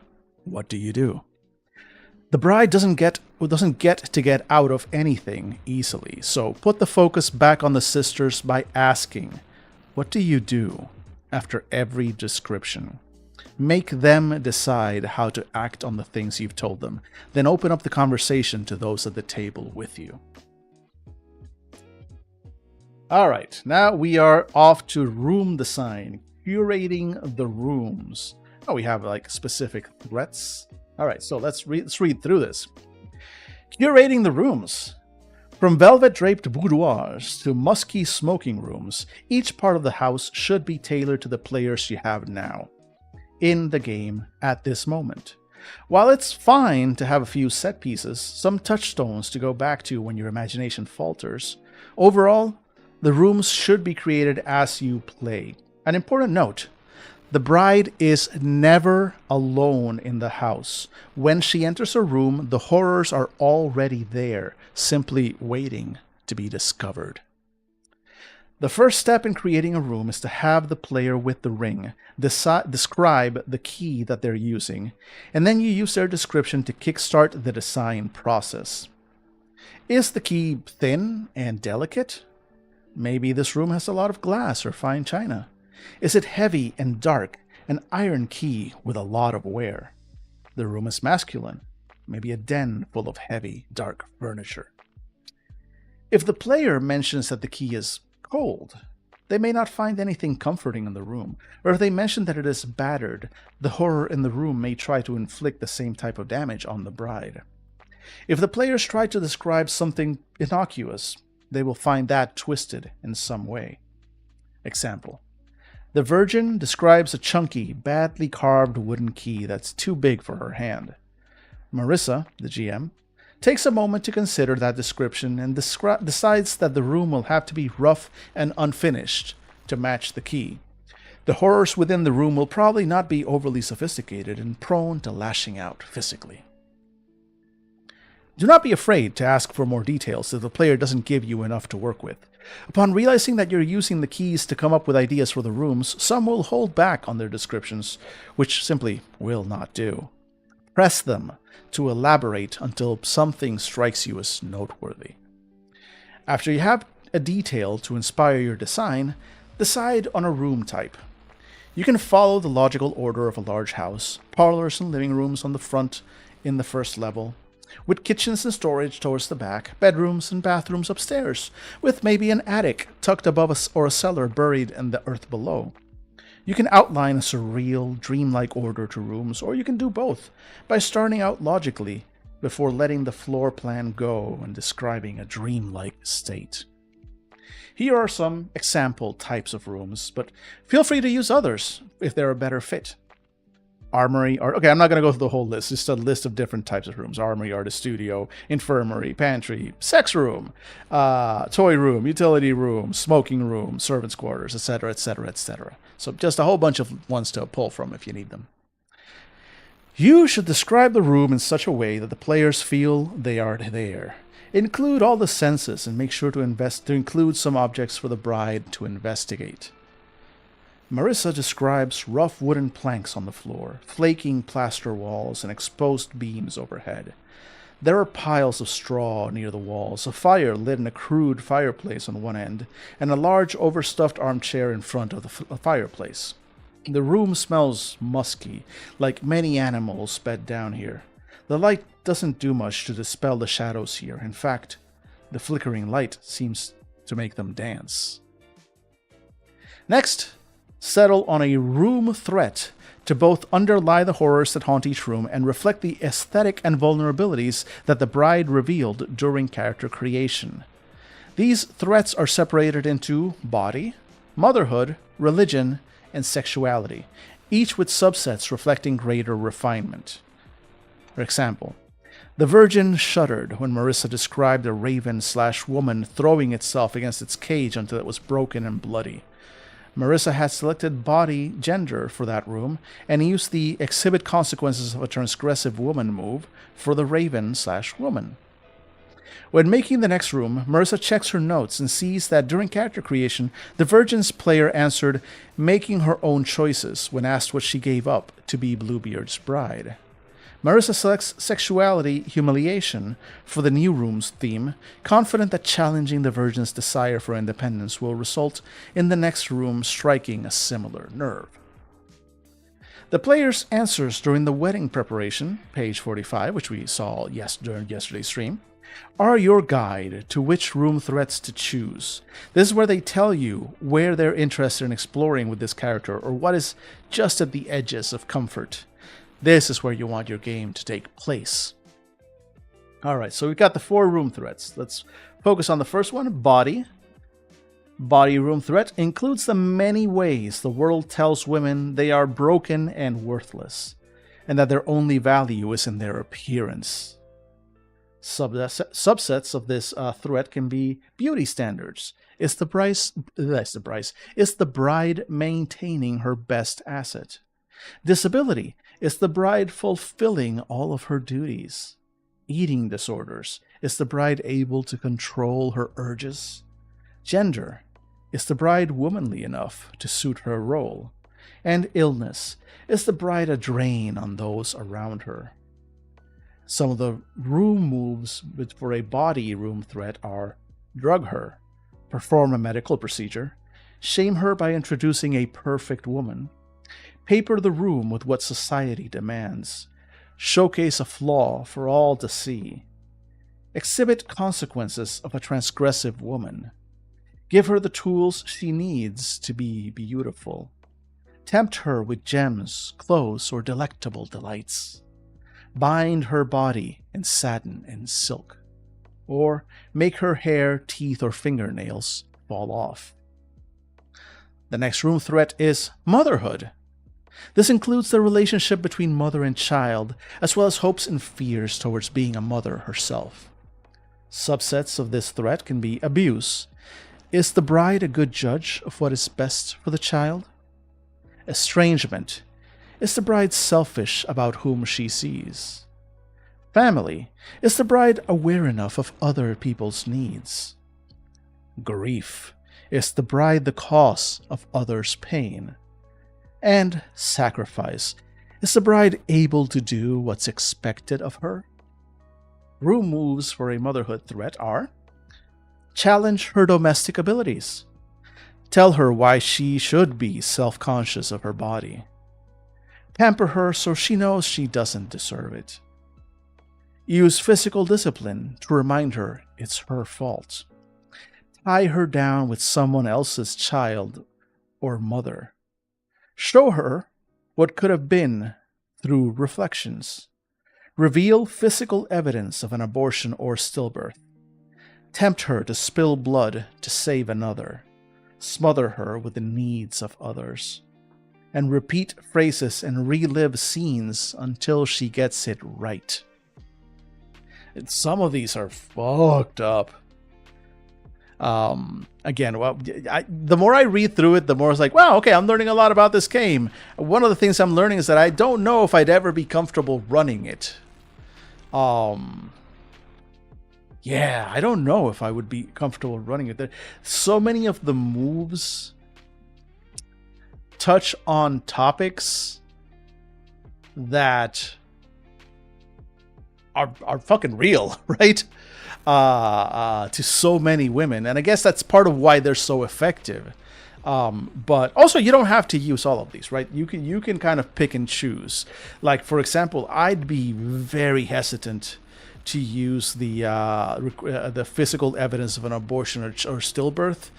S2: what do? The bride doesn't get to get out of anything easily, so put the focus back on the sisters by asking, what do you do after every description? Make them decide how to act on the things you've told them, then open up the conversation to those at the table with you. All right, now we are off to room design, curating the rooms. Oh, we have like specific threats. All right, so let's read through this. Curating the rooms. From velvet-draped boudoirs to musky smoking rooms, each part of the house should be tailored to the players you have now, in the game at this moment. While it's fine to have a few set pieces, some touchstones to go back to when your imagination falters, overall, the rooms should be created as you play. An important note: the bride is never alone in the house. When she enters a room, the horrors are already there, simply waiting to be discovered. The first step in creating a room is to have the player with the ring describe the key that they're using, and then you use their description to kickstart the design process. Is the key thin and delicate? Maybe this room has a lot of glass or fine china. Is it heavy and dark, an iron key with a lot of wear? The room is masculine, maybe a den full of heavy, dark furniture. If the player mentions that the key is cold, they may not find anything comforting in the room, or if they mention that it is battered, the horror in the room may try to inflict the same type of damage on the bride. If the players try to describe something innocuous, they will find that twisted in some way. Example: the Virgin describes a chunky, badly carved wooden key that's too big for her hand. Marissa, the GM, takes a moment to consider that description and decides that the room will have to be rough and unfinished to match the key. The horrors within the room will probably not be overly sophisticated and prone to lashing out physically. Do not be afraid to ask for more details if the player doesn't give you enough to work with. Upon realizing that you're using the keys to come up with ideas for the rooms, some will hold back on their descriptions, which simply will not do. Press them to elaborate until something strikes you as noteworthy. After you have a detail to inspire your design, decide on a room type. You can follow the logical order of a large house: parlors and living rooms on the front in the first level, with kitchens and storage towards the back, bedrooms and bathrooms upstairs, with maybe an attic tucked above us or a cellar buried in the earth below. You can outline a surreal, dreamlike order to rooms, or you can do both by starting out logically before letting the floor plan go and describing a dreamlike state. Here are some example types of rooms, but feel free to use others if they're a better fit. Armory, okay, I'm not going to go through the whole list. It's just a list of different types of rooms: armory, artist studio, infirmary, pantry, sex room, toy room, utility room, smoking room, servants' quarters, etc., etc., etc. So just a whole bunch of ones to pull from if you need them. You should describe the room in such a way that the players feel they are there. Include all the senses and make sure to include some objects for the bride to investigate. Marissa describes rough wooden planks on the floor, flaking plaster walls, and exposed beams overhead. There are piles of straw near the walls, a fire lit in a crude fireplace on one end, and a large overstuffed armchair in front of the fireplace. The room smells musky, like many animals bed down here. The light doesn't do much to dispel the shadows here. In fact, the flickering light seems to make them dance. Next, settle on a room threat to both underlie the horrors that haunt each room and reflect the aesthetic and vulnerabilities that the bride revealed during character creation. These threats are separated into body, motherhood, religion, and sexuality, each with subsets reflecting greater refinement. For example, the Virgin shuddered when Marissa described a raven/woman throwing itself against its cage until it was broken and bloody. Marissa had selected body gender for that room and used the exhibit consequences of a transgressive woman move for the raven/woman. When making the next room, Marissa checks her notes and sees that during character creation, the Virgin's player answered making her own choices when asked what she gave up to be Bluebeard's bride. Marissa selects sexuality humiliation for the new room's theme, confident that challenging the Virgin's desire for independence will result in the next room striking a similar nerve. The player's answers during the wedding preparation, page 45, which we saw during yesterday's stream, are your guide to which room threats to choose. This is where they tell you where they're interested in exploring with this character or what is just at the edges of comfort. This is where you want your game to take place. All right, so we've got the 4 room threats. Let's focus on the first one, body. Body room threat includes the many ways the world tells women they are broken and worthless, and that their only value is in their appearance. Subsets of this threat can be beauty standards. Is the bride maintaining her best asset? Disability. Is the bride fulfilling all of her duties? Eating disorders. Is the bride able to control her urges? Gender. Is the bride womanly enough to suit her role? And illness. Is the bride a drain on those around her? Some of the room moves for a body room threat are drug her, perform a medical procedure, shame her by introducing a perfect woman, paper the room with what society demands, showcase a flaw for all to see, exhibit consequences of a transgressive woman, give her the tools she needs to be beautiful, tempt her with gems, clothes, or delectable delights, bind her body in satin and silk, or make her hair, teeth, or fingernails fall off. The next room threat is motherhood. This includes the relationship between mother and child, as well as hopes and fears towards being a mother herself. Subsets of this threat can be abuse. Is the bride a good judge of what is best for the child? Estrangement. Is the bride selfish about whom she sees? Family. Is the bride aware enough of other people's needs? Grief. Is the bride the cause of others' pain? And sacrifice. Is the bride able to do what's expected of her? Room moves for a motherhood threat are: challenge her domestic abilities. Tell her why she should be self-conscious of her body. Pamper her so she knows she doesn't deserve it. Use physical discipline to remind her it's her fault. Tie her down with someone else's child or mother. Show her what could have been through reflections. Reveal physical evidence of an abortion or stillbirth. Tempt her to spill blood to save another. Smother her with the needs of others. And repeat phrases and relive scenes until she gets it right. And some of these are fucked up. Again, well, the more I read through it, the more it's like, wow, okay, I'm learning a lot about this game. One of the things I'm learning is that I don't know if I'd ever be comfortable running it. Yeah, I don't know if I would be comfortable running it. So many of the moves touch on topics that are fucking real, right? To so many women, and I guess that's part of why they're so effective. But also, you don't have to use all of these, right? You can kind of pick and choose. Like, for example, I'd be very hesitant to use the physical evidence of an abortion or stillbirth,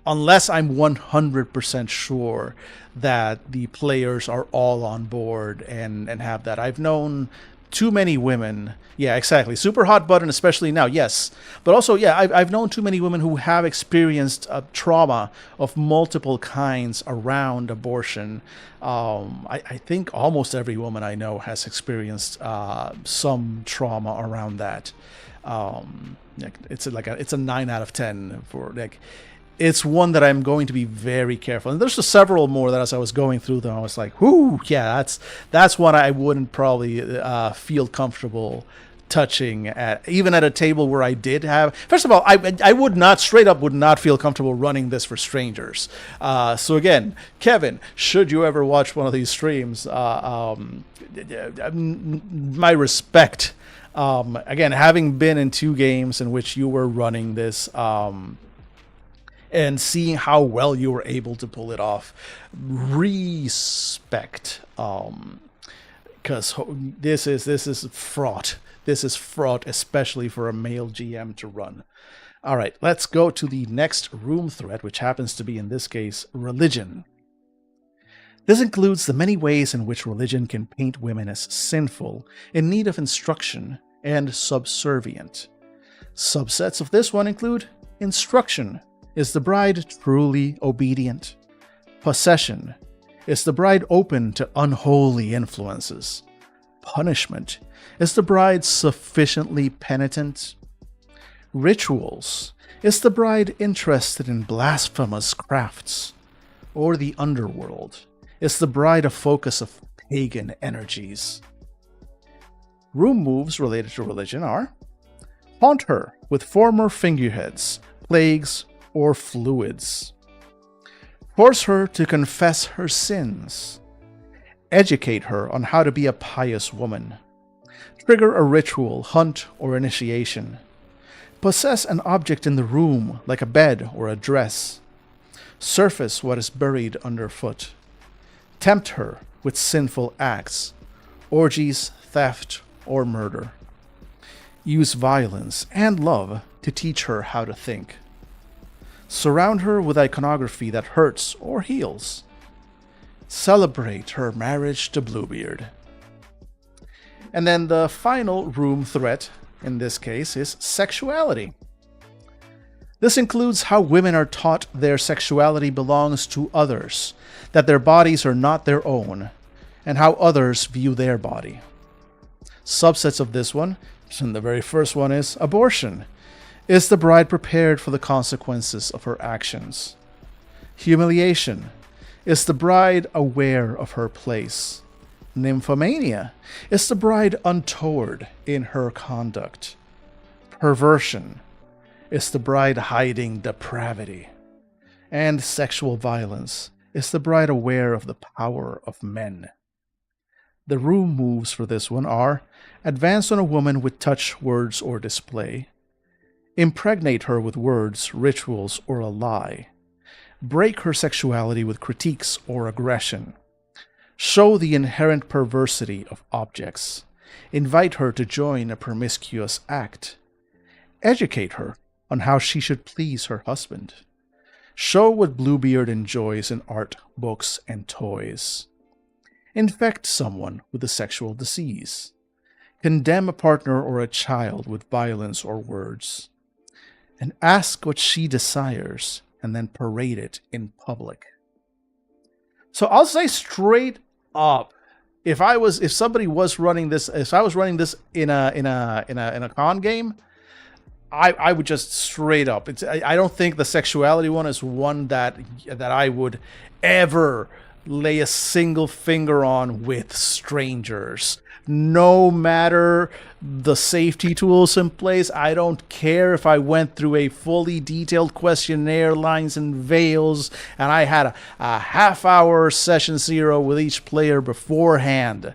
S2: unless I'm 100% sure that the players are all on board and have that. I've known too many women. Yeah, exactly. Super hot button, especially now. Yes. But also, yeah, I've known too many women who have experienced trauma of multiple kinds around abortion. I think almost every woman I know has experienced some trauma around that. It's a 9 out of 10 for like. It's one that I'm going to be very careful. And there's just several more that as I was going through them, I was like, whoo, yeah, that's one I wouldn't probably feel comfortable touching even at a table where I did have. First of all, I would not feel comfortable running this for strangers. So again, Kevin, should you ever watch one of these streams, my respect. Again, having been in 2 games in which you were running this, and seeing how well you were able to pull it off, respect. Because this is fraught. This is fraught, especially for a male GM to run. All right, let's go to the next room threat, which happens to be, in this case, religion. This includes the many ways in which religion can paint women as sinful, in need of instruction, and subservient. Subsets of this one include instruction. Is the bride truly obedient? Possession. Is the bride open to unholy influences? Punishment. Is the bride sufficiently penitent? Rituals. Is the bride interested in blasphemous crafts? Or the underworld? Is the bride a focus of pagan energies? Room moves related to religion are: haunt her with former figureheads, plagues, or fluids. Force her to confess her sins. Educate her on how to be a pious woman. Trigger a ritual, hunt, or initiation. Possess an object in the room, like a bed or a dress. Surface what is buried underfoot. Tempt her with sinful acts, orgies, theft, or murder. Use violence and love to teach her how to think. Surround her with iconography that hurts or heals. Celebrate her marriage to Bluebeard. And then the final room threat, in this case, is sexuality. This includes how women are taught their sexuality belongs to others, that their bodies are not their own, and how others view their body. Subsets of this one, and the very first one is abortion. Is the bride prepared for the consequences of her actions? Humiliation. Is the bride aware of her place? Nymphomania. Is the bride untoward in her conduct? Perversion. Is the bride hiding depravity? And sexual violence. Is the bride aware of the power of men? The room moves for this one are: advance on a woman with touch, words, or display. Impregnate her with words, rituals, or a lie. Break her sexuality with critiques or aggression. Show the inherent perversity of objects. Invite her to join a promiscuous act. Educate her on how she should please her husband. Show what Bluebeard enjoys in art, books, and toys. Infect someone with a sexual disease. Condemn a partner or a child with violence or words. And ask what she desires, and then parade it in public. So I'll say straight up, if I was running this in a con game, I would just straight up. I don't think the sexuality one is one that I would ever lay a single finger on with strangers. No matter the safety tools in place, I don't care if I went through a fully detailed questionnaire, lines and veils, and I had a half-hour session 0 with each player beforehand.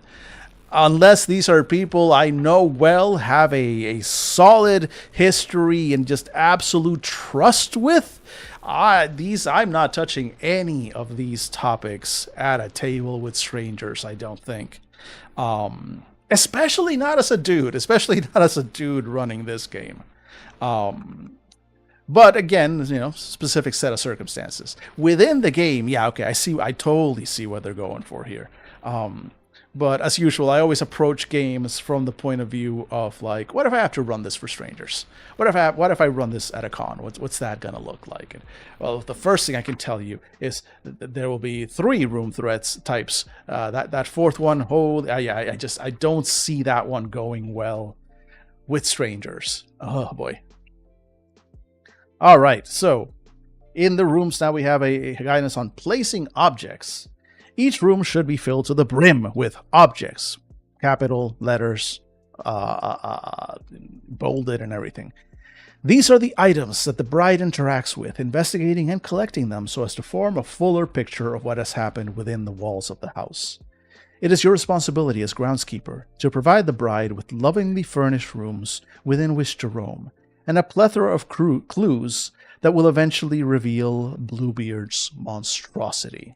S2: Unless these are people I know well, have a solid history and just absolute trust with, I'm not touching any of these topics at a table with strangers, I don't think. Especially not as a dude running this game. But again, specific set of circumstances. Within the game, yeah, okay, I totally see what they're going for here. But as usual, I always approach games from the point of view of like, what if I have to run this for strangers? What if I run this at a con? What's that gonna look like? And, well, the first thing I can tell you is that there will be 3 room threats types. That fourth one, I don't see that one going well with strangers. Oh boy. All right, so in the rooms now we have a guidance on placing objects. Each room should be filled to the brim with objects, capital letters, bolded and everything. These are the items that the bride interacts with, investigating and collecting them so as to form a fuller picture of what has happened within the walls of the house. It is your responsibility as groundskeeper to provide the bride with lovingly furnished rooms within which to roam, and a plethora of clues that will eventually reveal Bluebeard's monstrosity.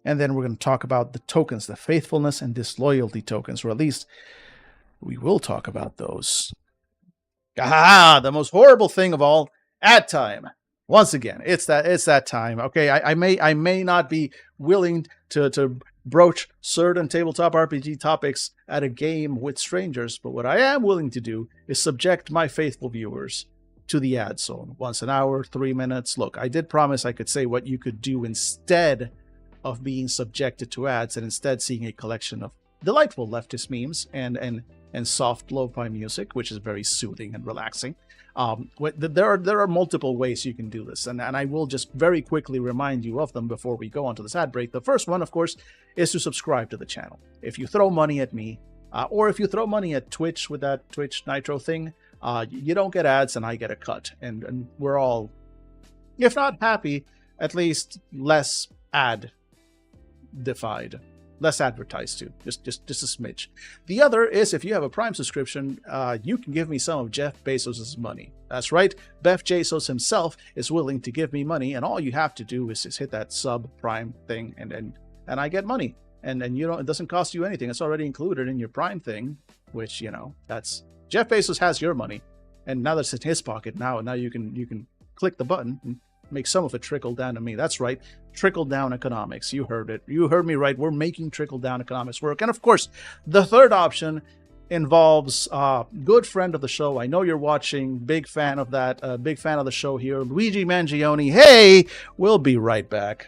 S2: And then we're going to talk about the tokens, the faithfulness and disloyalty tokens, or at least we will talk about those. The most horrible thing of all, ad time. Once again, it's that time. Okay, I may not be willing to broach certain tabletop RPG topics at a game with strangers, but what I am willing to do is subject my faithful viewers to the ad zone once an hour, 3 minutes. Look, I did promise I could say what you could do instead of being subjected to ads, and instead seeing a collection of delightful leftist memes and soft lo-fi music, which is very soothing and relaxing. There are multiple ways you can do this, and I will just very quickly remind you of them before we go on to this ad break. The first one, of course, is to subscribe to the channel. If you throw money at me, or if you throw money at Twitch with that Twitch Nitro thing, you don't get ads and I get a cut, and we're all, if not happy, at least less ad-defied. Less advertised to, just a smidge. The other is, if you have a Prime subscription, you can give me some of Jeff Bezos' money. That's right, Beth Bezos himself is willing to give me money, and all you have to do is just hit that sub Prime thing, and I get money, and you don't. It doesn't cost you anything. It's already included in your Prime thing, which, you know, that's Jeff Bezos has your money, and now that's in his pocket. Now you can click the button and make some of it trickle down to me. That's right, trickle down economics. You heard it. You heard me right. We're making trickle down economics work. And of course, the third option involves a good friend of the show. I know you're watching. Big fan of that. Big fan of the show here, Luigi Mangione. Hey, we'll be right back.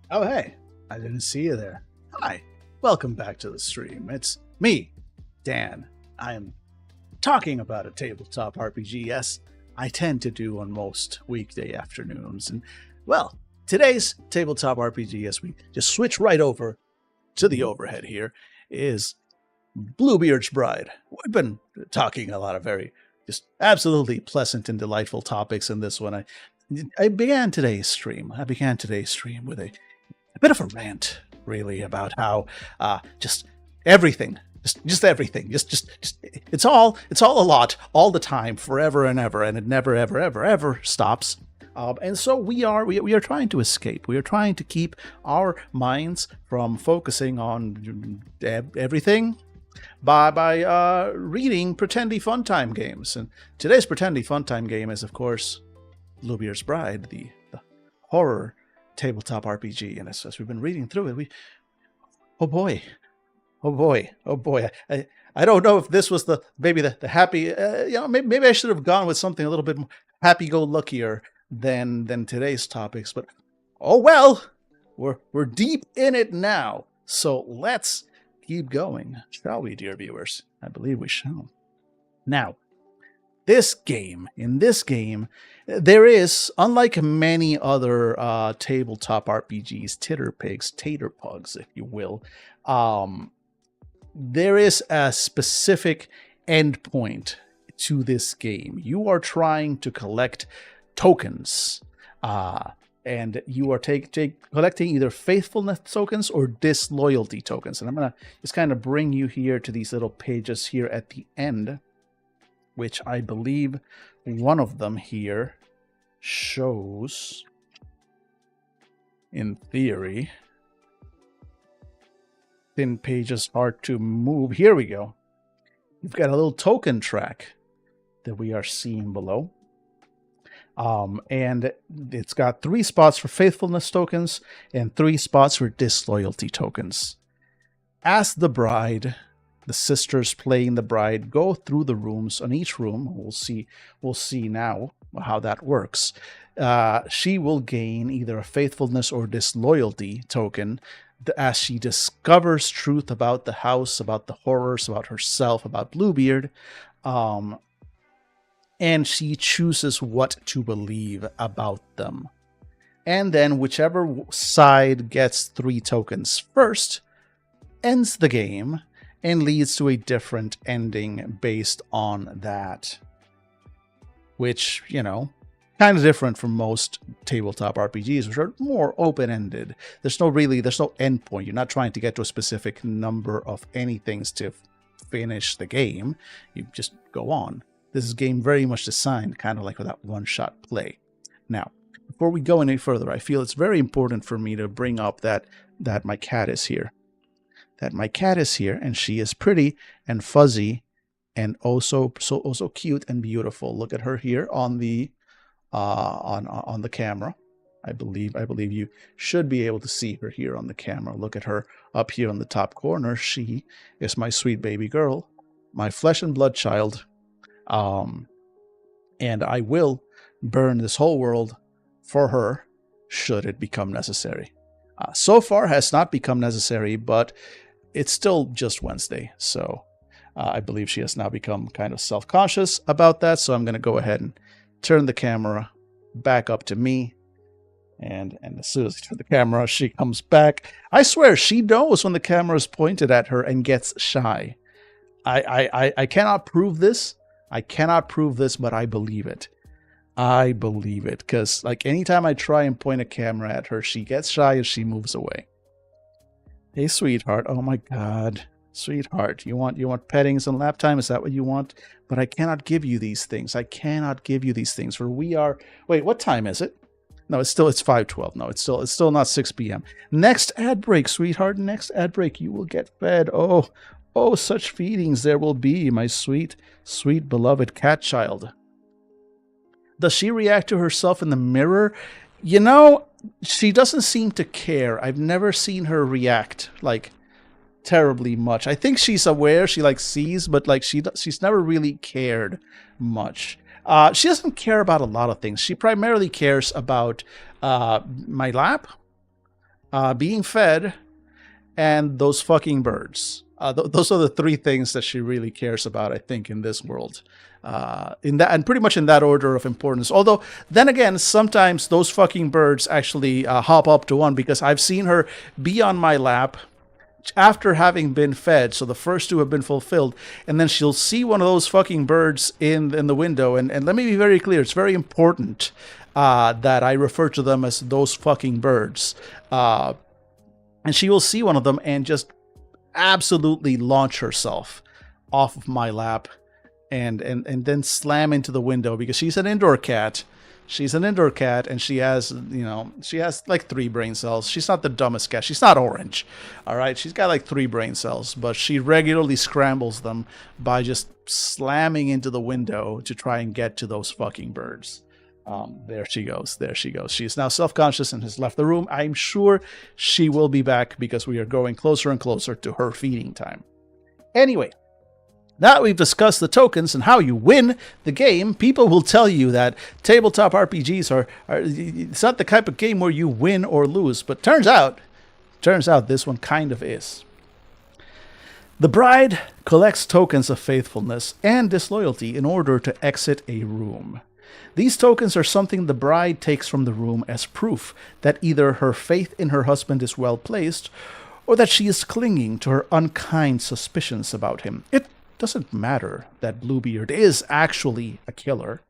S2: Oh, hey, I didn't see you there. Hi, welcome back to the stream. It's me, Dan. I am talking about a tabletop RPG, yes, I tend to do on most weekday afternoons. And, well, today's tabletop RPG, as we just switch right over to the overhead here, is Bluebeard's Bride. We've been talking a lot of very, just absolutely pleasant and delightful topics in this one. I began today's stream with a bit of a rant, really, about how just everything, just everything, just it's all a lot, all the time, forever and ever, and it never, ever, ever, ever stops. And so we are trying to escape. We are trying to keep our minds from focusing on everything by reading Pretendy Funtime games. And today's Pretendy Funtime game is, of course, Bluebeard's Bride, the horror tabletop RPG. And as we've been reading through it, oh boy. I don't know if this was the happy, maybe I should have gone with something a little bit more happy-go-luckier than today's topics, but oh well, we're deep in it now. So let's keep going, shall we, dear viewers? I believe we shall. Now, in this game, there is, unlike many other tabletop RPGs, taterpugs, if you will, there is a specific endpoint to this game. You are trying to collect tokens, and you are collecting either faithfulness tokens or disloyalty tokens. And I'm going to just kind of bring you here to these little pages here at the end, which I believe one of them here shows, in theory, thin pages hard to move. Here we go. You've got a little token track that we are seeing below. And it's got 3 spots for faithfulness tokens and 3 spots for disloyalty tokens. As the bride, the sisters playing the bride go through the rooms. On each room, we'll see now how that works. She will gain either a faithfulness or disloyalty token as she discovers truth about the house, about the horrors, about herself, about Bluebeard. And she chooses what to believe about them. And then whichever side gets 3 tokens first ends the game and leads to a different ending based on that. Which, kind of different from most tabletop RPGs, which are more open-ended. There's no end point. You're not trying to get to a specific number of anythings to finish the game. You just go on. This is a game very much designed kind of like that one-shot play. Now, before we go any further, I feel it's very important for me to bring up that my cat is here. And she is pretty and fuzzy and also cute and beautiful. Look at her here on the camera. I believe you should be able to see her here on the camera. Look at her up here on the top corner. She is my sweet baby girl, my flesh and blood child. And I will burn this whole world for her should it become necessary. So far has not become necessary, but it's still just Wednesday. So I believe she has now become kind of self-conscious about that. So I'm going to go ahead and turn the camera back up to me. And as soon as I turn the camera, she comes back. I swear she knows when the camera is pointed at her and gets shy. I cannot prove this. But I believe it. Because anytime I try and point a camera at her, she gets shy and she moves away. Hey, sweetheart. Oh my God. Sweetheart, you want pettings and lap time? Is that what you want? But I cannot give you these things. For we are... Wait, what time is it? No, it's 5:12. No, it's still not 6 p.m. Next ad break, sweetheart. Next ad break. You will get fed. Oh, such feedings there will be, my sweet, sweet beloved cat child. Does she react to herself in the mirror? She doesn't seem to care. I've never seen her react terribly much. I think she's aware, she sees, but she's never really cared much. She doesn't care about a lot of things. She primarily cares about my lap being fed, and those fucking birds. Those are the three things that she really cares about, I think, in this world. In that, and pretty much in that order of importance. Although, then again, sometimes those fucking birds actually hop up to one, because I've seen her be on my lap after having been fed, so the first two have been fulfilled, and then she'll see one of those fucking birds in the window, and let me be very clear, it's very important that I refer to them as those fucking birds. And she will see one of them and just absolutely launch herself off of my lap and then slam into the window, because she's an indoor cat. She's an indoor cat, and she has like 3 brain cells. She's not the dumbest cat. She's not orange, all right? She's got like 3 brain cells, but she regularly scrambles them by just slamming into the window to try and get to those fucking birds. There she goes. There she goes. She is now self-conscious and has left the room. I'm sure she will be back, because we are going closer and closer to her feeding time. Anyway, now that we've discussed the tokens and how you win the game, people will tell you that tabletop RPGs are it's not the type of game where you win or lose, but turns out this one kind of is. The bride collects tokens of faithfulness and disloyalty in order to exit a room. These tokens are something the bride takes from the room as proof that either her faith in her husband is well placed, or that she is clinging to her unkind suspicions about him. It doesn't matter that Bluebeard is actually a killer.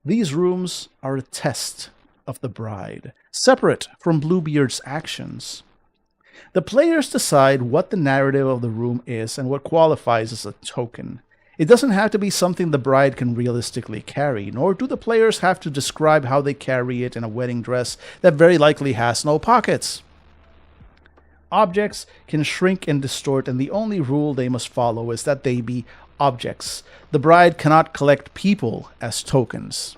S2: These rooms are a test of the bride, separate from Bluebeard's actions. The players decide what the narrative of the room is and what qualifies as a token. It doesn't have to be something the bride can realistically carry, nor do the players have to describe how they carry it in a wedding dress that very likely has no pockets. Objects can shrink and distort, and the only rule they must follow is that they be objects. The bride cannot collect people as tokens.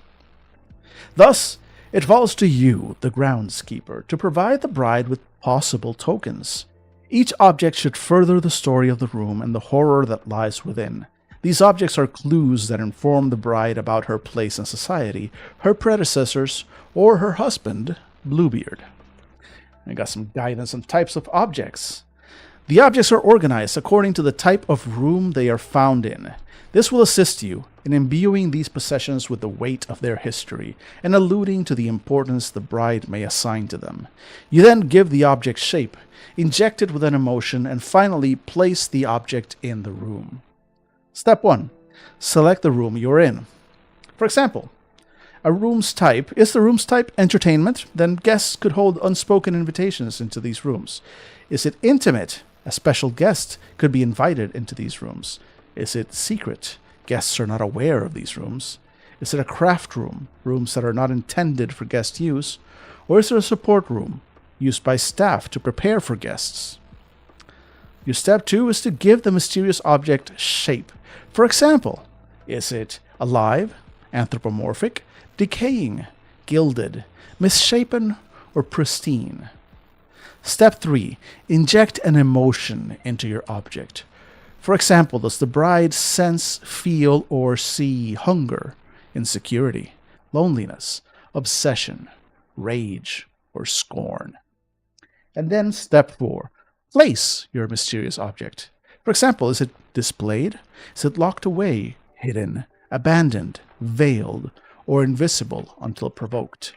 S2: Thus, it falls to you, the Groundskeeper, to provide the bride with possible tokens. Each object should further the story of the room and the horror that lies within. These objects are clues that inform the bride about her place in society, her predecessors, or her husband, Bluebeard. I got some guidance on types of objects. The objects are organized according to the type of room they are found in. This will assist you in imbuing these possessions with the weight of their history and alluding to the importance the bride may assign to them. You then give the object shape, inject it with an emotion, and finally place the object in the room. Step 1. Select the room you're in. For example, is the room's type entertainment? Then guests could hold unspoken invitations into these rooms. Is it intimate? A special guest could be invited into these rooms. Is it secret? Guests are not aware of these rooms. Is it a craft room? Rooms that are not intended for guest use. Or is it a support room, used by staff to prepare for guests? Your step 2 is to give the mysterious object shape. For example, is it alive, anthropomorphic, decaying, gilded, misshapen, or pristine? Step 3. Inject an emotion into your object. For example, does the bride sense, feel, or see hunger, insecurity, loneliness, obsession, rage, or scorn? And then step 4. Place your mysterious object. For example, is it displayed? Is it locked away, hidden, abandoned, veiled, or invisible until provoked?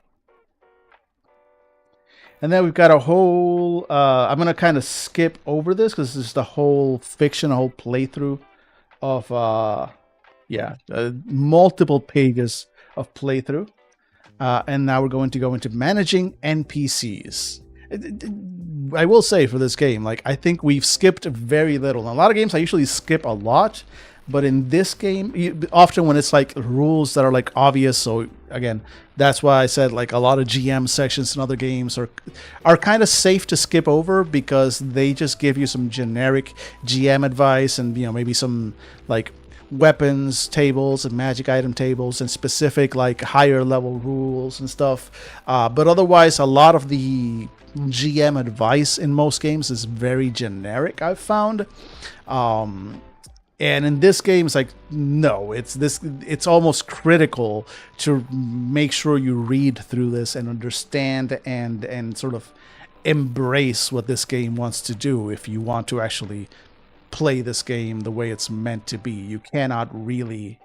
S2: And then we've got a whole... I'm going to kind of skip over this because this is the whole fiction, a whole playthrough of... multiple pages of playthrough. And now we're going to go into managing NPCs. I will say for this game, like, I think we've skipped very little. In a lot of games, I usually skip a lot. But in this game, often when it's like rules that are like obvious, so again, that's why I said like a lot of GM sections in other games are kind of safe to skip over because they just give you some generic GM advice and, you know, maybe some like weapons tables and magic item tables and specific like higher level rules and stuff. But otherwise, a lot of the GM advice in most games is very generic, I've found. And in this game, it's like, no, it's almost critical to make sure you read through this and understand and sort of embrace what this game wants to do if you want to actually play this game the way it's meant to be. You cannot really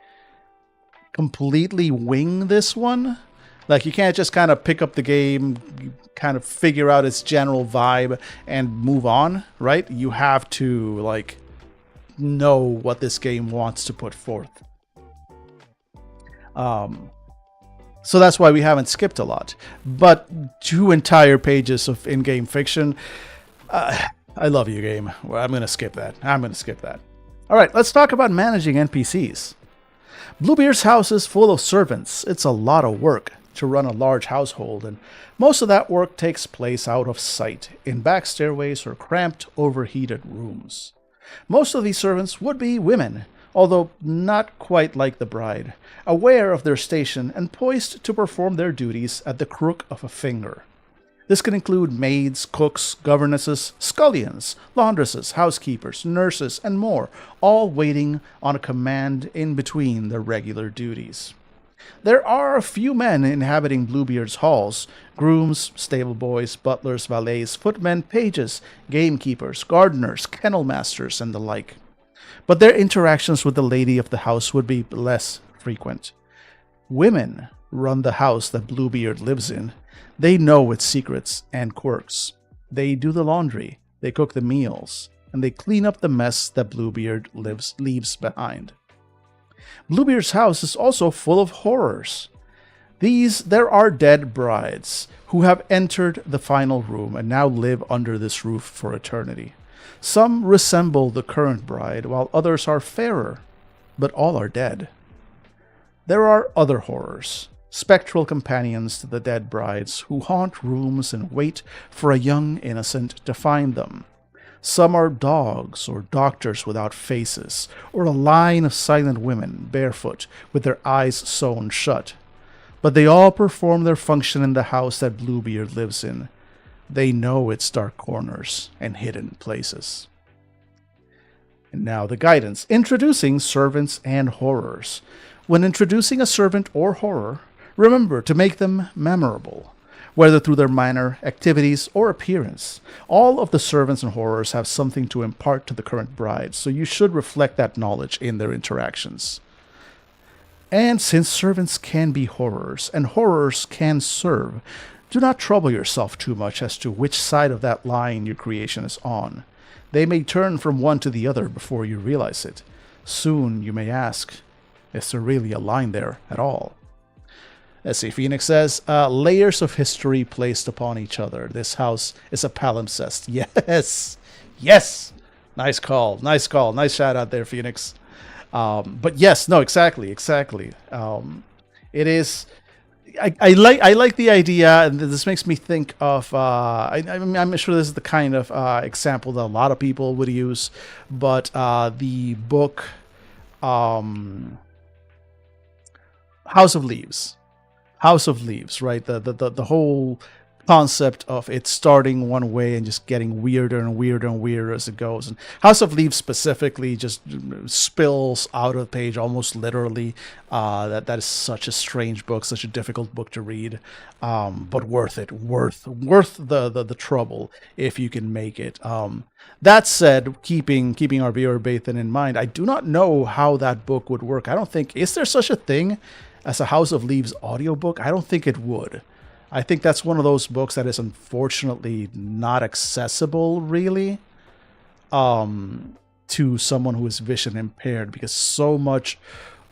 S2: completely wing this one. Like, you can't just kind of pick up the game, kind of figure out its general vibe and move on, right? You have to, like, know what this game wants to put forth. So that's why we haven't skipped a lot. But 2 entire pages of in-game fiction, I love you, game. Well, I'm going to skip that. All right, let's talk about managing NPCs. Bluebeard's house is full of servants. It's a lot of work to run a large household, and most of that work takes place out of sight, in back stairways or cramped, overheated rooms. Most of these servants would be women, although not quite like the bride, aware of their station and poised to perform their duties at the crook of a finger. This can include maids, cooks, governesses, scullions, laundresses, housekeepers, nurses, and more, all waiting on a command in between their regular duties. There are a few men inhabiting Bluebeard's halls: grooms, stable boys, butlers, valets, footmen, pages, gamekeepers, gardeners, kennel masters, and the like. But their interactions with the lady of the house would be less frequent. Women run the house that Bluebeard lives in. They know its secrets and quirks. They do the laundry, they cook the meals, and they clean up the mess that Bluebeard leaves behind. Bluebeard's house is also full of horrors. There are dead brides who have entered the final room and now live under this roof for eternity. Some resemble the current bride, while others are fairer, but all are dead. There are other horrors, spectral companions to the dead brides who haunt rooms and wait for a young innocent to find them. Some are dogs or doctors without faces, or a line of silent women barefoot with their eyes sewn shut. But they all perform their function in the house that Bluebeard lives in. They know its dark corners and hidden places. And now the guidance. Introducing servants and horrors. When introducing a servant or horror, remember to make them memorable, whether through their minor activities or appearance. All of the servants and horrors have something to impart to the current bride, so you should reflect that knowledge in their interactions. And since servants can be horrors, and horrors can serve, do not trouble yourself too much as to which side of that line your creation is on. They may turn from one to the other before you realize it. Soon you may ask, is there really a line there at all? Let's see, Phoenix says, layers of history placed upon each other. This house is a palimpsest. Yes! Yes! Nice call. Nice shout out there, Phoenix. But yes, no, exactly. It is... I like the idea, and this makes me think of... I'm sure this is the kind of example that a lot of people would use, but the book House of Leaves. House of Leaves, right? The whole concept of it starting one way and just getting weirder and weirder and weirder as it goes. And House of Leaves specifically just spills out of the page almost literally. That is such a strange book, such a difficult book to read, but worth it. Worth the trouble if you can make it. That said, keeping our viewer Bathan in mind, I do not know how that book would work. I don't think... Is there such a thing as a House of Leaves audiobook? I don't think it would. I think that's one of those books that is unfortunately not accessible, really, to someone who is vision impaired, because so much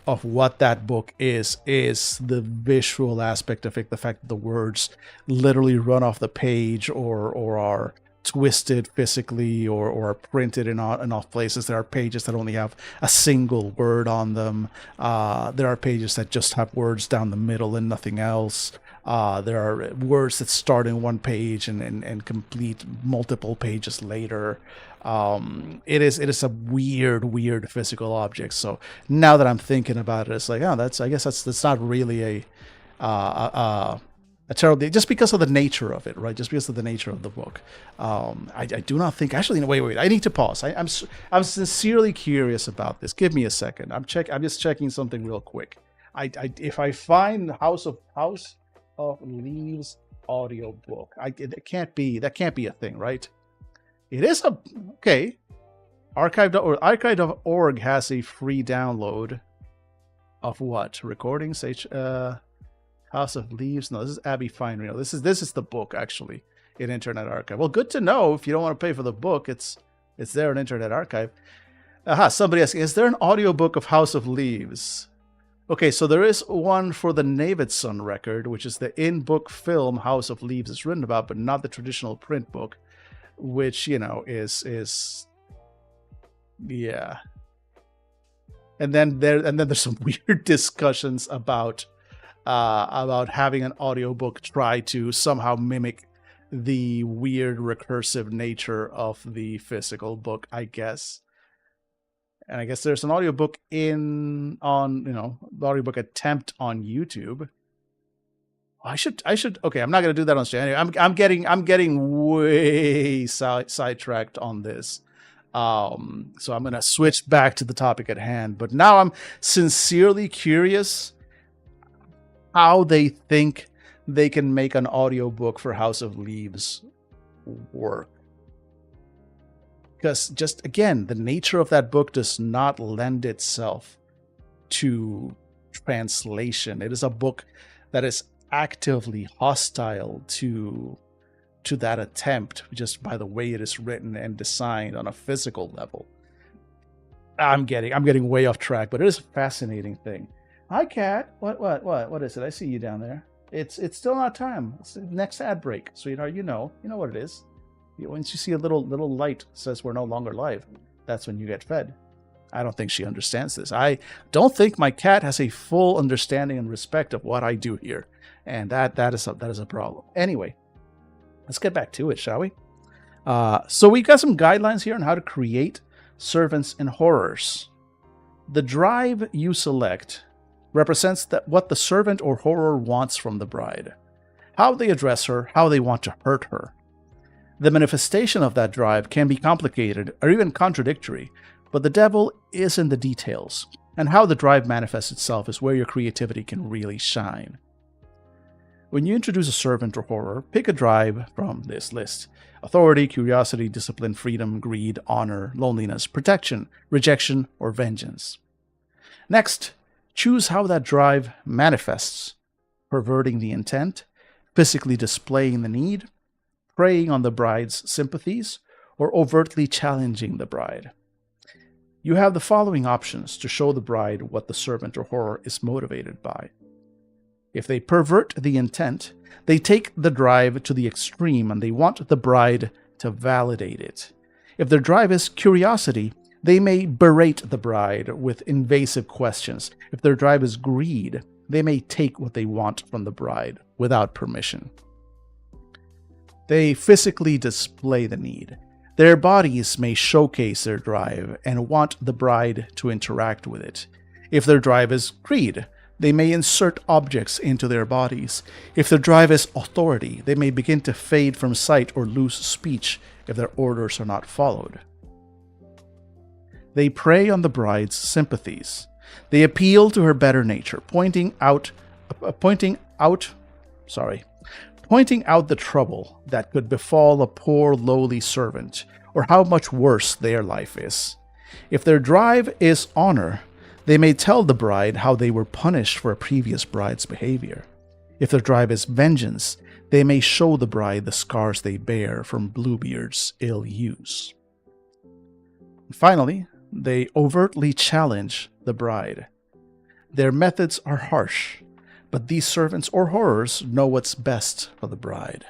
S2: of what that book is the visual aspect of it, the fact that the words literally run off the page or are twisted physically or are printed in off places. There are pages that only have a single word on them. There are pages that just have words down the middle and nothing else. There are words that start in one page and complete multiple pages later. It is a weird physical object. So now that I'm thinking about it, it's like, I guess that's not really a terrible, just because of the nature of it, right? Just because of the nature of the book. I do not think... Actually, no, wait. I need to pause. I'm sincerely curious about this. Give me a second. I'm just checking something real quick. If I find House of Leaves audiobook. It can't be, that can't be a thing, right? It is a, okay. Archive.org has a free download of what? Recordings, House of Leaves. No, this is Abby Fine Reno. This is the book, actually, in Internet Archive. Well, good to know. If you don't want to pay for the book, it's there in Internet Archive. Somebody asking, is there an audiobook of House of Leaves? Okay, so there is one for the Navidson record, which is the in-book film House of Leaves is written about, but not the traditional print book, which, you know, is yeah. And then there's some weird discussions about having an audiobook try to somehow mimic the weird recursive nature of the physical book, I guess. And I guess there's an audiobook the audiobook attempt on YouTube. I should. Okay, I'm not going to do that on stream. Anyway, I'm getting way sidetracked on this. So I'm going to switch back to the topic at hand. But now I'm sincerely curious how they think they can make an audiobook for House of Leaves work. Because just, again, the nature of that book does not lend itself to translation. It is a book that is actively hostile to that attempt, just by the way it is written and designed on a physical level. I'm getting way off track, but it is a fascinating thing. Hi, Kat. What is it? I see you down there. It's still not time. It's the next ad break, sweetheart. You know what it is. Once you see a little light says we're no longer live, that's when you get fed. I don't think she understands this. I don't think my cat has a full understanding and respect of what I do here, and that is a problem. Anyway, let's get back to it, shall we? So we've got some guidelines here on how to create servants in horrors. The drive you select represents what the servant or horror wants from the bride, how they address her, how they want to hurt her. The manifestation of that drive can be complicated or even contradictory, but the devil is in the details, and how the drive manifests itself is where your creativity can really shine. When you introduce a servant or horror, pick a drive from this list: authority, curiosity, discipline, freedom, greed, honor, loneliness, protection, rejection, or vengeance. Next, choose how that drive manifests: perverting the intent, physically displaying the need, preying on the bride's sympathies, or overtly challenging the bride. You have the following options to show the bride what the servant or horror is motivated by. If they pervert the intent, they take the drive to the extreme and they want the bride to validate it. If their drive is curiosity, they may berate the bride with invasive questions. If their drive is greed, they may take what they want from the bride without permission. They physically display the need. Their bodies may showcase their drive and want the bride to interact with it. If their drive is greed, they may insert objects into their bodies. If their drive is authority, they may begin to fade from sight or lose speech if their orders are not followed. They prey on the bride's sympathies. They appeal to her better nature, pointing out the trouble that could befall a poor lowly servant, or how much worse their life is. If their drive is honor, they may tell the bride how they were punished for a previous bride's behavior. If their drive is vengeance, they may show the bride the scars they bear from Bluebeard's ill use. Finally, they overtly challenge the bride. Their methods are harsh, but these servants or horrors know what's best for the bride.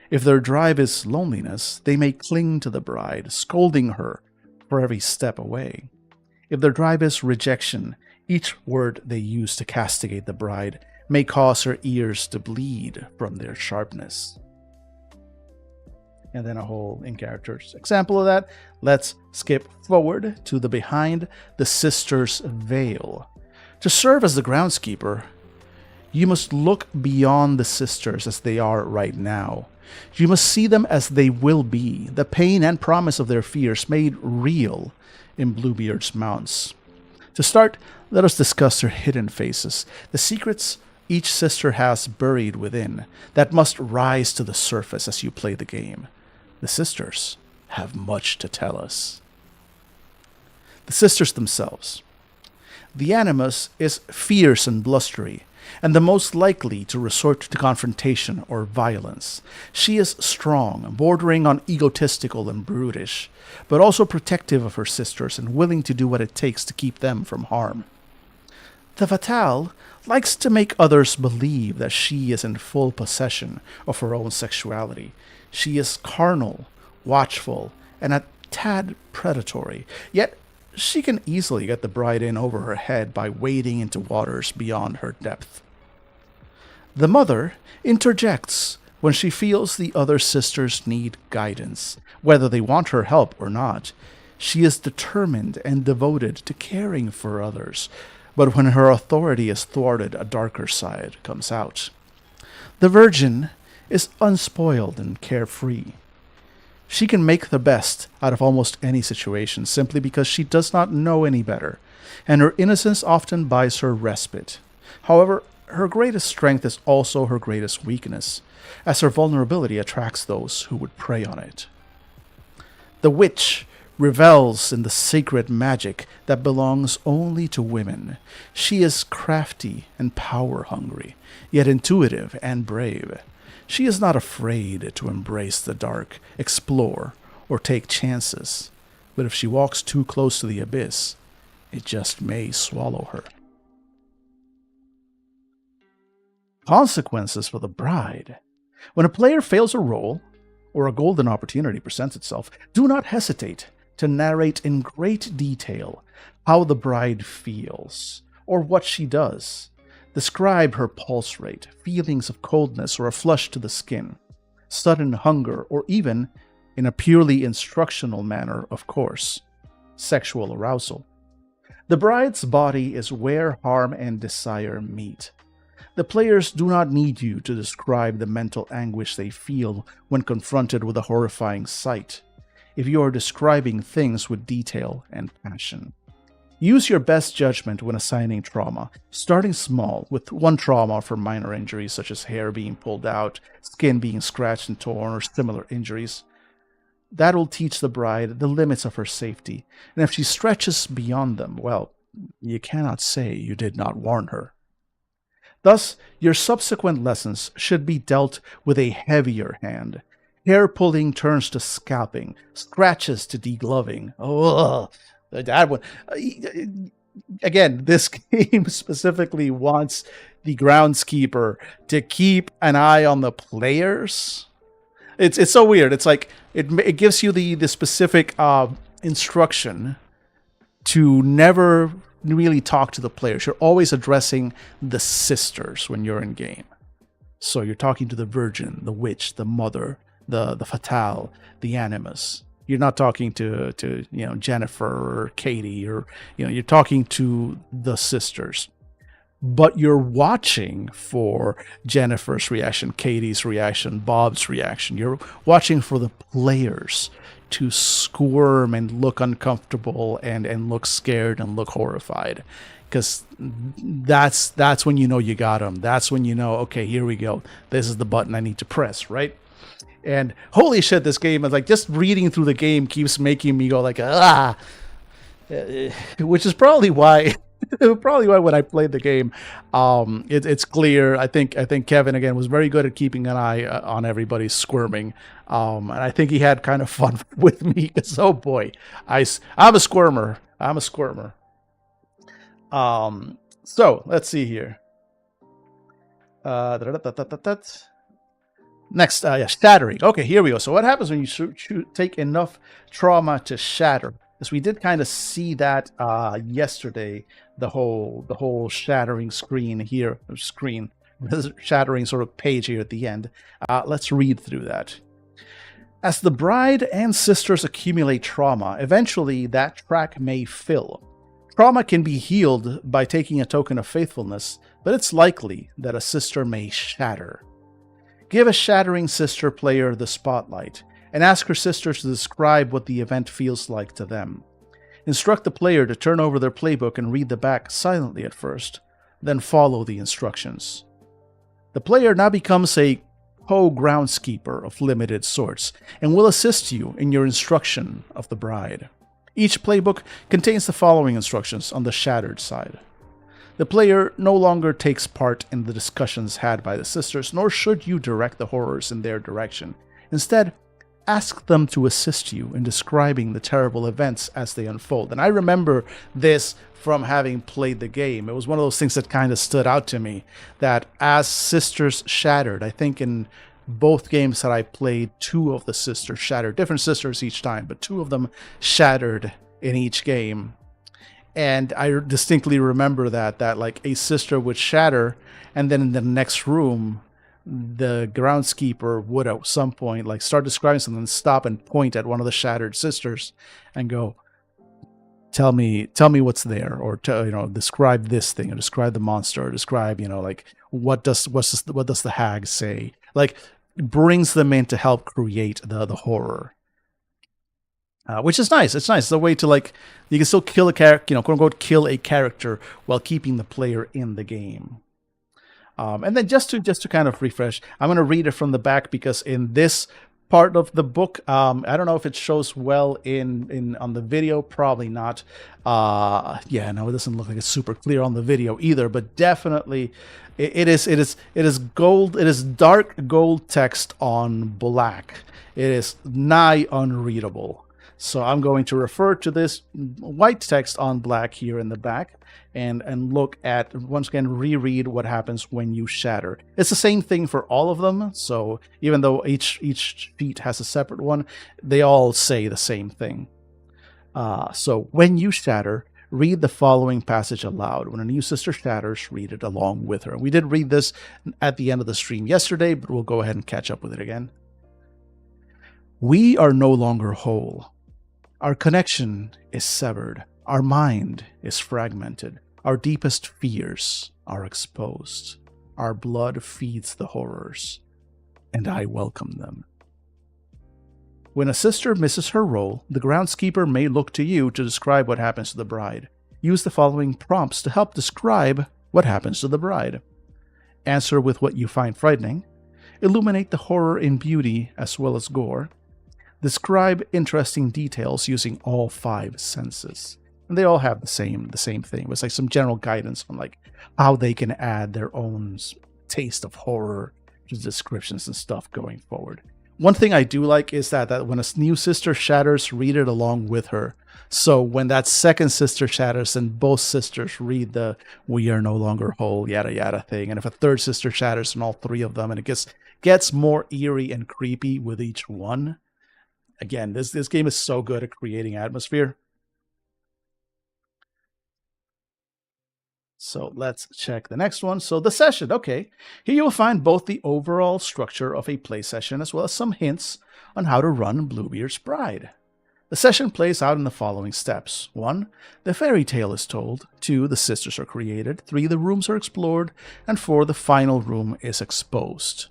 S2: If their drive is loneliness, they may cling to the bride, scolding her for every step away. If their drive is rejection, each word they use to castigate the bride may cause her ears to bleed from their sharpness. And then a whole in-character example of that. Let's skip forward to the behind the sister's veil. To serve as the groundskeeper, you must look beyond the sisters as they are right now. You must see them as they will be, the pain and promise of their fears made real in Bluebeard's mounts. To start, let us discuss their hidden faces, the secrets each sister has buried within that must rise to the surface as you play the game. The sisters have much to tell us. The sisters themselves. The Animus is fierce and blustery, and the most likely to resort to confrontation or violence. She is strong, bordering on egotistical and brutish, but also protective of her sisters and willing to do what it takes to keep them from harm. The Fatale likes to make others believe that she is in full possession of her own sexuality. She is carnal, watchful, and a tad predatory, yet she can easily get the bride in over her head by wading into waters beyond her depth. The mother interjects when she feels the other sisters need guidance, whether they want her help or not. She is determined and devoted to caring for others, but when her authority is thwarted, a darker side comes out. The Virgin is unspoiled and carefree. She can make the best out of almost any situation simply because she does not know any better, and her innocence often buys her respite. However, her greatest strength is also her greatest weakness, as her vulnerability attracts those who would prey on it. The witch revels in the sacred magic that belongs only to women. She is crafty and power-hungry, yet intuitive and brave. She is not afraid to embrace the dark, explore, or take chances. But if she walks too close to the abyss, it just may swallow her. Consequences for the bride. When a player fails a roll, or a golden opportunity presents itself, do not hesitate to narrate in great detail how the bride feels, or what she does. Describe her pulse rate, feelings of coldness or a flush to the skin, sudden hunger, or even, in a purely instructional manner, of course, sexual arousal. The bride's body is where harm and desire meet. The players do not need you to describe the mental anguish they feel when confronted with a horrifying sight, if you are describing things with detail and passion. Use your best judgment when assigning trauma, starting small with one trauma for minor injuries such as hair being pulled out, skin being scratched and torn, or similar injuries. That will teach the bride the limits of her safety, and if she stretches beyond them, well, you cannot say you did not warn her. Thus, your subsequent lessons should be dealt with a heavier hand. Hair pulling turns to scalping, scratches to degloving. Oh, that one. Again, this game specifically wants the Groundskeeper to keep an eye on the players. It's so weird. It's like it gives you the specific instruction to never really talk to the players. You're always addressing the sisters when you're in game. So you're talking to the Virgin, the Witch, the Mother, the Fatale, the Animus. You're not talking to Jennifer or Katie, or you're talking to the sisters. But you're watching for Jennifer's reaction, Katie's reaction, Bob's reaction. You're watching for the players to squirm and look uncomfortable and look scared and look horrified. Because that's when you know you got them. That's when you know, okay, here we go. This is the button I need to press, right? And holy shit, this game is like, just reading through the game keeps making me go like, which is probably why when I played the game, it's clear. I think Kevin again was very good at keeping an eye on everybody squirming, and I think he had kind of fun with me because oh boy, I'm a squirmer. So let's see here. Next, shattering. Okay, here we go. So what happens when you take enough trauma to shatter? Because we did kind of see that yesterday. The whole shattering shattering sort of page here at the end. Let's read through that. As the bride and sisters accumulate trauma, eventually that track may fill. Trauma can be healed by taking a token of faithfulness, but it's likely that a sister may shatter. Give a shattering sister player the spotlight, and ask her sisters to describe what the event feels like to them. Instruct the player to turn over their playbook and read the back silently at first, then follow the instructions. The player now becomes a co-groundskeeper of limited sorts and will assist you in your instruction of the bride. Each playbook contains the following instructions on the Shattered side. The player no longer takes part in the discussions had by the sisters, nor should you direct the horrors in their direction. Instead, ask them to assist you in describing the terrible events as they unfold. And I remember this from having played the game. It was one of those things that kind of stood out to me, that as sisters shattered, I think in both games that I played, 2 of the sisters shattered, different sisters each time, but 2 of them shattered in each game. And I distinctly remember that like a sister would shatter, and then in the next room, the groundskeeper would at some point like start describing something, stop and point at one of the shattered sisters and go, tell me what's there, or describe this thing, or describe the monster, or describe, like what does the hag say? Like, brings them in to help create the horror. Which is nice. It's nice. It's a way to, like, you can still kill a character, quote unquote, kill a character while keeping the player in the game. And then just to kind of refresh, I'm going to read it from the back, because in this part of the book, I don't know if it shows well on the video, probably not. Yeah, no, it doesn't look like it's super clear on the video either, but definitely it is gold. It is dark gold text on black. It is nigh unreadable. So I'm going to refer to this white text on black here in the back and look at, once again, reread what happens when you shatter. It's the same thing for all of them. So even though each sheet has a separate one, they all say the same thing. So when you shatter, read the following passage aloud. When a new sister shatters, read it along with her. We did read this at the end of the stream yesterday, but we'll go ahead and catch up with it again. We are no longer whole. Our connection is severed. Our mind is fragmented. Our deepest fears are exposed. Our blood feeds the horrors, and I welcome them. When a sister misses her role, the groundskeeper may look to you to describe what happens to the bride. Use the following prompts to help describe what happens to the bride. Answer with what you find frightening. Illuminate the horror in beauty as well as gore. Describe interesting details using all 5 senses. And they all have the same thing. It's like some general guidance on like how they can add their own taste of horror to descriptions and stuff going forward. One thing I do like is that when a new sister shatters, read it along with her. So when that second sister shatters, and both sisters read the "we are no longer whole" yada yada thing. And if a third sister shatters, and all 3 of them, and it gets more eerie and creepy with each one. Again, this game is so good at creating atmosphere. So let's check the next one. So the session, okay. Here you will find both the overall structure of a play session as well as some hints on how to run Bluebeard's Bride. The session plays out in the following steps. 1. The fairy tale is told. 2. The sisters are created. 3. The rooms are explored. And 4. The final room is exposed.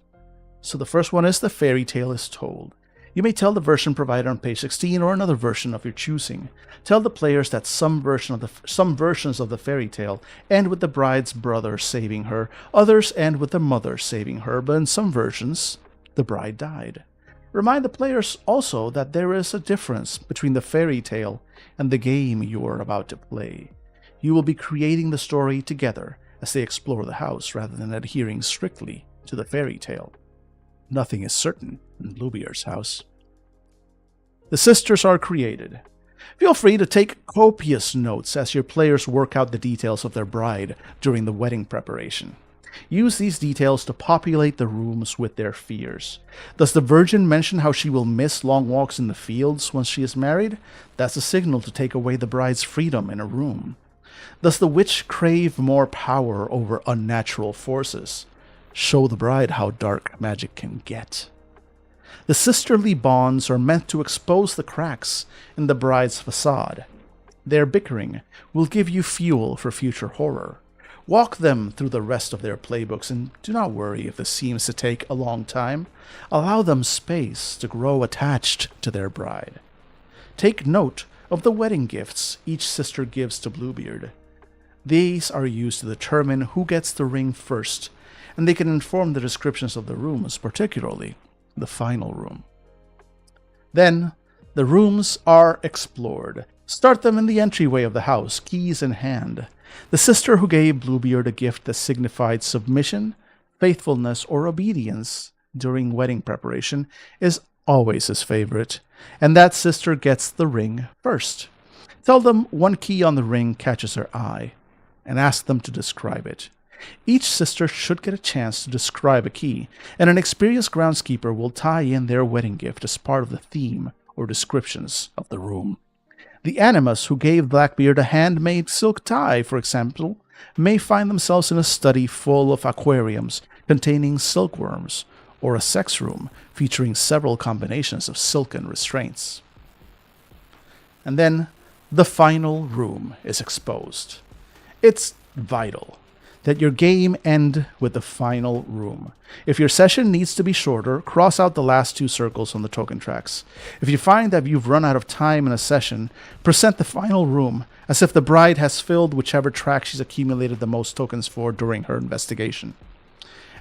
S2: So the first one is the fairy tale is told. You may tell the version provided on page 16 or another version of your choosing. Tell the players that some versions of the fairy tale end with the bride's brother saving her, others end with the mother saving her, but in some versions, the bride died. Remind the players also that there is a difference between the fairy tale and the game you are about to play. You will be creating the story together as they explore the house rather than adhering strictly to the fairy tale. Nothing is certain in Bluebeard's house. The sisters are created. Feel free to take copious notes as your players work out the details of their bride during the wedding preparation. Use these details to populate the rooms with their fears. Does the virgin mention how she will miss long walks in the fields once she is married? That's a signal to take away the bride's freedom in a room. Does the witch crave more power over unnatural forces? Show the bride how dark magic can get. The sisterly bonds are meant to expose the cracks in the bride's facade. Their bickering will give you fuel for future horror. Walk them through the rest of their playbooks and do not worry if this seems to take a long time. Allow them space to grow attached to their bride. Take note of the wedding gifts each sister gives to Bluebeard. These are used to determine who gets the ring first, and they can inform the descriptions of the rooms, particularly the final room. Then, the rooms are explored. Start them in the entryway of the house, keys in hand. The sister who gave Bluebeard a gift that signified submission, faithfulness, or obedience during wedding preparation is always his favorite, and that sister gets the ring first. Tell them one key on the ring catches her eye, and ask them to describe it. Each sister should get a chance to describe a key, and an experienced groundskeeper will tie in their wedding gift as part of the theme or descriptions of the room. The animus who gave Blackbeard a handmade silk tie, for example, may find themselves in a study full of aquariums containing silkworms, or a sex room featuring several combinations of silken restraints. And then, the final room is exposed. It's vital that your game end with the final room. If your session needs to be shorter, cross out the last 2 circles on the token tracks. If you find that you've run out of time in a session, present the final room as if the bride has filled whichever track she's accumulated the most tokens for during her investigation.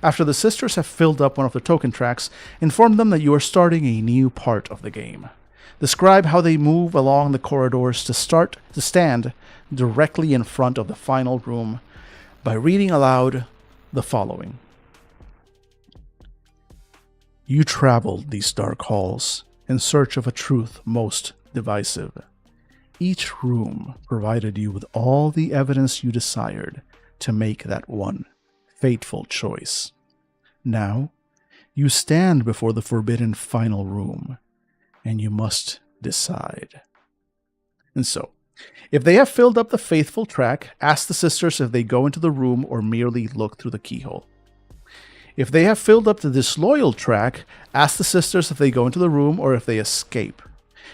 S2: After the sisters have filled up one of the token tracks, inform them that you are starting a new part of the game. Describe how they move along the corridors to stand directly in front of the final room by reading aloud the following. You traveled these dark halls in search of a truth most divisive. Each room provided you with all the evidence you desired to make that one fateful choice. Now, you stand before the forbidden final room, and you must decide. And so, if they have filled up the faithful track, ask the sisters if they go into the room or merely look through the keyhole. If they have filled up the disloyal track, ask the sisters if they go into the room or if they escape.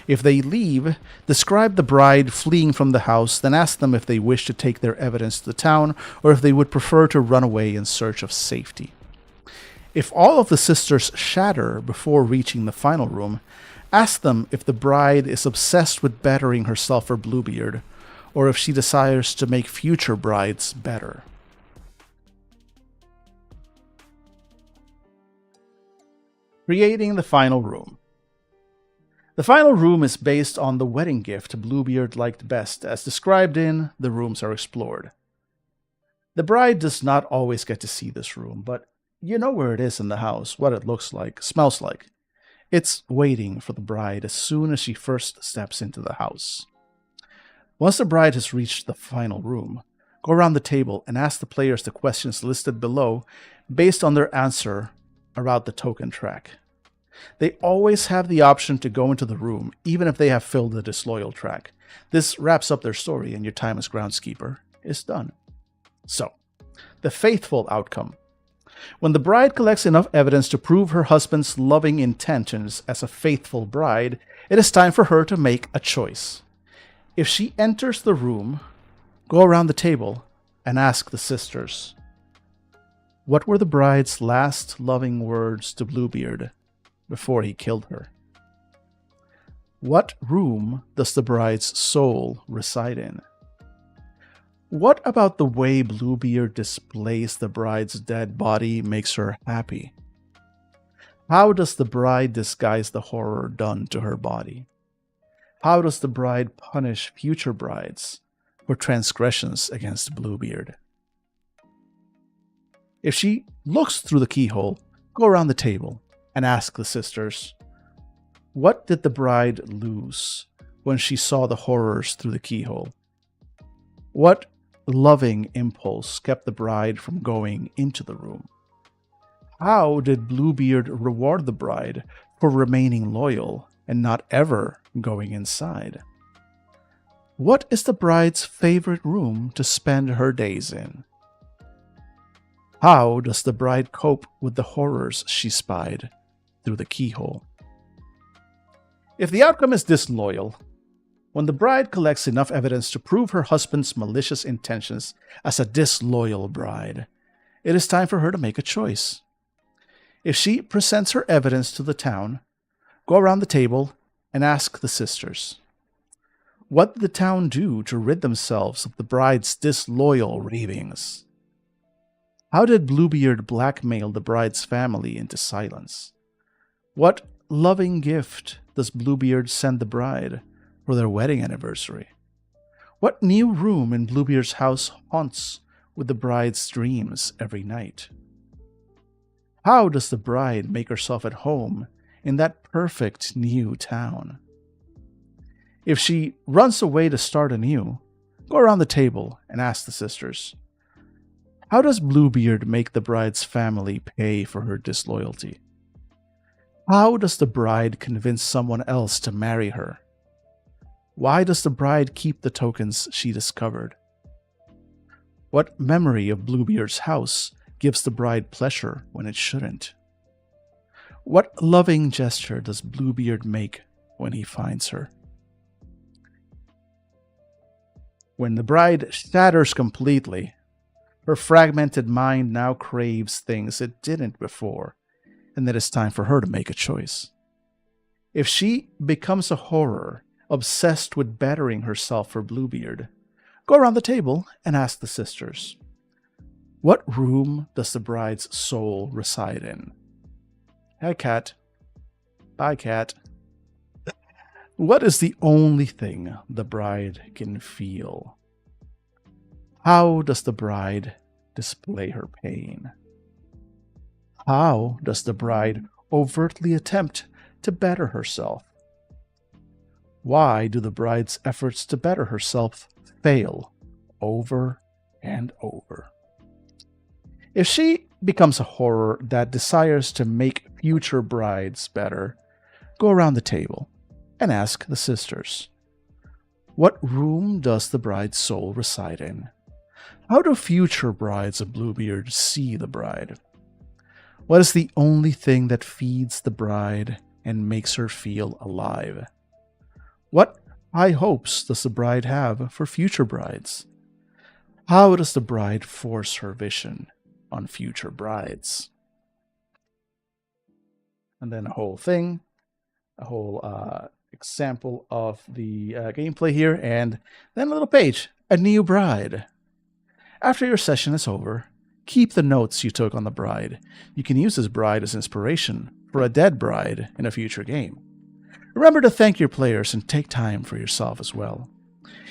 S2: If they leave, describe the bride fleeing from the house, then ask them if they wish to take their evidence to the town or if they would prefer to run away in search of safety. If all of the sisters shatter before reaching the final room, ask them if the bride is obsessed with bettering herself for Bluebeard, or if she desires to make future brides better. Creating the final room. The final room is based on the wedding gift Bluebeard liked best, as described in The Rooms Are Explored. The bride does not always get to see this room, but you know where it is in the house, what it looks like, smells like. It's waiting for the bride as soon as she first steps into the house. Once the bride has reached the final room, go around the table and ask the players the questions listed below based on their answer about the token track. They always have the option to go into the room, even if they have filled the disloyal track. This wraps up their story, and your time as groundskeeper is done. So, the faithful outcome. When the bride collects enough evidence to prove her husband's loving intentions as a faithful bride, it is time for her to make a choice. If she enters the room, go around the table and ask the sisters, what were the bride's last loving words to Bluebeard before he killed her? What room does the bride's soul reside in? What about the way Bluebeard displays the bride's dead body makes her happy? How does the bride disguise the horror done to her body? How does the bride punish future brides for transgressions against Bluebeard? If she looks through the keyhole, go around the table and ask the sisters, what did the bride lose when she saw the horrors through the keyhole? What loving impulse kept the bride from going into the room? How did Bluebeard reward the bride for remaining loyal and not ever going inside? What is the bride's favorite room to spend her days in? How does the bride cope with the horrors she spied through the keyhole? If the outcome is disloyal, when the bride collects enough evidence to prove her husband's malicious intentions as a disloyal bride, it is time for her to make a choice. If she presents her evidence to the town, go around the table and ask the sisters, What did the town do to rid themselves of the bride's disloyal ravings? How did Bluebeard blackmail the bride's family into silence? What loving gift does Bluebeard send the bride for their wedding anniversary? What new room in Bluebeard's house haunts with the bride's dreams every night? How does the bride make herself at home in that perfect new town? If she runs away to start anew, go around the table and ask the sisters, how does Bluebeard make the bride's family pay for her disloyalty? How does the bride convince someone else to marry her? Why does the bride keep the tokens she discovered? What memory of Bluebeard's house gives the bride pleasure when it shouldn't? What loving gesture does Bluebeard make when he finds her? When the bride shatters completely, her fragmented mind now craves things it didn't before, and it is time for her to make a choice. If she becomes a horror, obsessed with bettering herself for Bluebeard, go around the table and ask the sisters, what room does the bride's soul reside in? Hi, Cat. Bye, Cat. What is the only thing the bride can feel? How does the bride display her pain? How does the bride overtly attempt to better herself? Why do the bride's efforts to better herself fail over and over? If she becomes a horror that desires to make future brides better, go around the table and ask the sisters, what room does the bride's soul reside in? How do future brides of Bluebeard see the bride? What is the only thing that feeds the bride and makes her feel alive? What high hopes does the bride have for future brides? How does the bride force her vision on future brides? And then a whole thing, a whole example of the gameplay here, and then a little page, a new bride. After your session is over, keep the notes you took on the bride. You can use this bride as inspiration for a dead bride in a future game. Remember to thank your players and take time for yourself as well.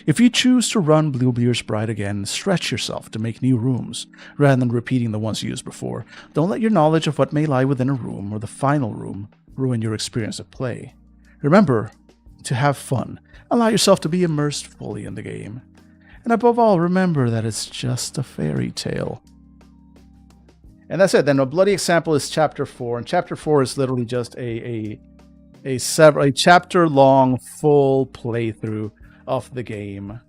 S2: If you choose to run Bluebeard's Bride again, stretch yourself to make new rooms, rather than repeating the ones you used before. Don't let your knowledge of what may lie within a room or the final room ruin your experience of play. Remember to have fun. Allow yourself to be immersed fully in the game. And above all, remember that it's just a fairy tale. And that's it. Then a bloody example is Chapter 4. And Chapter 4 is literally just a chapter-long full playthrough of the game,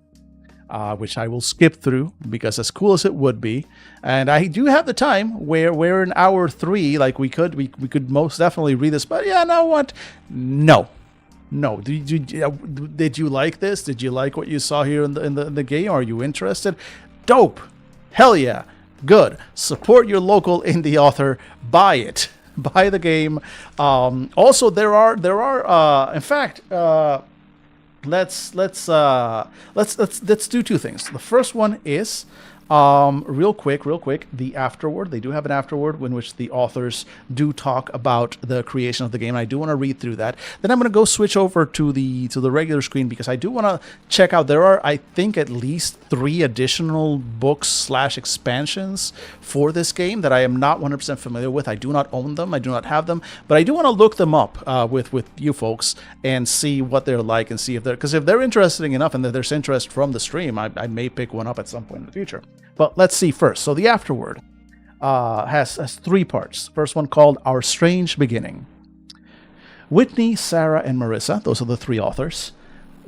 S2: which I will skip through because as cool as it would be, and I do have the time where we're in hour 3, like we could most definitely read this, but yeah, no, what? No. Did you like this? Did you like what you saw here in the game? Are you interested? Dope. Hell yeah. Good. Support your local indie author. Buy it. Buy the game. Also, there are. In fact, let's do two things. The first one is real quick, the afterword. They do have an afterword in which the authors do talk about the creation of the game. I do want to read through that. Then I'm going to go switch over to the regular screen because I do want to check out. There are, I think, at least 3 additional books / expansions for this game that I am not 100% familiar with. I do not own them. I do not have them, but I do want to look them up with you folks and see what they're like and see if they're interesting enough and that there's interest from the stream. I may pick one up at some point in the future. But let's see first. So the afterword has 3 parts. First one called Our Strange Beginning. Whitney, Sarah, and Marissa, those are the 3 authors,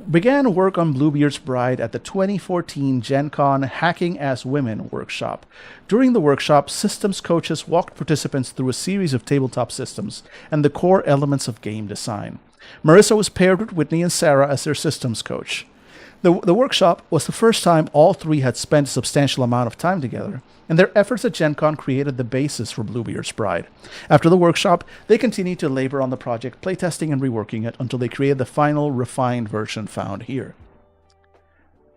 S2: began work on Bluebeard's Bride at the 2014 Gen Con Hacking as Women workshop. During the workshop, systems coaches walked participants through a series of tabletop systems and the core elements of game design. Marissa was paired with Whitney and Sarah as their systems coach. The workshop was the first time all 3 had spent a substantial amount of time together, and their efforts at Gen Con created the basis for Bluebeard's Bride. After the workshop, they continued to labor on the project, playtesting and reworking it until they created the final, refined version found here.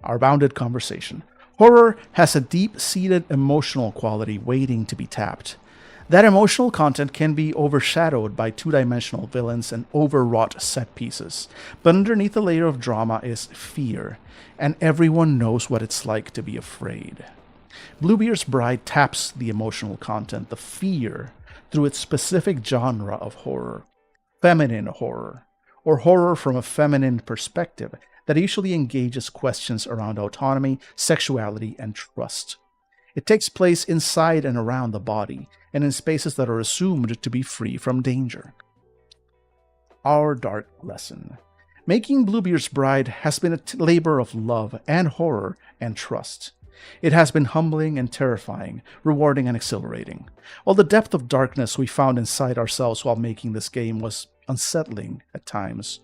S2: our bounded conversation. Horror has a deep-seated emotional quality waiting to be tapped. That emotional content can be overshadowed by two-dimensional villains and overwrought set pieces, but underneath the layer of drama is fear, and everyone knows what it's like to be afraid. Bluebeard's Bride taps the emotional content, the fear, through its specific genre of horror, feminine horror, or horror from a feminine perspective that usually engages questions around autonomy, sexuality, and trust. It takes place inside and around the body, and in spaces that are assumed to be free from danger. Our dark lesson. Making Bluebeard's Bride has been a labor of love and horror and trust. It has been humbling and terrifying, rewarding and exhilarating. While the depth of darkness we found inside ourselves while making this game was unsettling at times,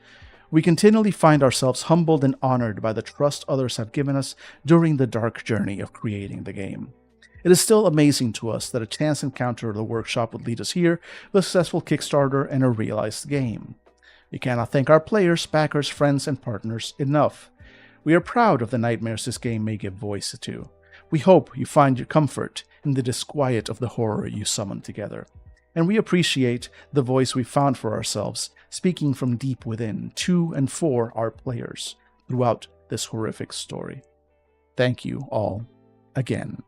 S2: we continually find ourselves humbled and honored by the trust others have given us during the dark journey of creating the game. It is still amazing to us that a chance encounter at the workshop would lead us here with a successful Kickstarter and a realized game. We cannot thank our players, backers, friends, and partners enough. We are proud of the nightmares this game may give voice to. We hope you find your comfort in the disquiet of the horror you summon together. And we appreciate the voice we found for ourselves, speaking from deep within, to and for our players, throughout this horrific story. Thank you all again.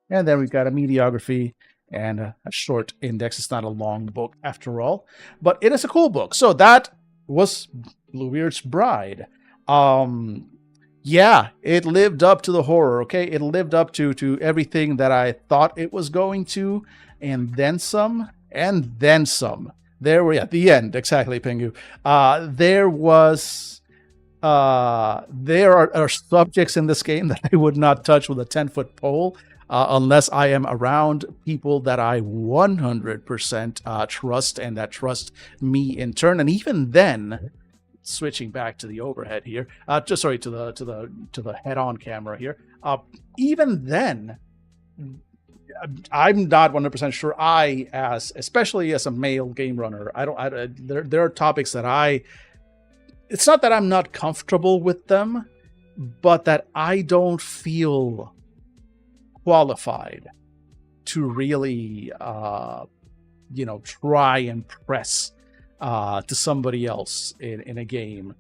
S2: And then we've got a mediography and a short index. It's not a long book after all, but it is a cool book. So that was Bluebeard's Bride. Yeah, it lived up to the horror, okay? It lived up to everything that I thought it was going to, and then some, and then some. There we at the end, exactly, Pingu. There are subjects in this game that I would not touch with a 10-foot pole, unless I am around people that I 100% trust and that trust me in turn. And even then, switching back to the overhead here, to the head-on camera here. Even then, I'm not 100% sure. Especially as a male game runner, there are topics that it's not that I'm not comfortable with them, but that I don't feel qualified to really, try and press to somebody else in a game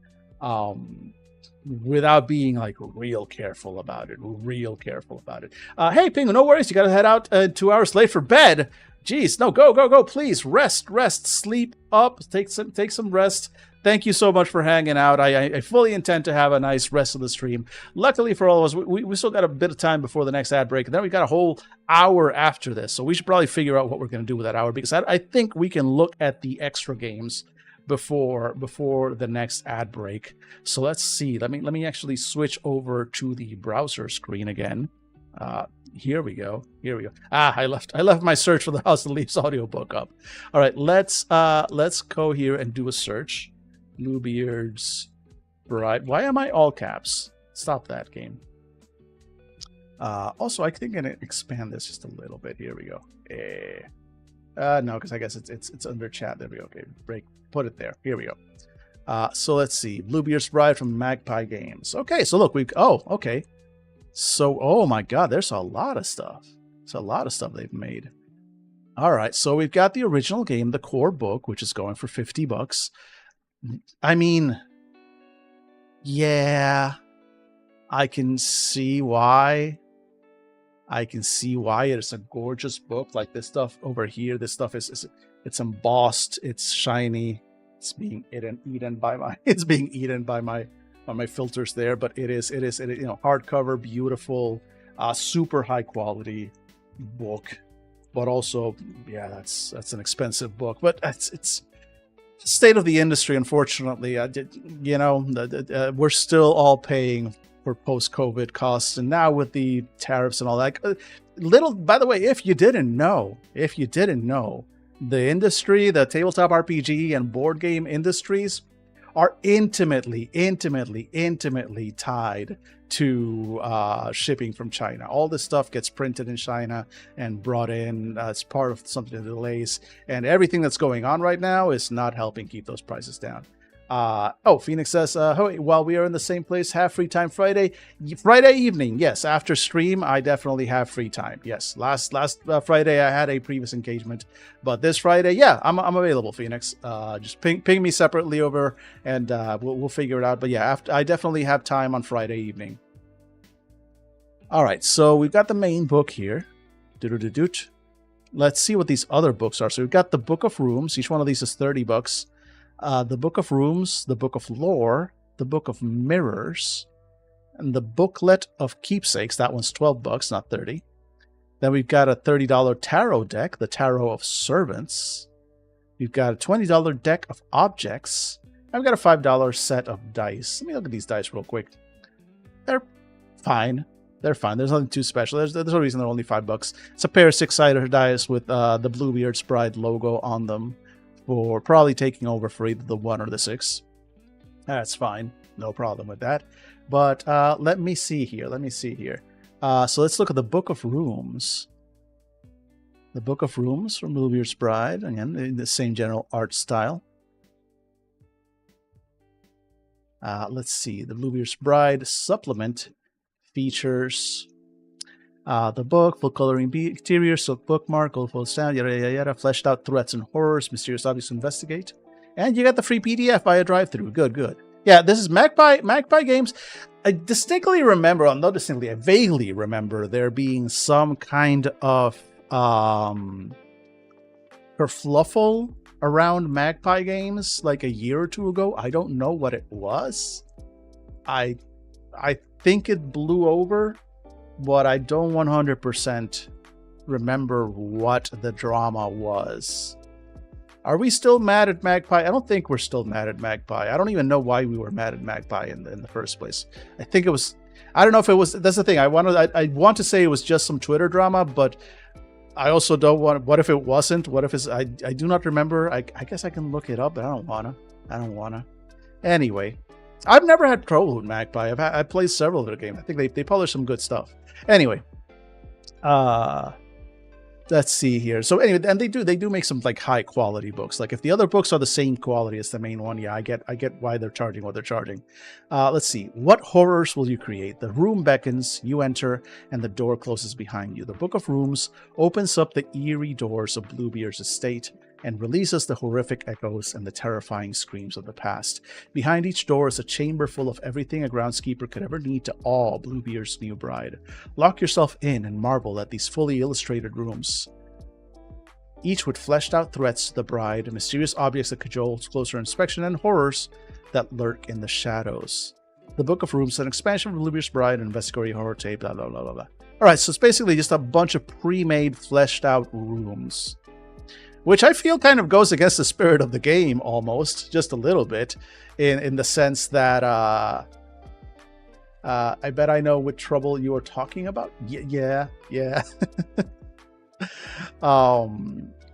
S2: without being like real careful about it. Hey, Pingu, no worries. You got to head out 2 hours late for bed. Jeez, no, go, please. Rest, sleep up, take some rest. Thank you so much for hanging out. I fully intend to have a nice rest of the stream. Luckily for all of us, we still got a bit of time before the next ad break, and then we got a whole hour after this. So we should probably figure out what we're going to do with that hour, because I think we can look at the extra games before the next ad break. So let's see. Let me actually switch over to the browser screen again. Here we go. I left my search for the House of Leaves audiobook up. All right, let's go here and do a search. Bluebeard's Bride. Why am I all caps? Stop that game. Also, I think I'm gonna expand this just a little bit. Here we go. No, because I guess it's under chat. There we go. Okay, put it there. Here we go. So let's see. Bluebeard's Bride from Magpie Games. Okay, so look, okay. So, oh my God, there's a lot of stuff. There's a lot of stuff they've made. All right, so we've got the original game, the core book, which is going for $50. I mean, yeah, I can see why. It's a gorgeous book. Like this stuff over here, this stuff it's embossed, it's shiny, it's being eaten by my filters there, but it is hardcover, beautiful, super high quality book. But also, yeah, that's an expensive book, but it's state of the industry, unfortunately. We're still all paying for post-COVID costs, and now with the tariffs and all that. By the way, if you didn't know, the industry, the tabletop RPG and board game industries are intimately tied to shipping from China. All this stuff gets printed in China and brought in as part of something that delays, and everything that's going on right now is not helping keep those prices down. Phoenix says, while we are in the same place, have free time Friday evening. Yes, after stream, I definitely have free time. Yes, last Friday I had a previous engagement, but this Friday, yeah, I'm available. Phoenix, just ping me separately over, and we'll figure it out. But yeah, I definitely have time on Friday evening. All right, so we've got the main book here. Doot. Let's see what these other books are. So we've got the Book of Rooms. Each one of these is $30. The Book of Rooms, the Book of Lore, the Book of Mirrors, and the Booklet of Keepsakes. That one's $12, not 30. Then we've got a $30 tarot deck, the Tarot of Servants. We've got a $20 deck of objects. I've got a $5 set of dice. Let me look at these dice real quick. They're fine. They're fine. There's nothing too special. There's no reason they're only $5. It's a pair of 6-sided dice with the Bluebeard's Bride logo on them for probably taking over for either the 1 or the 6. That's fine. No problem with that. But let me see here. So let's look at the Book of Rooms. The Book of Rooms from Bluebeard's Bride. Again, in the same general art style. Let's see. The Bluebeard's Bride supplement features the book, full coloring exterior, silk bookmark, gold fold stand, yada, fleshed out threats and horrors, mysterious objects to investigate. And you got the free PDF via drive-thru. Good. Yeah, this is Magpie Games. I distinctly remember, not distinctly, I vaguely remember there being some kind of kerfluffle around Magpie Games like a year or two ago. I don't know what it was. I think it blew over, but I don't 100% remember what the drama was. Are we still mad at Magpie? I don't think we're still mad at Magpie. I don't even know why we were mad at Magpie in the first place. I think it was... I don't know if it was... That's the thing. I want to say it was just some Twitter drama, but I also don't want... What if it wasn't? What if it's... I do not remember. I guess I can look it up, but I don't wanna. Anyway... I've never had trouble with Magpie. I played several of their games. I think they publish some good stuff. Anyway, let's see here. So anyway, and they do make some like high quality books. Like if the other books are the same quality as the main one, yeah, I get why they're charging what they're charging. Let's see. What horrors will you create? The room beckons, you enter, and the door closes behind you. The Book of Rooms opens up the eerie doors of Bluebeard's estate and releases the horrific echoes and the terrifying screams of the past. Behind each door is a chamber full of everything a groundskeeper could ever need to awe Bluebeard's new bride. Lock yourself in and marvel at these fully illustrated rooms, each with fleshed out threats to the bride, mysterious objects that cajole closer inspection, and horrors that lurk in the shadows. The Book of Rooms is an expansion of Bluebeard's Bride, an investigatory horror tape, blah, blah, blah, blah, blah. Alright, so it's basically just a bunch of pre-made, fleshed out rooms. Which I feel kind of goes against the spirit of the game, almost, just a little bit, in the sense that, I bet I know what trouble you are talking about. Yeah.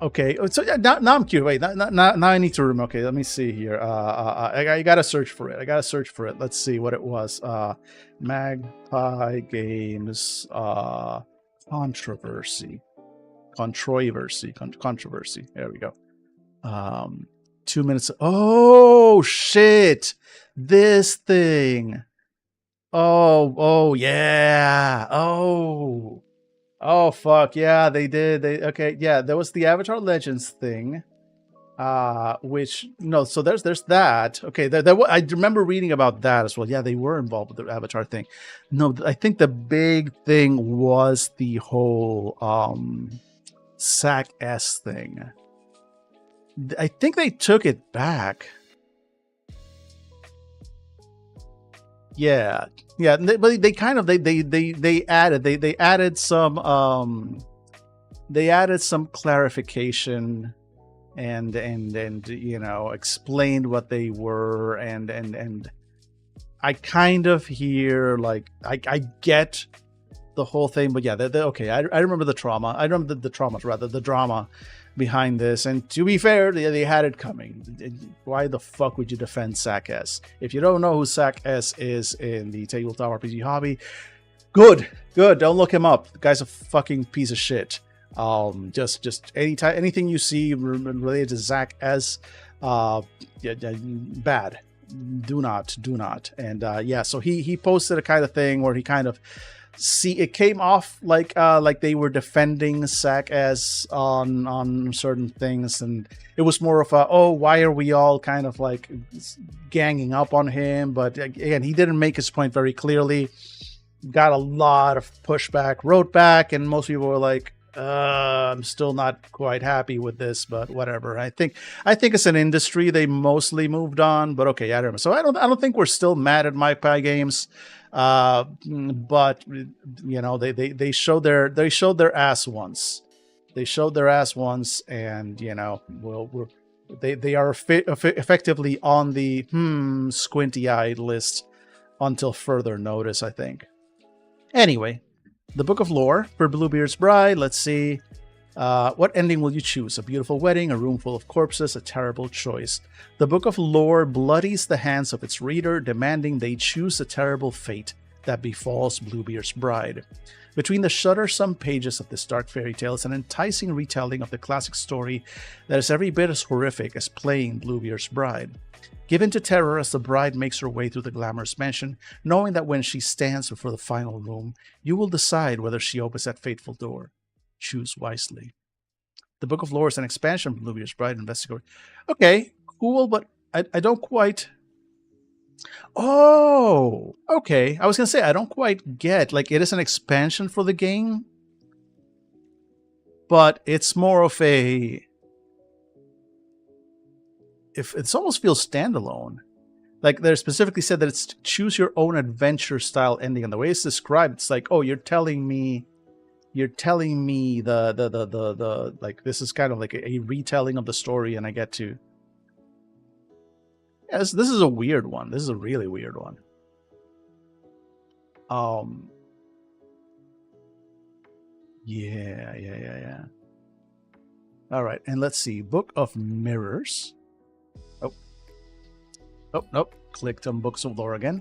S2: Okay, so yeah, now I'm curious. Wait, now I need to remember. Okay, let me see here. I gotta search for it. Let's see what it was. Magpie Games, controversy. There we go. 2 minutes. Oh shit! This thing. Oh yeah. Oh fuck yeah! They did. Okay yeah. There was the Avatar Legends thing. Which no. So there's that. Okay. I remember reading about that as well. Yeah, they were involved with the Avatar thing. No, I think the big thing was the whole Sack S thing. I think they took it back. Yeah, but they kind of they added some clarification and you know, explained what they were, and I kind of hear like I get the whole thing, but yeah, okay. I remember the trauma. I remember the drama behind this. And to be fair, they had it coming. Why the fuck would you defend Sack S? If you don't know who Sack S is in the tabletop RPG hobby, good. Don't look him up. The guy's a fucking piece of shit. Just anything you see related to Sack S, Bad. Do not. And so he posted a kind of thing where he kind of it came off like they were defending Sack as on certain things, and it was more of a, why are we all kind of like ganging up on him? But again, he didn't make his point very clearly. Got a lot of pushback, wrote back, and most people were like, I'm still not quite happy with this, but whatever. I think it's an industry. They mostly moved on, but okay, I don't know. So I don't think we're still mad at Magpie Games, but you know, they showed their ass once. They showed their ass once, and you know, they are effectively on the squinty-eyed list until further notice, I think. Anyway. The Book of Lore for Bluebeard's Bride. Let's see. What ending will you choose? A beautiful wedding, a room full of corpses, a terrible choice. The Book of Lore bloodies the hands of its reader, demanding they choose the terrible fate that befalls Bluebeard's Bride. Between the shuddersome pages of this dark fairy tale is an enticing retelling of the classic story that is every bit as horrific as playing Bluebeard's Bride. Given to terror as the bride makes her way through the glamorous mansion, knowing that when she stands before the final room, you will decide whether she opens that fateful door. Choose wisely. The Book of Lore is an expansion of Bluebeard's Bride Investigator. Okay, cool, but I don't quite... Oh, okay. I was going to say, I don't quite get, like, it is an expansion for the game, but it's more of a... If it almost feels standalone. Like they specifically said that it's choose your own adventure style ending, and the way it's described, it's like, oh, you're telling me the like this is kind of like a retelling of the story, and I get to. Yes, this is a weird one. This is a really weird one. Yeah. All right, and let's see. Book of Mirrors. Oh, nope. Clicked on Books of Lore again.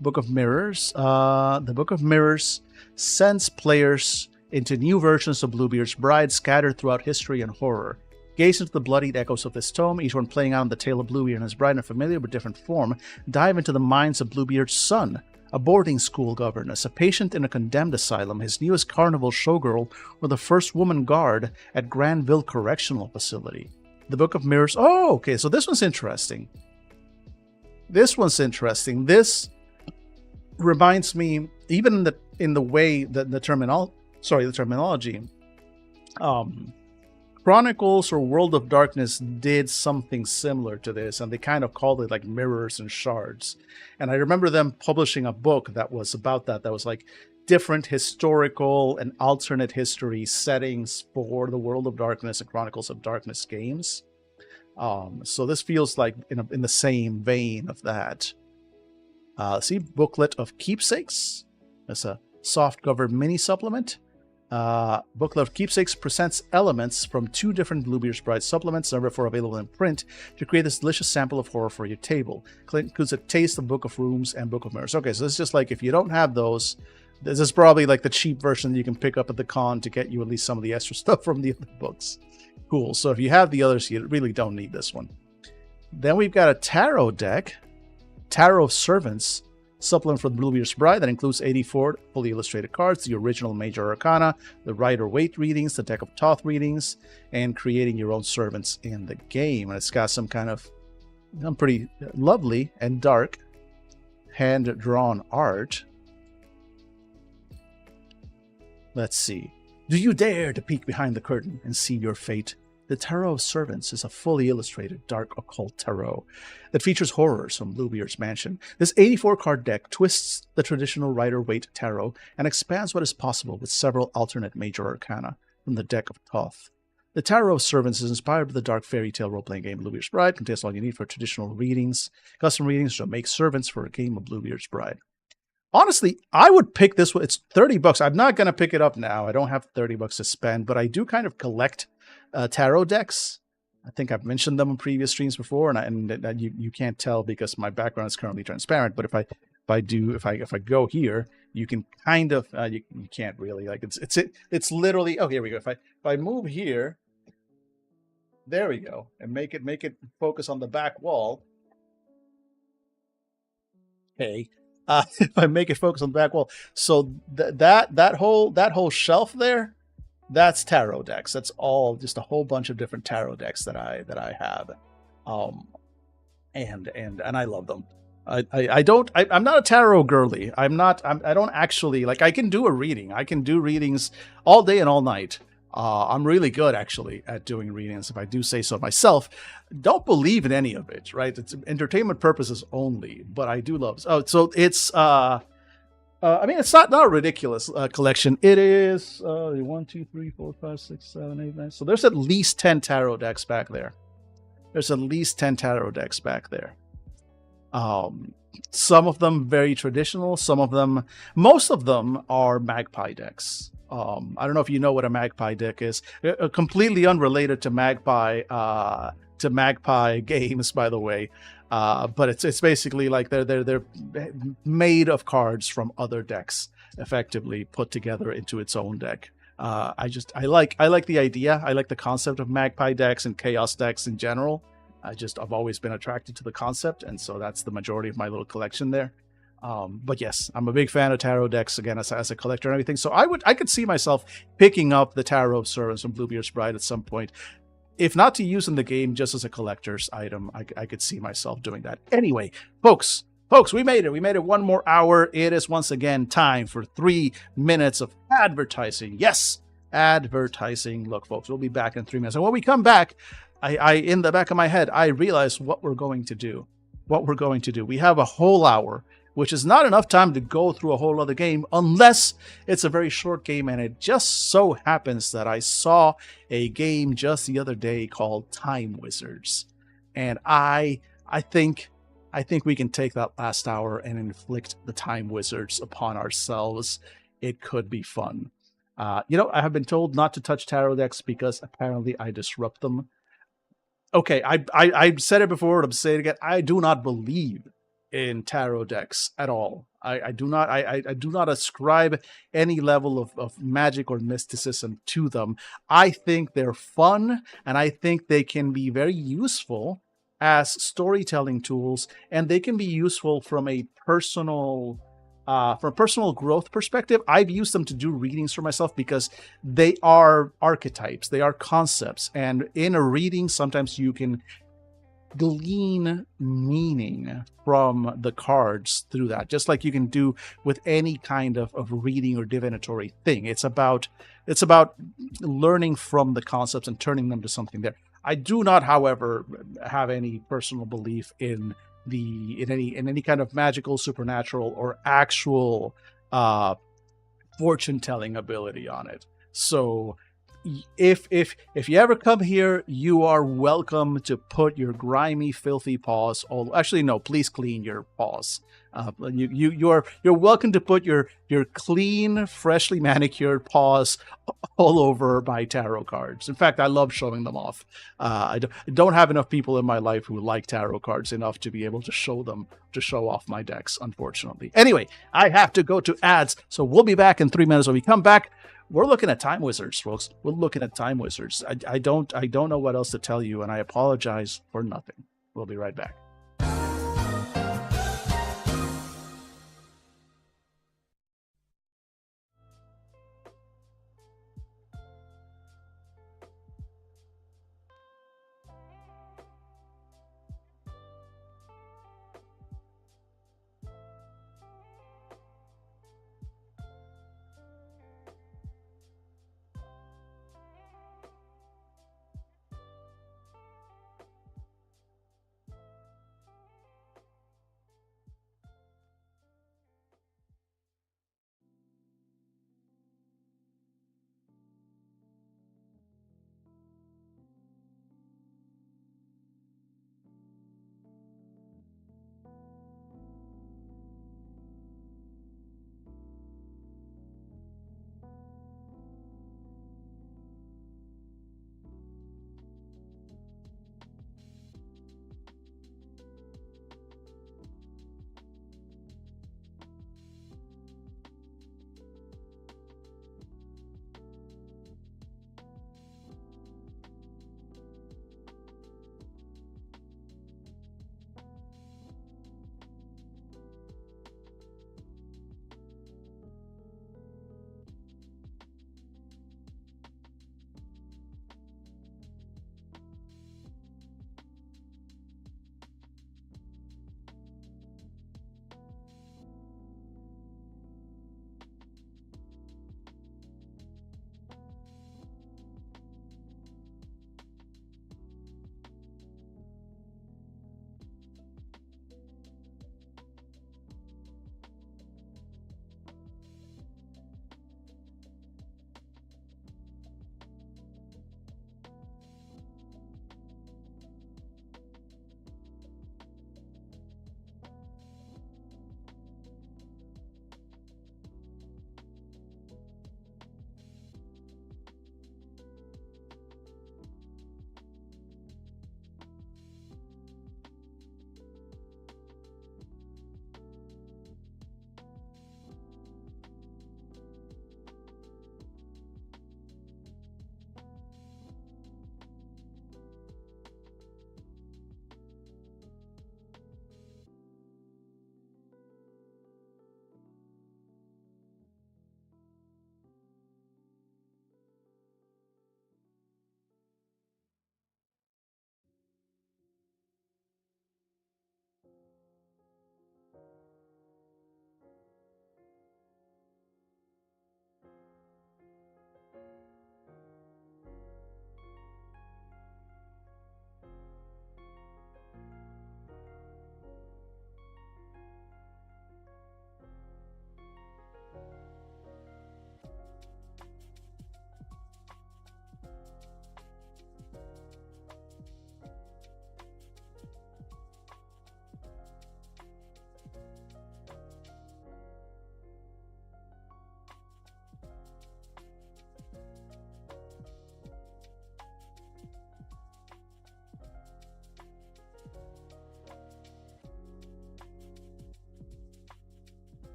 S2: Book of Mirrors. The Book of Mirrors sends players into new versions of Bluebeard's Bride scattered throughout history and horror. Gaze into the bloodied echoes of this tome, each one playing out the tale of Bluebeard and his bride in a familiar but different form. Dive into the minds of Bluebeard's son, a boarding school governess, a patient in a condemned asylum, his newest carnival showgirl, or the first woman guard at Granville Correctional Facility. The Book of Mirrors. Oh, okay, so this one's interesting. This reminds me, even in the way that the terminology. Chronicles or World of Darkness did something similar to this, and they kind of called it like Mirrors and Shards. And I remember them publishing a book that was about that was like different historical and alternate history settings for the World of Darkness and Chronicles of Darkness games. So this feels like in the same vein of that. See, Booklet of Keepsakes. That's a soft-cover mini supplement. Booklet of Keepsakes presents elements from 2 different Bluebeard's Bride supplements, number 4 available in print, to create this delicious sample of horror for your table. It includes a taste of Book of Rooms and Book of Mirrors. Okay, so it's just like if you don't have those, this is probably like the cheap version that you can pick up at the con to get you at least some of the extra stuff from the other books. Cool. So if you have the others, you really don't need this one. Then we've got a tarot deck, Tarot of Servants, supplement for the Bluebeard's Bride that includes 84 fully illustrated cards, the original Major Arcana, the Rider-Waite readings, the Deck of Thoth readings, and creating your own servants in the game. And it's got some kind of pretty lovely and dark hand-drawn art. Let's see. Do you dare to peek behind the curtain and see your fate? The Tarot of Servants is a fully illustrated dark occult tarot that features horrors from Bluebeard's mansion. This 84-card deck twists the traditional Rider-Waite tarot and expands what is possible with several alternate major arcana from the Deck of Thoth. The Tarot of Servants is inspired by the dark fairy tale role-playing game Bluebeard's Bride, contains all you need for traditional readings, custom readings to make servants for a game of Bluebeard's Bride. Honestly, I would pick this one. It's $30. I'm not going to pick it up now. I don't have $30 to spend, but I do kind of collect tarot decks. I think I've mentioned them in previous streams before, and you can't tell because my background is currently transparent. But if I go here, you can kind of you can't really, like it's literally. Oh, here we go. If I move here, There we go. And make it focus on the back wall. Okay. If I make it focus on the back wall, so that whole shelf there, that's tarot decks. That's all just a whole bunch of different tarot decks that I have, and I love them. I'm not a tarot girly. I don't actually like. I can do a reading. I can do readings all day and all night. I'm really good actually at doing readings, if I do say so myself. Don't believe in any of it, right? It's entertainment purposes only, but I do love. Oh, so it's I mean, it's not a ridiculous collection. It is 1, 2, 3, 4, 5, 6, 7, 8, 9. So there's at least 10 tarot decks back there. There's at least 10 tarot decks back there. Some of them very traditional. Most of them are magpie decks. I don't know if you know what a magpie deck is. Completely unrelated to magpie games, by the way. But it's basically like they're made of cards from other decks, effectively put together into its own deck. I like the idea. I like the concept of magpie decks and chaos decks in general. I've always been attracted to the concept, and so that's the majority of my little collection there. But yes, I'm a big fan of tarot decks again as a collector and everything. So I could see myself picking up the Tarot of Servants from Bluebeard's Bride at some point. If not to use in the game, just as a collector's item, I could see myself doing that. Anyway, folks, we made it. We made it 1 more hour. It is once again time for 3 minutes of advertising. Yes, advertising. Look, folks, we'll be back in 3 minutes. And when we come back, I in the back of my head, I realize what we're going to do. We have a whole hour, which is not enough time to go through a whole other game unless it's a very short game. And it just so happens that I saw a game just the other day called Time Wizards. And I think we can take that last hour and inflict the Time Wizards upon ourselves. It could be fun. I have been told not to touch tarot decks because apparently I disrupt them. Okay, I said it before, and I'm saying it again. I do not believe in tarot decks at all. I do not ascribe any level of magic or mysticism to them. I think they're fun, and I think they can be very useful as storytelling tools, and they can be useful from a personal growth perspective. I've used them to do readings for myself because they are archetypes, they are concepts, and in a reading, sometimes you can glean meaning from the cards through that, just like you can do with any kind of reading or divinatory thing. It's about learning from the concepts and turning them to something there. I do not, however, have any personal belief in any kind of magical, supernatural, or actual fortune telling ability on it. So if you ever come here, you are welcome to put your grimy, filthy paws actually, no, please clean your paws. You're welcome to put your clean, freshly manicured paws all over my tarot cards. In fact, I love showing them off. I don't have enough people in my life who like tarot cards enough to be able to show off my decks, unfortunately. Anyway, I have to go to ads, so we'll be back in 3 minutes. When we come back, we're looking at Time Wizards, folks. We're looking at Time Wizards. I don't know what else to tell you, and I apologize for nothing. We'll be right back.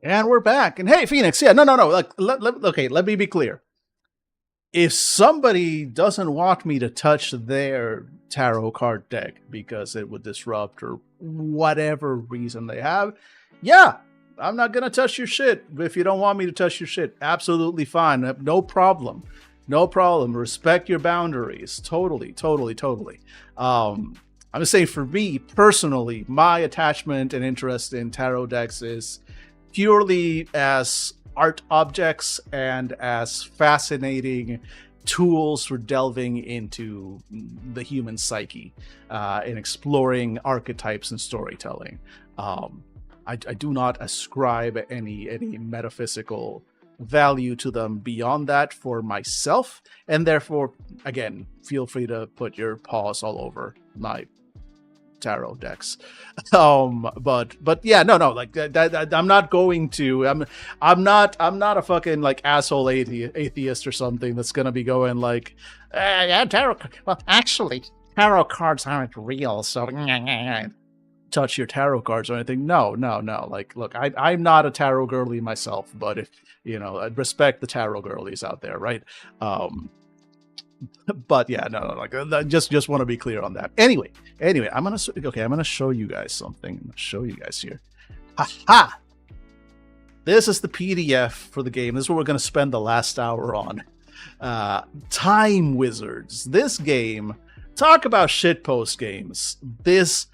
S2: And we're back. And hey, Phoenix, yeah, no. Like, okay, let me be clear. If somebody doesn't want me to touch their tarot card deck because it would disrupt or whatever reason they have, yeah, I'm not going to touch your shit if you don't want me to touch your shit. Absolutely fine. No problem. No problem. Respect your boundaries. Totally. I'm just saying, for me personally, my attachment and interest in tarot decks is purely as art objects and as fascinating tools for delving into the human psyche and exploring archetypes and storytelling. I do not ascribe any metaphysical value to them beyond that for myself, and therefore, again, feel free to put your paws all over my tarot decks. But yeah, no, like that I'm not going to. I'm not a fucking like asshole atheist or something that's gonna be going like, yeah, tarot. Well, actually, tarot cards aren't real, so touch your tarot cards or anything. No. Like, look, I'm not a tarot girly myself, but if I'd respect the tarot girlies out there, right? But yeah, no, like I just want to be clear on that. Anyway, I'm gonna show you guys something. I'm gonna show you guys here. Ha! This is the PDF for the game. This is what we're gonna spend the last hour on. Time Wizards. This game. Talk about shitpost games. This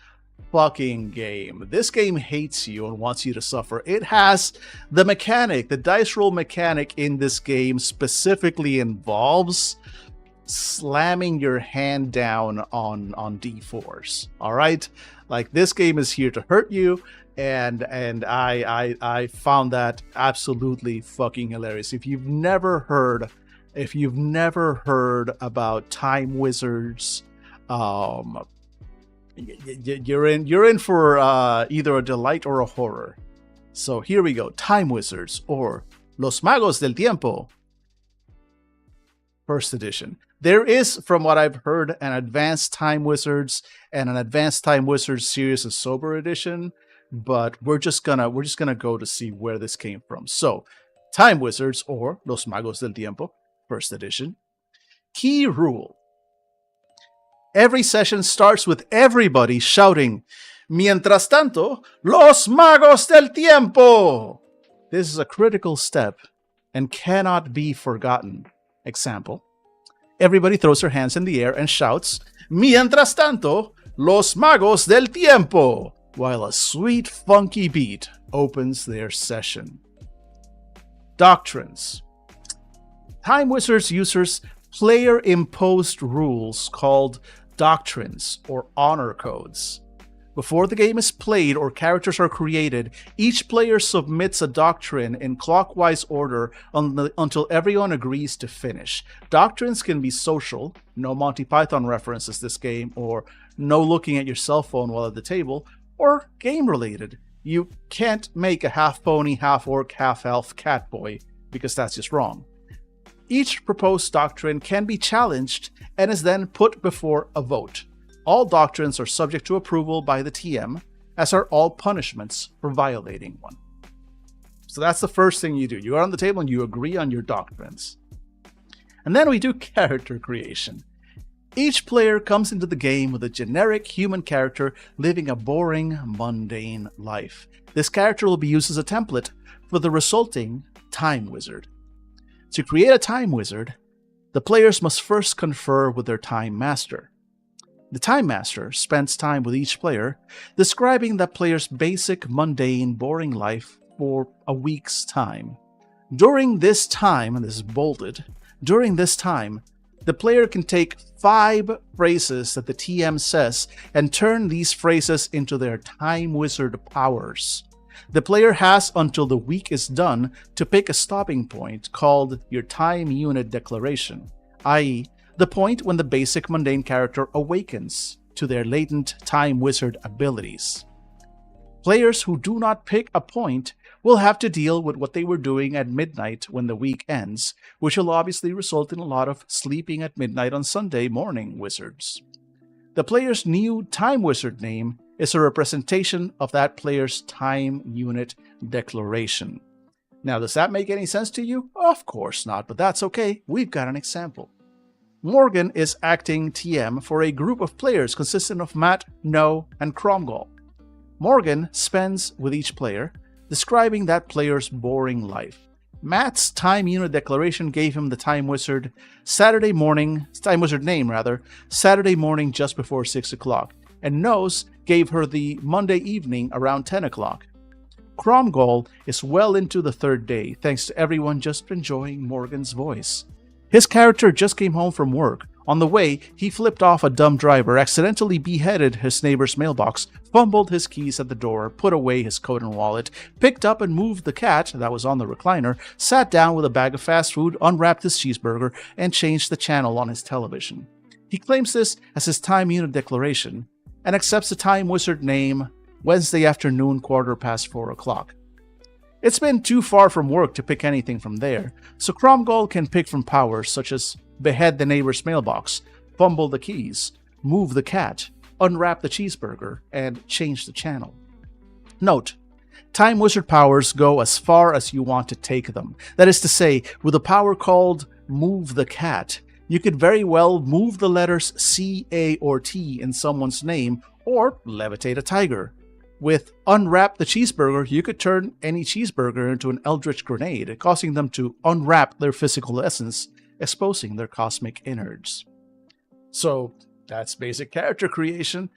S2: fucking game. This game hates you and wants you to suffer. It has the dice roll mechanic in this game specifically involves slamming your hand down on d4s. All right, like, this game is here to hurt you, and I found that absolutely fucking hilarious. If you've never heard about Time Wizards, you're in for either a delight or a horror. So here we go. Time Wizards, or Los Magos del Tiempo, first edition. There is, from what I've heard, an Advanced Time Wizards and an Advanced Time Wizards Series of Sober Edition, but we're just gonna go to see where this came from. So, Time Wizards, or Los Magos del Tiempo, first edition. Key rule: every session starts with everybody shouting, "Mientras tanto, Los Magos del Tiempo!" This is a critical step and cannot be forgotten. Example: everybody throws their hands in the air and shouts, "Mientras tanto, Los Magos del Tiempo!" while a sweet, funky beat opens their session. Doctrines. Time Wizards uses player-imposed rules called doctrines or honor codes. Before the game is played or characters are created, each player submits a doctrine in clockwise order until everyone agrees to finish. Doctrines can be social, no Monty Python references this game, or no looking at your cell phone while at the table, or game-related. You can't make a half-pony, half-orc, half-elf catboy, because that's just wrong. Each proposed doctrine can be challenged and is then put before a vote. All doctrines are subject to approval by the TM, as are all punishments for violating one. So that's the first thing you do. You are on the table and you agree on your doctrines. And then we do character creation. Each player comes into the game with a generic human character living a boring, mundane life. This character will be used as a template for the resulting Time Wizard. To create a Time Wizard, the players must first confer with their Time Master. The Time Master spends time with each player, describing that player's basic, mundane, boring life for a week's time. During this time, and this is bolded, during this time, the player can take 5 phrases that the TM says and turn these phrases into their Time Wizard powers. The player has until the week is done to pick a stopping point called your Time Unit Declaration, i.e., the point when the basic mundane character awakens to their latent Time Wizard abilities. Players who do not pick a point will have to deal with what they were doing at midnight when the week ends, which will obviously result in a lot of sleeping at midnight on Sunday morning wizards. The player's new Time Wizard name is a representation of that player's time unit declaration. Now, does that make any sense to you? Of course not, but that's okay. We've got an example. Morgan is acting TM for a group of players consisting of Matt, No, and Cromgall. Morgan spends with each player, describing that player's boring life. Matt's time unit declaration gave him the Time Wizard name, Saturday morning just before 6 o'clock, and No's gave her the Monday evening around 10 o'clock. Cromgall is well into the third day, thanks to everyone just enjoying Morgan's voice. His character just came home from work. On the way, he flipped off a dumb driver, accidentally beheaded his neighbor's mailbox, fumbled his keys at the door, put away his coat and wallet, picked up and moved the cat that was on the recliner, sat down with a bag of fast food, unwrapped his cheeseburger, and changed the channel on his television. He claims this as his time unit declaration and accepts the Time Wizard name Wednesday afternoon, 4:15 o'clock. It's been too far from work to pick anything from there, so Cromgall can pick from powers such as behead the neighbor's mailbox, fumble the keys, move the cat, unwrap the cheeseburger, and change the channel. Note, Time Wizard powers go as far as you want to take them. That is to say, with a power called Move the Cat, you could very well move the letters C, A, or T in someone's name, or levitate a tiger. With Unwrap the Cheeseburger, you could turn any cheeseburger into an eldritch grenade, causing them to unwrap their physical essence, exposing their cosmic innards. So, that's basic character creation.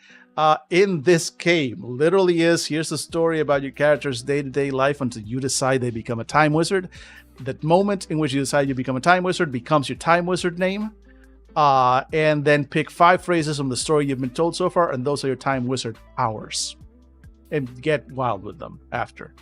S2: In this game, literally here's the story about your character's day-to-day life until you decide they become a Time Wizard. That moment in which you decide you become a Time Wizard becomes your Time Wizard name. And then pick 5 phrases from the story you've been told so far, and those are your Time Wizard powers. And get wild with them after.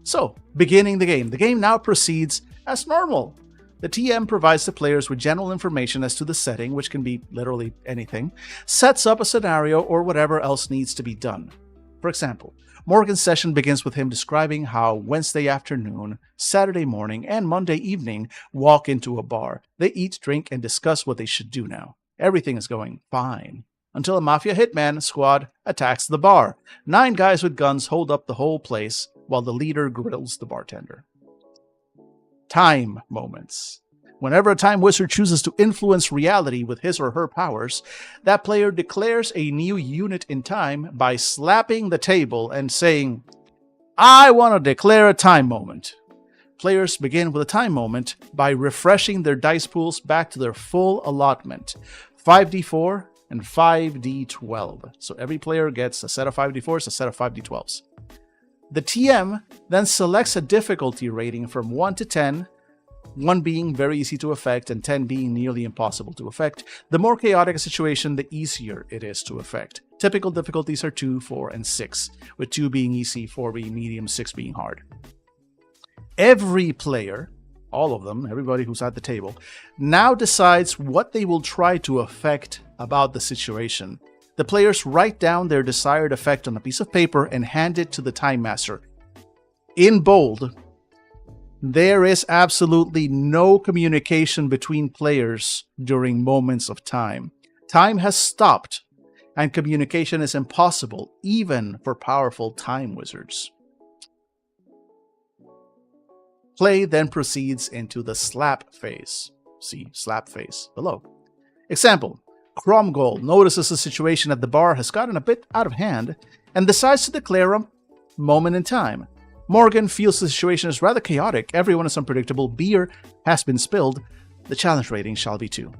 S2: So, beginning the game. The game now proceeds as normal. The TM provides the players with general information as to the setting, which can be literally anything, sets up a scenario or whatever else needs to be done. For example, Morgan's session begins with him describing how Wednesday afternoon, Saturday morning, and Monday evening walk into a bar. They eat, drink, and discuss what they should do now. Everything is going fine. Until a Mafia hitman squad attacks the bar. 9 guys with guns hold up the whole place while the leader grills the bartender. Time moments. Whenever a Time Wizard chooses to influence reality with his or her powers, that player declares a new unit in time by slapping the table and saying, "I want to declare a time moment." Players begin with a time moment by refreshing their dice pools back to their full allotment, 5d4 and 5d12. So every player gets a set of 5d4s, a set of 5d12s. The TM then selects a difficulty rating from 1 to 10, 1 being very easy to affect and 10 being nearly impossible to affect. The more chaotic a situation, the easier it is to affect. Typical difficulties are 2, 4, and 6, with 2 being easy, 4 being medium, 6 being hard. Every player, all of them, everybody who's at the table, now decides what they will try to affect about the situation. The players write down their desired effect on a piece of paper and hand it to the Time Master. In bold, there is absolutely no communication between players during moments of time. Time has stopped, and communication is impossible, even for powerful Time Wizards. Play then proceeds into the slap phase. See slap phase below. Example. Cromgall notices the situation at the bar has gotten a bit out of hand and decides to declare a moment in time. Morgan feels the situation is rather chaotic, everyone is unpredictable, beer has been spilled, the challenge rating shall be 2.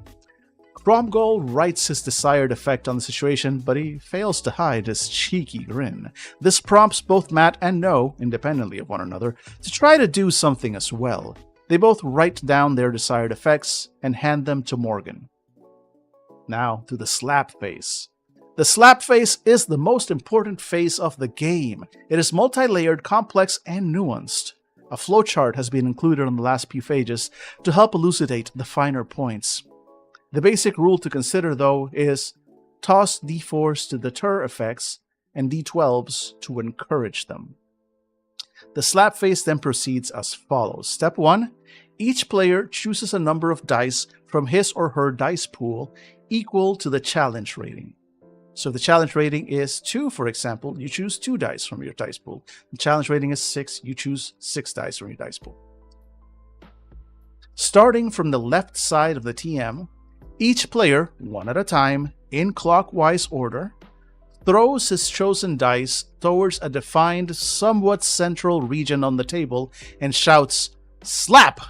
S2: Cromgall writes his desired effect on the situation, but he fails to hide his cheeky grin. This prompts both Matt and No, independently of one another, to try to do something as well. They both write down their desired effects and hand them to Morgan. Now to the slap phase. The slap phase is the most important phase of the game. It is multi-layered, complex, and nuanced. A flowchart has been included on the last few pages to help elucidate the finer points. The basic rule to consider, though, is toss d4s to deter effects and d12s to encourage them. The slap phase then proceeds as follows. Step 1. Each player chooses a number of dice from his or her dice pool equal to the challenge rating. So if the challenge rating is 2, for example, you choose 2 dice from your dice pool. The challenge rating is 6, you choose 6 dice from your dice pool. Starting from the left side of the TM, each player, one at a time, in clockwise order, throws his chosen dice towards a defined, somewhat central region on the table and shouts, "Slap!"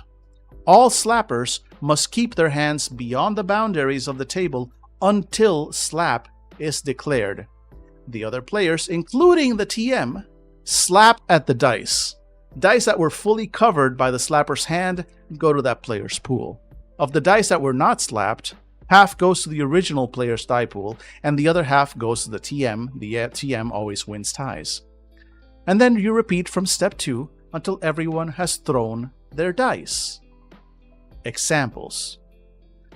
S2: All slappers must keep their hands beyond the boundaries of the table until slap is declared. The other players, including the TM, slap at the dice. Dice that were fully covered by the slapper's hand go to that player's pool. Of the dice that were not slapped, half goes to the original player's die pool, and the other half goes to the TM. The TM always wins ties. And then you repeat from step 2 until everyone has thrown their dice. Examples.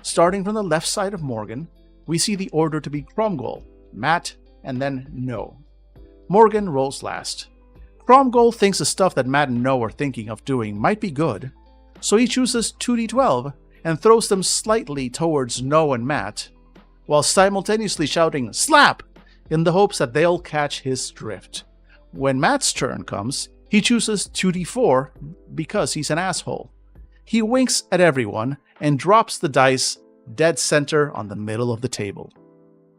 S2: Starting from the left side of Morgan, we see the order to be Cromgold, Matt, and then No. Morgan rolls last. Cromgold thinks the stuff that Matt and No are thinking of doing might be good, so he chooses 2d12 and throws them slightly towards No and Matt, while simultaneously shouting "Slap!" in the hopes that they'll catch his drift. When Matt's turn comes, he chooses 2d4 because he's an asshole. He winks at everyone and drops the dice dead center on the middle of the table.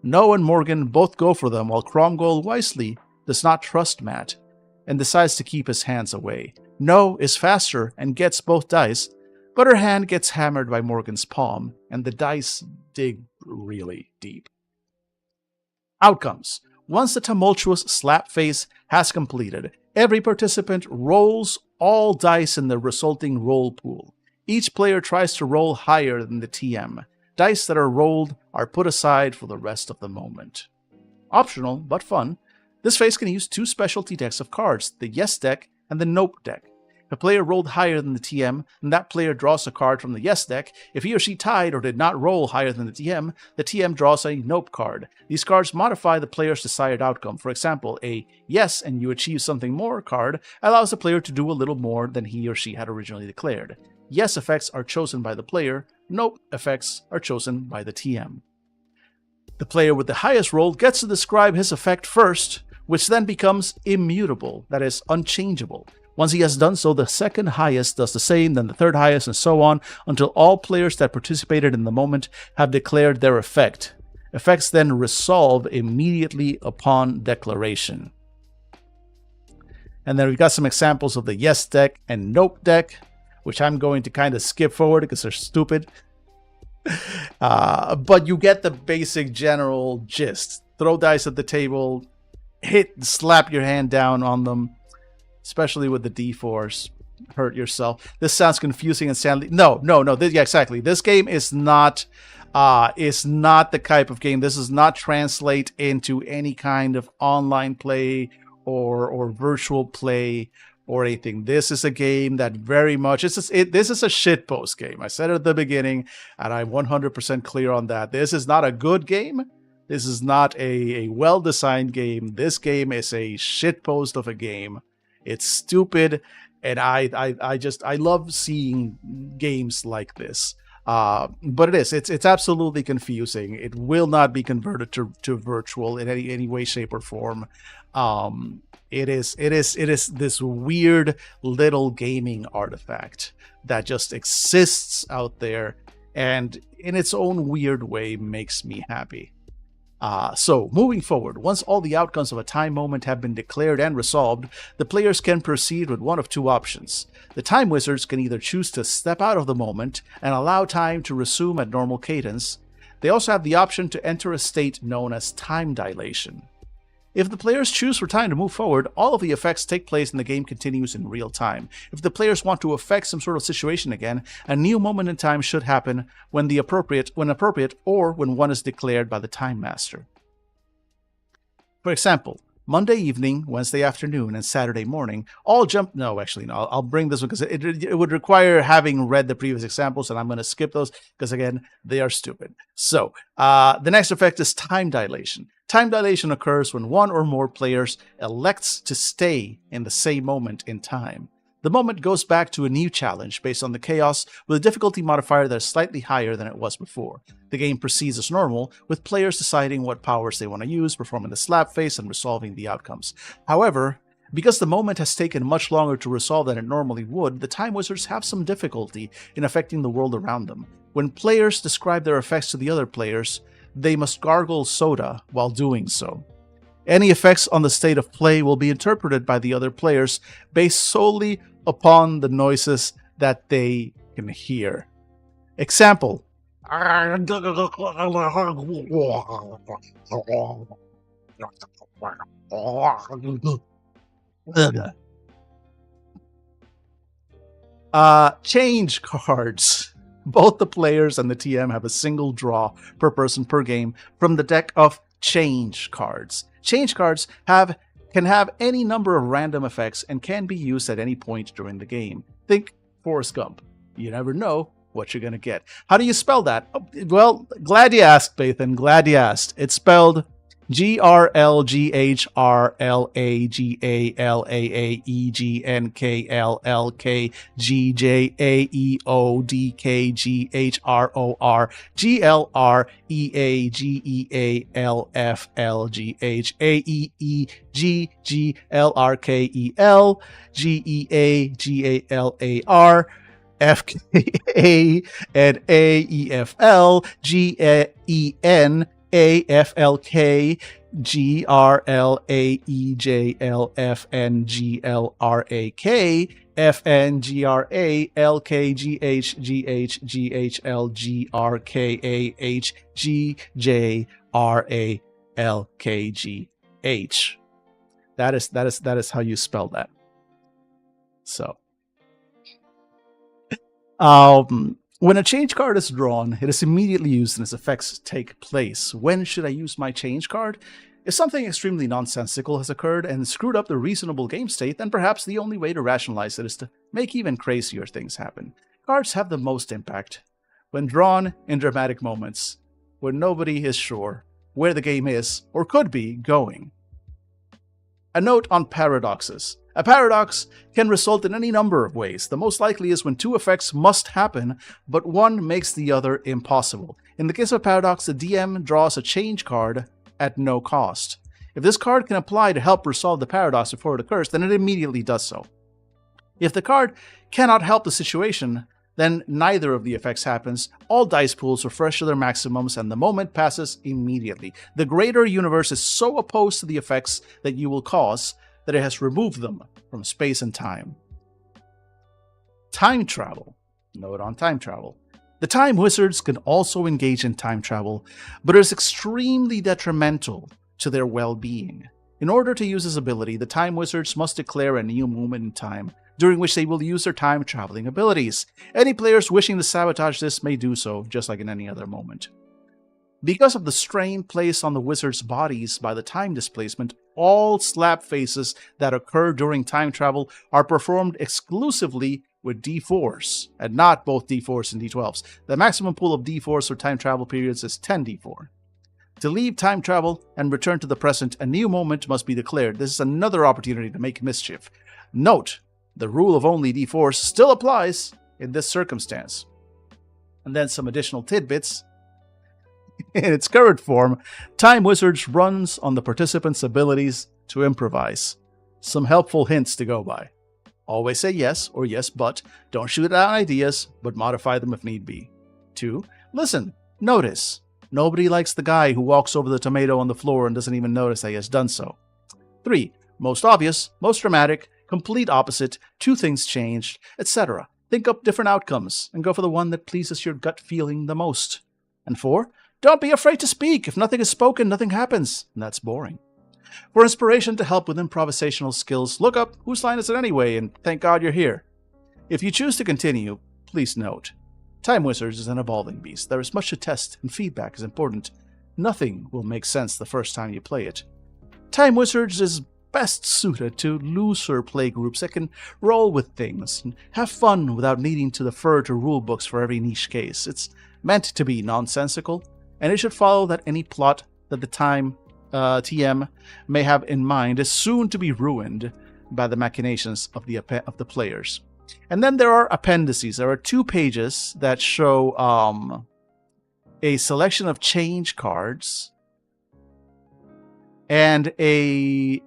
S2: No and Morgan both go for them, while Cromgold wisely does not trust Matt and decides to keep his hands away. No is faster and gets both dice, but her hand gets hammered by Morgan's palm, and the dice dig really deep. Outcomes. Once the tumultuous slap phase has completed, every participant rolls all dice in the resulting roll pool. Each player tries to roll higher than the TM. Dice that are rolled are put aside for the rest of the moment. Optional, but fun, this phase can use 2 specialty decks of cards, the Yes deck and the Nope deck. If a player rolled higher than the TM, then that player draws a card from the Yes deck. If he or she tied or did not roll higher than the TM draws a Nope card. These cards modify the player's desired outcome. For example, a Yes and you achieve something more card allows the player to do a little more than he or she had originally declared. Yes effects are chosen by the player, Nope effects are chosen by the TM. The player with the highest roll gets to describe his effect first, which then becomes immutable, that is, unchangeable. Once he has done so, the second highest does the same, then the third highest, and so on, until all players that participated in the moment have declared their effect. Effects then resolve immediately upon declaration. And then we've got some examples of the Yes deck and Nope deck, which I'm going to kind of skip forward because they're stupid. But you get the basic general gist. Throw dice at the table, slap your hand down on them, especially with the D4s. Hurt yourself. This sounds confusing and sadly. No. Yeah, exactly. This game is not the type of game. This does not translate into any kind of online play or virtual play or anything. This is a game that very much this is a shitpost game. I said it at the beginning, and I'm 100% clear on that. This is not a good game. This is not a well-designed game. This game is a shitpost of a game. It's stupid, and I love seeing games like this. But it's absolutely confusing. It will not be converted to virtual in any way, shape, or form. It is this weird little gaming artifact that just exists out there, and in its own weird way makes me happy. So, moving forward, once all the outcomes of a time moment have been declared and resolved, the players can proceed with one of 2 options. The time wizards can either choose to step out of the moment and allow time to resume at normal cadence. They also have the option to enter a state known as time dilation. If the players choose for time to move forward, all of the effects take place and the game continues in real time. If the players want to affect some sort of situation again, a new moment in time should happen when appropriate, or when one is declared by the Time Master. For example, Monday evening, Wednesday afternoon, and Saturday morning, all jump... No, actually, no. I'll bring this one because it would require having read the previous examples, and I'm going to skip those because, again, they are stupid. So, the next effect is time dilation. Time dilation occurs when one or more players elects to stay in the same moment in time. The moment goes back to a new challenge based on the chaos with a difficulty modifier that is slightly higher than it was before. The game proceeds as normal, with players deciding what powers they want to use, performing the slap face, and resolving the outcomes. However, because the moment has taken much longer to resolve than it normally would, the Time Wizards have some difficulty in affecting the world around them. When players describe their effects to the other players, they must gargle soda while doing so. Any effects on the state of play will be interpreted by the other players based solely upon the noises that they can hear. Example. Change cards. Both the players and the TM have a single draw per person per game from the deck of change cards. Change cards can have any number of random effects and can be used at any point during the game. Think Forrest Gump. You never know what you're going to get. How do you spell that? Oh, well, glad you asked, Bathan. Glad you asked. It's spelled GRLGHRLAGAGHROR FKA and AEFL GEN AFLK GRLAEJLFNGLRAK FNGRALKGHGHGHLGRALKGH. That is how you spell that. So when a change card is drawn, it is immediately used and its effects take place. When should I use my change card? If something extremely nonsensical has occurred and screwed up the reasonable game state, then perhaps the only way to rationalize it is to make even crazier things happen. Cards have the most impact when drawn in dramatic moments, when nobody is sure where the game is, or could be, going. A note on paradoxes. A paradox can result in any number of ways. The most likely is when two effects must happen, but one makes the other impossible. In the case of a paradox, the DM draws a change card at no cost. If this card can apply to help resolve the paradox before it occurs, then it immediately does so. If the card cannot help the situation, then neither of the effects happens. All dice pools refresh to their maximums and the moment passes immediately. The greater universe is so opposed to the effects that you will cause that it has removed them from space and time. Time travel. Note on time travel. The Time Wizards can also engage in time travel, but it is extremely detrimental to their well-being. In order to use this ability, the Time Wizards must declare a new moment in time, during which they will use their time-traveling abilities. Any players wishing to sabotage this may do so, just like in any other moment. Because of the strain placed on the wizards' bodies by the time displacement, all slap faces that occur during time travel are performed exclusively with D4s, and not both D4s and D12s. The maximum pool of D4s for time travel periods is 10d4. To leave time travel and return to the present, a new moment must be declared. This is another opportunity to make mischief. Note, the rule of only D4s still applies in this circumstance. And then some additional tidbits. In its current form, Time Wizards runs on the participants' abilities to improvise. Some helpful hints to go by. Always say yes or yes but. Don't shoot down ideas, but modify them if need be. 2. Listen. Notice. Nobody likes the guy who walks over the tomato on the floor and doesn't even notice that he has done so. 3. Most obvious, most dramatic, complete opposite, 2 things changed, etc. Think up different outcomes and go for the one that pleases your gut feeling the most. And 4. Don't be afraid to speak. If nothing is spoken, nothing happens. And that's boring. For inspiration to help with improvisational skills, look up Whose Line Is It Anyway? And thank God you're here. If you choose to continue, please note, Time Wizards is an evolving beast. There is much to test, and feedback is important. Nothing will make sense the first time you play it. Time Wizards is best suited to looser play groups that can roll with things and have fun without needing to defer to rulebooks for every niche case. It's meant to be nonsensical, and it should follow that any plot that the TM may have in mind is soon to be ruined. by the machinations of the players. And then there are appendices. There are 2 pages that show a selection of change cards and a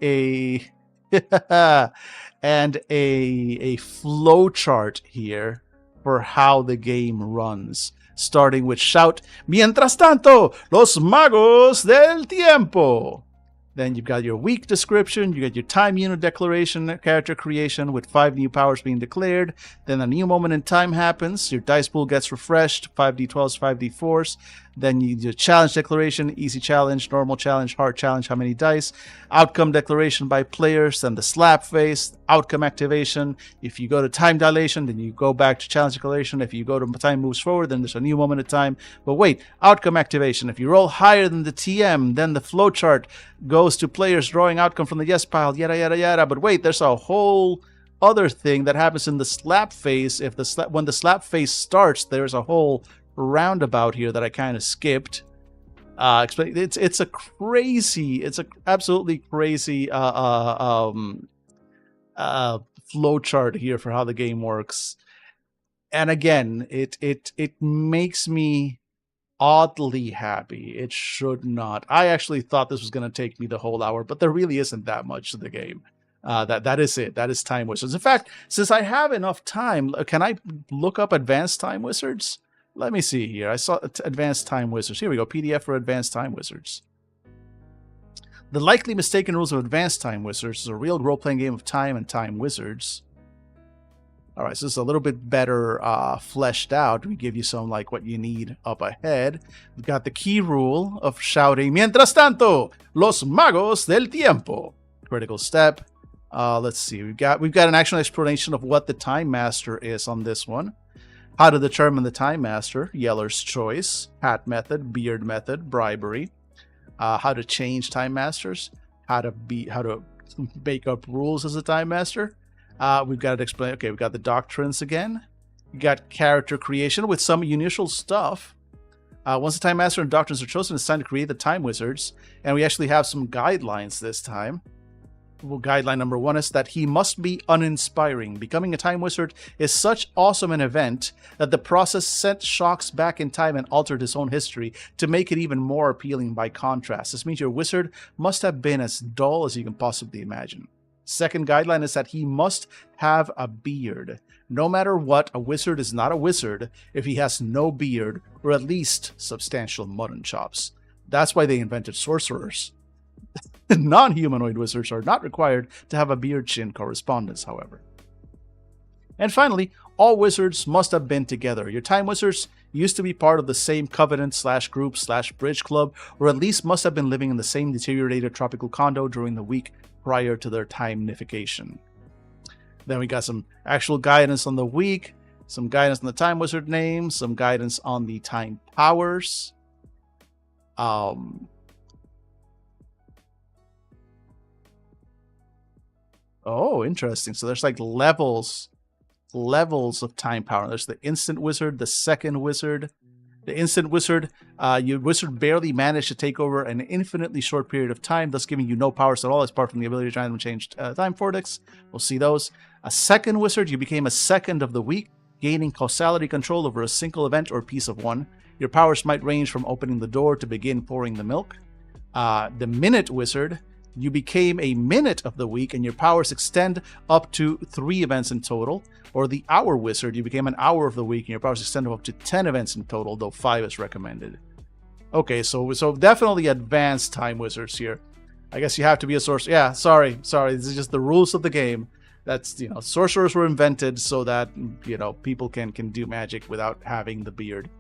S2: and a flow chart here for how the game runs, starting with shout, "Mientras tanto, los magos del tiempo." Then you've got your week description, you got your time unit declaration, character creation with 5 new powers being declared. Then a new moment in time happens, your dice pool gets refreshed, 5d12s, 5d4s. Then you do challenge declaration, easy challenge, normal challenge, hard challenge, how many dice. Outcome declaration by players, then the slap face, outcome activation. If you go to time dilation, then you go back to challenge declaration. If you go to time moves forward, then there's a new moment of time. But wait, outcome activation. If you roll higher than the TM, then the flowchart goes to players drawing outcome from the yes pile, yada, yada, yada. But wait, there's a whole other thing that happens in the slap phase. When the slap phase starts, there's a whole roundabout here that I kind of skipped. It's a absolutely crazy flow chart here for how the game works. And again, it makes me oddly happy. It should not. I actually thought this was going to take me the whole hour, but there really isn't that much to the game. That is it. That is Time Wizards. In fact, since I have enough time, can I look up Advanced Time Wizards? Let me see here. I saw Advanced Time Wizards. Here we go. PDF for Advanced Time Wizards. The likely mistaken rules of Advanced Time Wizards is a real role-playing game of time and time wizards. All right, so this is a little bit better fleshed out. We give you some like what you need up ahead. We've got the key rule of shouting, "Mientras tanto, los magos del tiempo." Critical step. Let's see. We've got an actual explanation of what the Time Master is on this one. How to determine the Time Master, Yeller's Choice, Hat Method, Beard Method, Bribery. How to change Time Masters, how to make up rules as a Time Master. We've got to explain, okay, we've got the doctrines again. We got character creation with some initial stuff. Once the Time Master and doctrines are chosen, it's time to create the Time Wizards. And we actually have some guidelines this time. Well, guideline number 1 is that he must be uninspiring. Becoming a Time Wizard is such awesome an event that the process sent Shocks back in time and altered his own history to make it even more appealing by contrast. This means your wizard must have been as dull as you can possibly imagine. Second guideline is that he must have a beard. No matter what, a wizard is not a wizard if he has no beard or at least substantial mutton chops. That's why they invented sorcerers. Non-humanoid wizards are not required to have a beard-chin correspondence, however. And finally, all wizards must have been together. Your Time Wizards used to be part of the same covenant/group/bridge club, or at least must have been living in the same deteriorated tropical condo during the week prior to their time-nification. Then we got some actual guidance on the week, some guidance on the Time Wizard name, some guidance on the time powers. Oh, interesting. So there's like levels of time power. There's the instant wizard, the second wizard. The instant wizard, your wizard barely managed to take over an infinitely short period of time, thus giving you no powers at all, apart from the ability to randomly change time vortex. We'll see those. A second wizard, you became a second of the week, gaining causality control over a single event or piece of one. Your powers might range from opening the door to begin pouring the milk. The minute wizard, you became a minute of the week and your powers extend up to 3 events in total. Or the hour wizard, you became an hour of the week and your powers extend up to 10 events in total, though 5 is recommended. Okay, so definitely advanced time wizards here. I guess you have to be a sorcerer. Yeah, sorry. This is just the rules of the game. That's, sorcerers were invented so that, people can do magic without having the beard.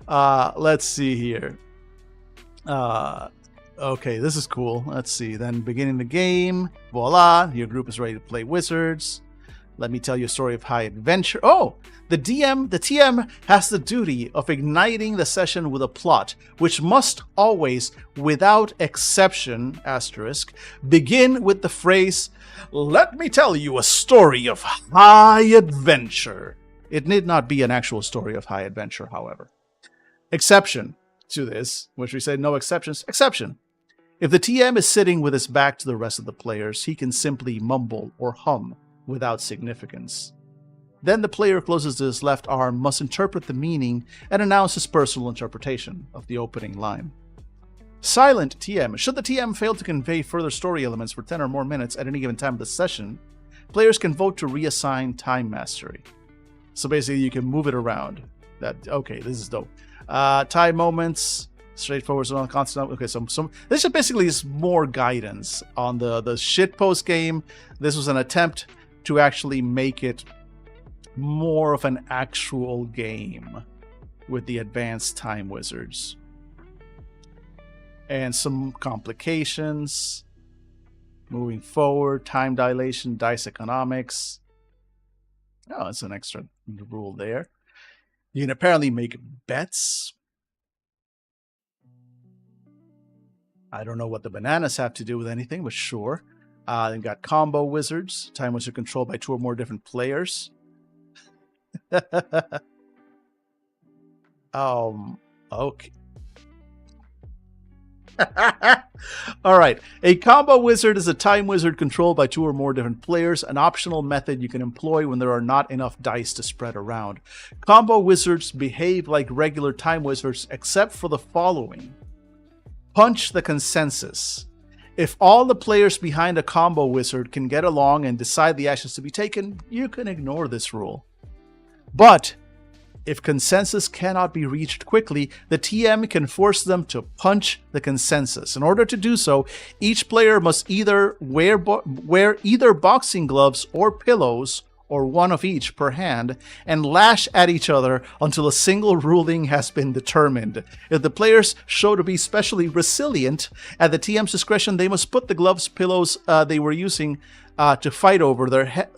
S2: Let's see here. Okay, this is cool. Let's see. Then beginning the game. Voila, your group is ready to play wizards. Let me tell you a story of high adventure. Oh, the TM has the duty of igniting the session with a plot, which must always, without exception, begin with the phrase, "Let me tell you a story of high adventure." It need not be an actual story of high adventure, however. Exception to this, which we say no exceptions, exception. If the TM is sitting with his back to the rest of the players, he can simply mumble or hum without significance. Then the player closest to his left arm must interpret the meaning and announce his personal interpretation of the opening line. Silent TM. Should the TM fail to convey further story elements for 10 or more minutes at any given time of the session, players can vote to reassign time mastery. So basically you can move it around. Okay, this is dope. Time moments, straightforward, so constant. Okay, so this is basically more guidance on the shitpost game. This was an attempt to actually make it more of an actual game with the advanced time wizards. And some complications. Moving forward, time dilation, dice economics. Oh, it's an extra rule there. You can apparently make bets. I don't know what the bananas have to do with anything, but sure. They've got combo wizards. Time wizard controlled by 2 or more different players. Okay. All right. A combo wizard is a time wizard controlled by 2 or more different players, an optional method you can employ when there are not enough dice to spread around. Combo wizards behave like regular time wizards except for the following. Punch the consensus. If all the players behind a combo wizard can get along and decide the actions to be taken, you can ignore this rule. But if consensus cannot be reached quickly, the TM can force them to punch the consensus. In order to do so, each player must either wear either boxing gloves or pillows, or one of each per hand, and lash at each other until a single ruling has been determined. If the players show to be specially resilient, at the TM's discretion, they must put the gloves, pillows they were using to fight over their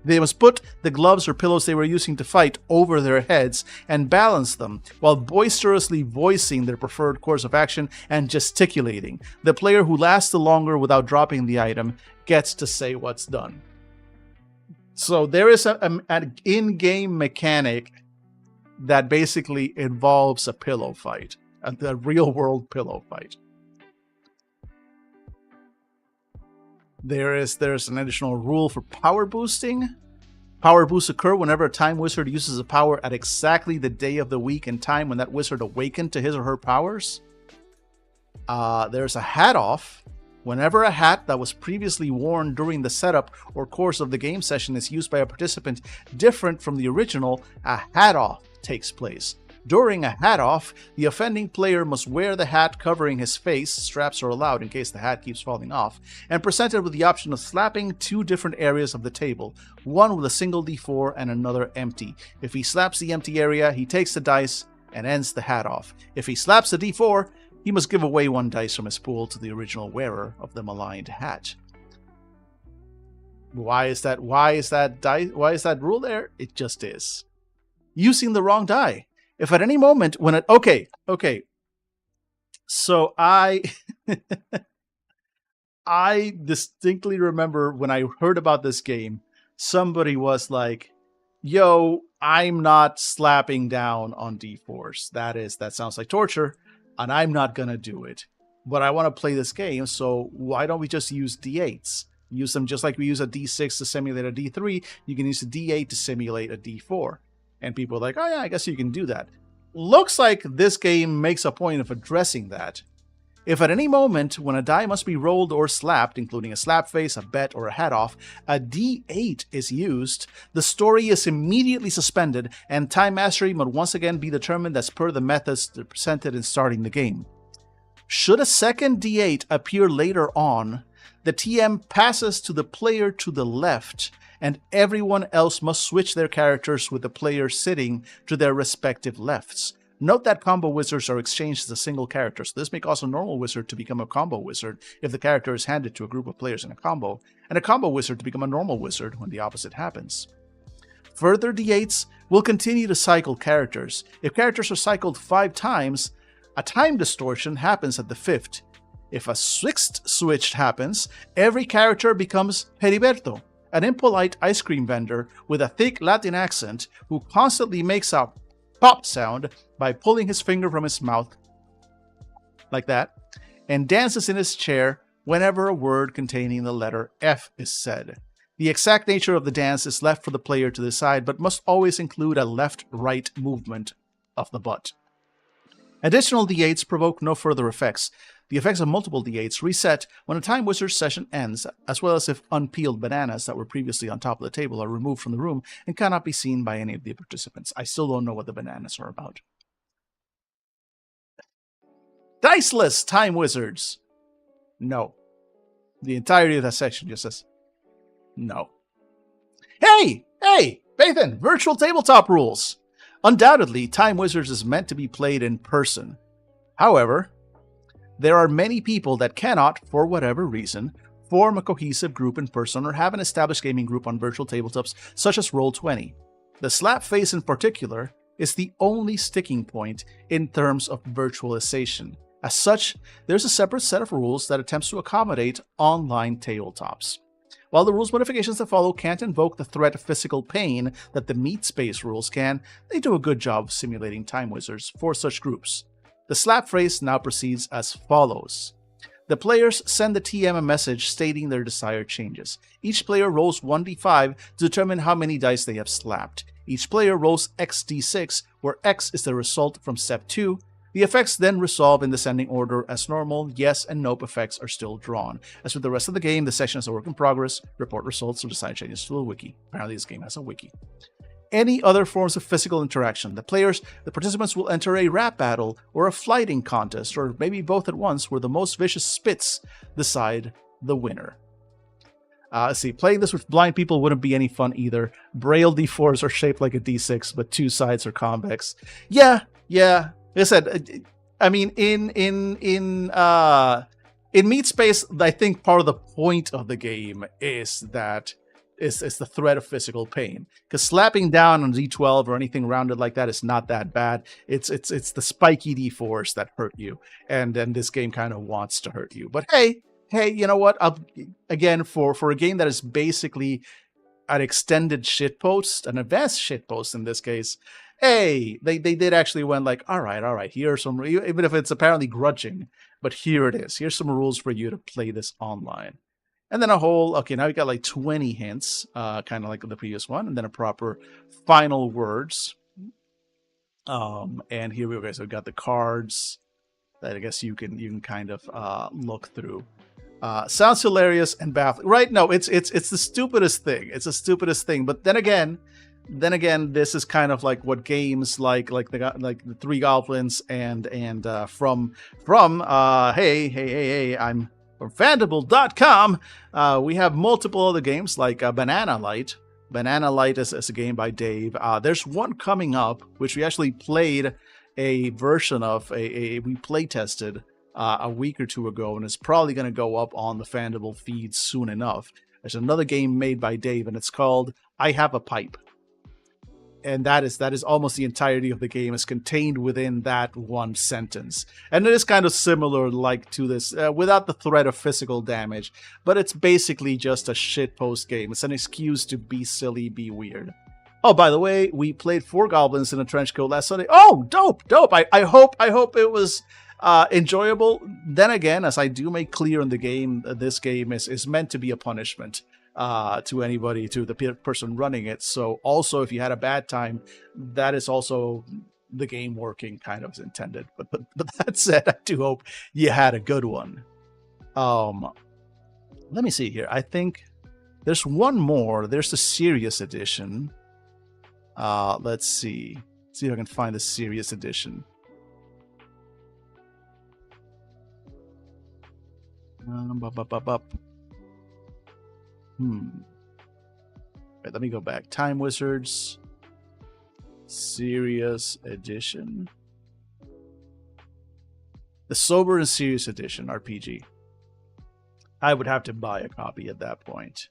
S2: they must put the gloves or pillows they were using to fight over their heads and balance them while boisterously voicing their preferred course of action and gesticulating. The player who lasts the longer without dropping the item gets to say what's done. So there is an in-game mechanic that basically involves a pillow fight, a real-world pillow fight. There's an additional rule for power boosting. Power boosts occur whenever a time wizard uses a power at exactly the day of the week and time when that wizard awakened to his or her powers. There's a hat off. Whenever a hat that was previously worn during the setup or course of the game session is used by a participant different from the original, a hat off takes place. During a hat off, the offending player must wear the hat covering his face, straps are allowed in case the hat keeps falling off, and presented with the option of slapping 2 different areas of the table, one with a single d4 and another empty. If he slaps the empty area, he takes the dice and ends the hat off. If he slaps the d4, he must give away 1 dice from his pool to the original wearer of the maligned hat. Why is that rule there? It just is. Using the wrong die. If at any moment when it okay. So I distinctly remember when I heard about this game, somebody was like, "Yo, I'm not slapping down on d4s. That sounds like torture, and I'm not gonna do it. But I want to play this game, so why don't we just use d8s? Use them just like we use a d6 to simulate a d3. You can use a d8 to simulate a d4." And people are like, "Oh yeah, I guess you can do that." Looks like this game makes a point of addressing that. If at any moment when a die must be rolled or slapped, including a slap face, a bet, or a hat off, a d8 is used, the story is immediately suspended and time mastery must once again be determined as per the methods presented in starting the game. Should a second d8 appear later on, the TM passes to the player to the left, and everyone else must switch their characters with the player sitting to their respective lefts. Note that combo wizards are exchanged as a single character, so this may cause a normal wizard to become a combo wizard if the character is handed to a group of players in a combo, and a combo wizard to become a normal wizard when the opposite happens. Further d8s will continue to cycle characters. If characters are cycled 5 times, a time distortion happens at the 5th. If a 6th switch happens, every character becomes Heriberto, an impolite ice cream vendor with a thick Latin accent who constantly makes a pop sound by pulling his finger from his mouth, like that. and dances in his chair whenever a word containing the letter F is said. The exact nature of the dance is left for the player to decide, but must always include a left-right movement of the butt. Additional D8s provoke no further effects. The effects of multiple D8s reset when a Time Wizard session ends, as well as if unpeeled bananas that were previously on top of the table are removed from the room and cannot be seen by any of the participants. I still don't know what the bananas are about. Diceless Time Wizards. No. The entirety of that section just says no. Hey! Bathan! Virtual tabletop rules! Undoubtedly, Time Wizards is meant to be played in person. However, there are many people that cannot, for whatever reason, form a cohesive group in person or have an established gaming group on virtual tabletops such as Roll20. The slap face in particular is the only sticking point in terms of virtualization. As such, there's a separate set of rules that attempts to accommodate online tabletops. While the rules modifications that follow can't invoke the threat of physical pain that the meat space rules can, they do a good job of simulating Time Wizards for such groups. The slap phrase now proceeds as follows. The players send the TM a message stating their desired changes. Each player rolls 1d5 to determine how many dice they have slapped. Each player rolls xd6, where x is the result from step 2. The effects then resolve in descending order as normal. Yes and nope effects are still drawn. As with the rest of the game, the session is a work in progress. Report results or decide changes to the wiki. Apparently this game has a wiki. Any other forms of physical interaction. The participants will enter a rap battle or a flighting contest, or maybe both at once, where the most vicious spits decide the winner. Let's see, playing this with blind people wouldn't be any fun either. Braille D4s are shaped like a D6, but two sides are convex. Yeah. Like I said, I mean, in Meat Space, I think part of the point of the game is that it's the threat of physical pain. Because slapping down on D12 or anything rounded like that is not that bad. It's the spiky D4s that hurt you, and then this game kind of wants to hurt you. But hey, you know what? Again, for a game that is basically an extended shitpost, an advanced shitpost in this case. Hey, they did actually went like, all right, here are some, even if it's apparently grudging, but here it is. Here's some rules for you to play this online. And then now you got like 20 hints, kind of like the previous one, and then a proper final words. And here we go, guys. So we've got the cards that I guess you can kind of look through. Sounds hilarious and baffling, right? No, it's the stupidest thing. It's the stupidest thing. But then again, this is kind of like what games like the Three Goblins and from hey, I'm from Fandible.com. We have multiple other games like Banana Light. Banana Light is a game by Dave. There's one coming up which we actually played a version of. We play tested a week or two ago, and it's probably going to go up on the Fandible feed soon enough. There's another game made by Dave, and it's called I Have a Pipe. And that is almost the entirety of the game is contained within that one sentence. And it is kind of similar like to this, without the threat of physical damage. But it's basically just a shitpost game. It's an excuse to be silly, be weird. Oh, by the way, we played Four Goblins in a Trench Coat last Sunday. Oh, dope. I hope it was enjoyable. Then again, as I do make clear in the game, this game is meant to be a punishment. To anybody, to the person running it. So also, if you had a bad time, that is also the game working kind of as intended. But that said, I do hope you had a good one. Let me see here. I think there's one more. There's the Serious Edition. Let's see. See if I can find the Serious Edition. Wait, let me go back. Time Wizards Serious Edition. The Sober and Serious Edition RPG. I would have to buy a copy at that point.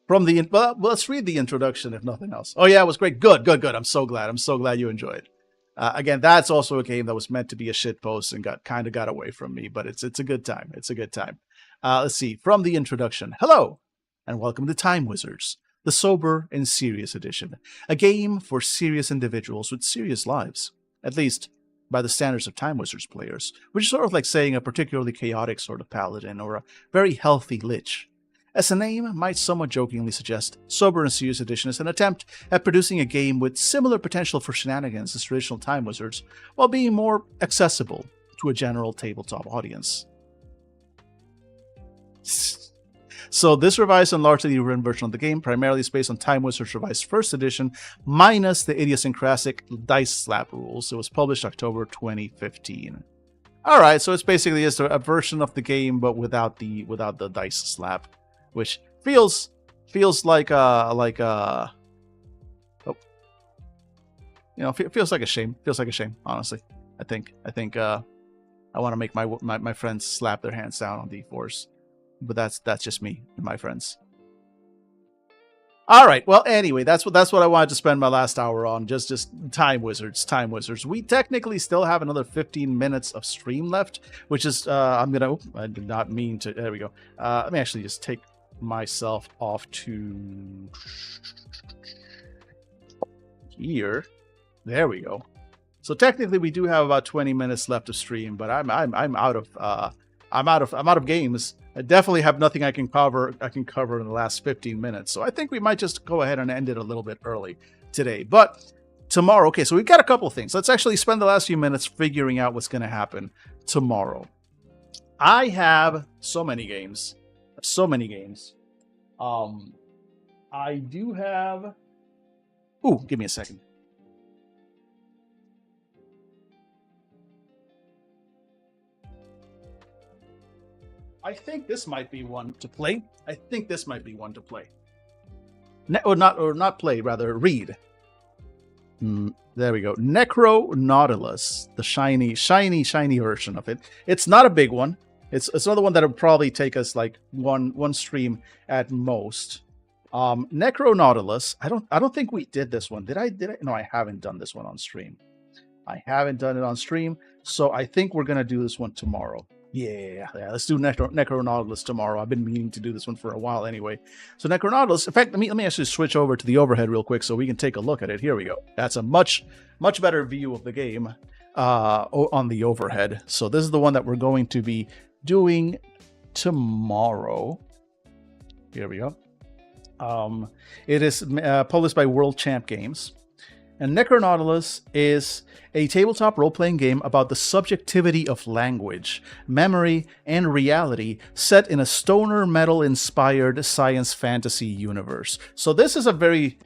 S2: From the well, let's read the introduction if nothing else. Oh yeah, it was great. Good. I'm so glad you enjoyed. Again, that's also a game that was meant to be a shitpost and got away from me, but it's a good time. It's a good time. Let's see. From the introduction. Hello, and welcome to Time Wizards, the Sober and Serious Edition. A game for serious individuals with serious lives. At least, by the standards of Time Wizards players, which is sort of like saying a particularly chaotic sort of paladin or a very healthy lich. As the name might somewhat jokingly suggest, Sober and Serious Edition is an attempt at producing a game with similar potential for shenanigans as traditional Time Wizards, while being more accessible to a general tabletop audience. So this revised and largely rewritten version of the game primarily is based on Time Wizards Revised First Edition, minus the idiosyncratic dice slap rules. It was published October 2015. All right, so it's basically just a version of the game, but without the dice slap, which feels like feels like a shame. Feels like a shame, honestly. I think I want to make my friends slap their hands down on D4s. But that's just me and my friends. All right. Well, anyway, that's what I wanted to spend my last hour on. Just Time Wizards. We technically still have another 15 minutes of stream left, which is I did not mean to. There we go. Let me actually just take myself off to here. There we go. So technically, we do have about 20 minutes left of stream, but I'm out of games. I definitely have nothing I can cover in the last 15 minutes. So I think we might just go ahead and end it a little bit early today. But tomorrow, okay, so we've got a couple of things. Let's actually spend the last few minutes figuring out what's going to happen tomorrow. I have so many games. I do have... Ooh, give me a second. I think this might be one to play. Read. There we go. Necro Nautilus, the shiny version of it. It's not a big one. It's another one that would probably take us like one stream at most. Necro Nautilus. I don't think we did this one. Did I? No, I haven't done this one on stream. So I think we're gonna do this one tomorrow. Yeah, let's do Necronautilus tomorrow. I've been meaning to do this one for a while anyway. So Necronautilus, in fact, let me actually switch over to the overhead real quick so we can take a look at it. Here we go. That's a much better view of the game on the overhead. So this is the one that we're going to be doing tomorrow. Here we go. It is published by World Champ Games. And Necronautilus is a tabletop role-playing game about the subjectivity of language, memory, and reality set in a stoner metal-inspired science fantasy universe. So this is a very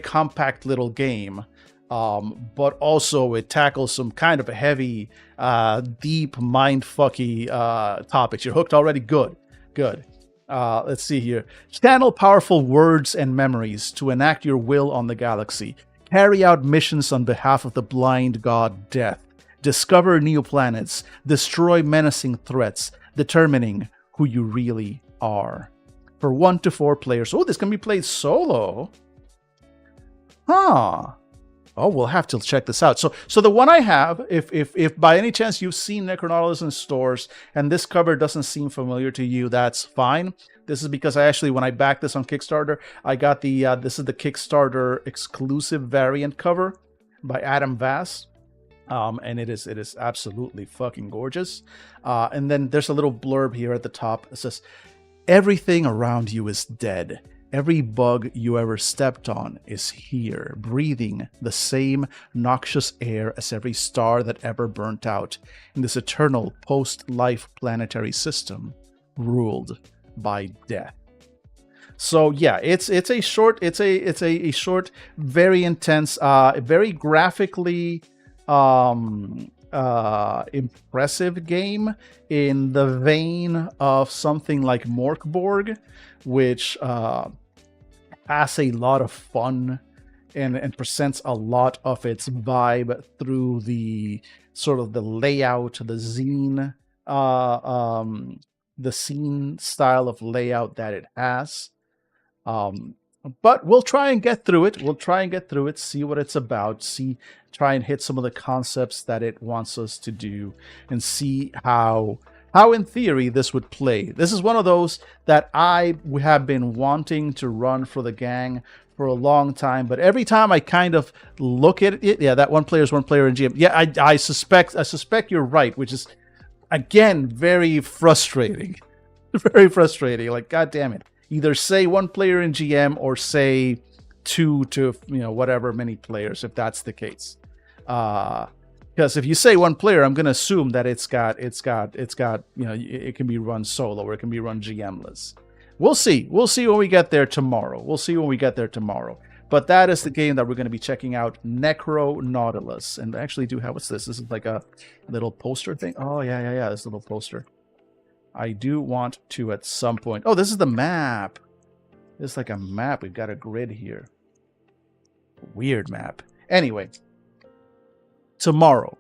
S2: compact little game, but also it tackles some kind of a heavy, deep, mind-fucky topics. You're hooked already? Good. Let's see here. Channel powerful words and memories to enact your will on the galaxy. Carry out missions on behalf of the blind god Death. Discover new planets. Destroy menacing threats. Determining who you really are. For 1 to 4 players. Oh, this can be played solo. Huh. Oh, we'll have to check this out. So the one I have, if by any chance you've seen Necronautilus in stores and this cover doesn't seem familiar to you, that's fine. This is because when I backed this on Kickstarter, I got this is the Kickstarter exclusive variant cover by Adam Vass. And it is absolutely fucking gorgeous. And then there's a little blurb here at the top. It says, everything around you is dead. Every bug you ever stepped on is here, breathing the same noxious air as every star that ever burnt out in this eternal post-life planetary system ruled by death. So yeah, it's a short, very intense, very graphically impressive game in the vein of something like Morkborg, which has a lot of fun and presents a lot of its vibe through the sort of the layout, the zine, the scene style of layout that it has. But we'll try and get through it. See what it's about. Try and hit some of the concepts that it wants us to do, and see how how in theory this would play. This is one of those that I have been wanting to run for the gang for a long time, but every time I kind of look at it, yeah, that one player is one player in GM. Yeah, I suspect you're right, which is again very frustrating. Very frustrating. Like, god damn it. Either say one player in GM or say 2 to whatever many players, if that's the case. Because if you say one player, I'm going to assume that it's got it can be run solo or it can be run GM-less. We'll see when we get there tomorrow. But that is the game that we're going to be checking out, Necro Nautilus. And I actually do have, what's this? This is like a little poster thing. Oh yeah, this little poster. I do want to at some point. Oh, this is the map. It's like a map. We've got a grid here. Weird map. Anyway, tomorrow,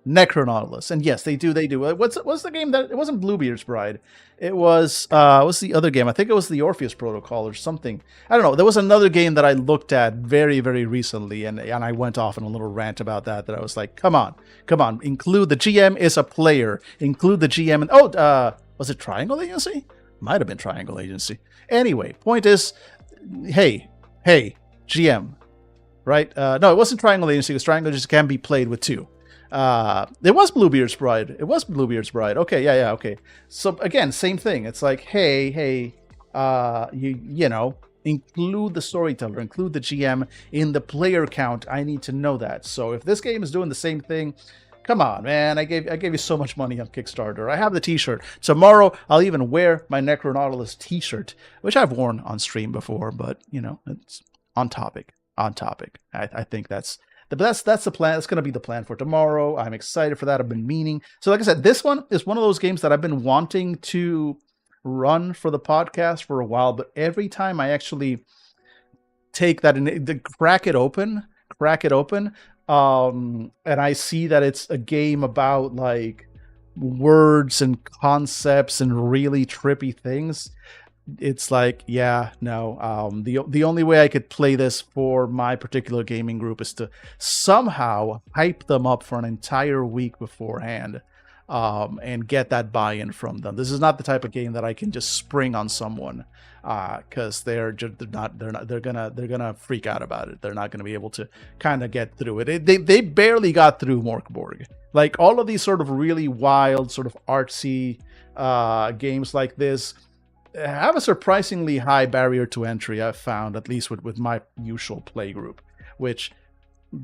S2: Necronautilus. And yes, they do. What's the game that it wasn't Bluebeard's Bride? It was what's the other game? I think it was the Orpheus Protocol or something. I don't know. There was another game that I looked at very, very recently, and I went off on a little rant about that I was like, come on. Include the GM is a player. Include the GM and was it Triangle Agency? Might have been Triangle Agency. Anyway, point is, hey, GM. Right? No, it wasn't Triangle Agency, because Triangle Agency can be played with 2. It was Bluebeard's Bride. Okay, yeah, okay. So again, same thing. It's like, hey, include the storyteller, include the GM in the player count. I need to know that. So if this game is doing the same thing, come on, man. I gave you so much money on Kickstarter. I have the t-shirt. Tomorrow, I'll even wear my Necronautilus t-shirt, which I've worn on stream before, but, it's on topic. I think that's the plan. That's going to be the plan for tomorrow. I'm excited for that. I've been meaning. So like I said, this one is one of those games that I've been wanting to run for the podcast for a while, but every time I actually take that and crack it open, and I see that it's a game about like words and concepts and really trippy things, it's like, yeah, no. The only way I could play this for my particular gaming group is to somehow hype them up for an entire week beforehand, and get that buy-in from them. This is not the type of game that I can just spring on someone, because they're gonna freak out about it. They're not gonna be able to kind of get through it. They barely got through Morkborg. Like all of these sort of really wild, sort of artsy games like this have a surprisingly high barrier to entry, I've found, at least with my usual play group, which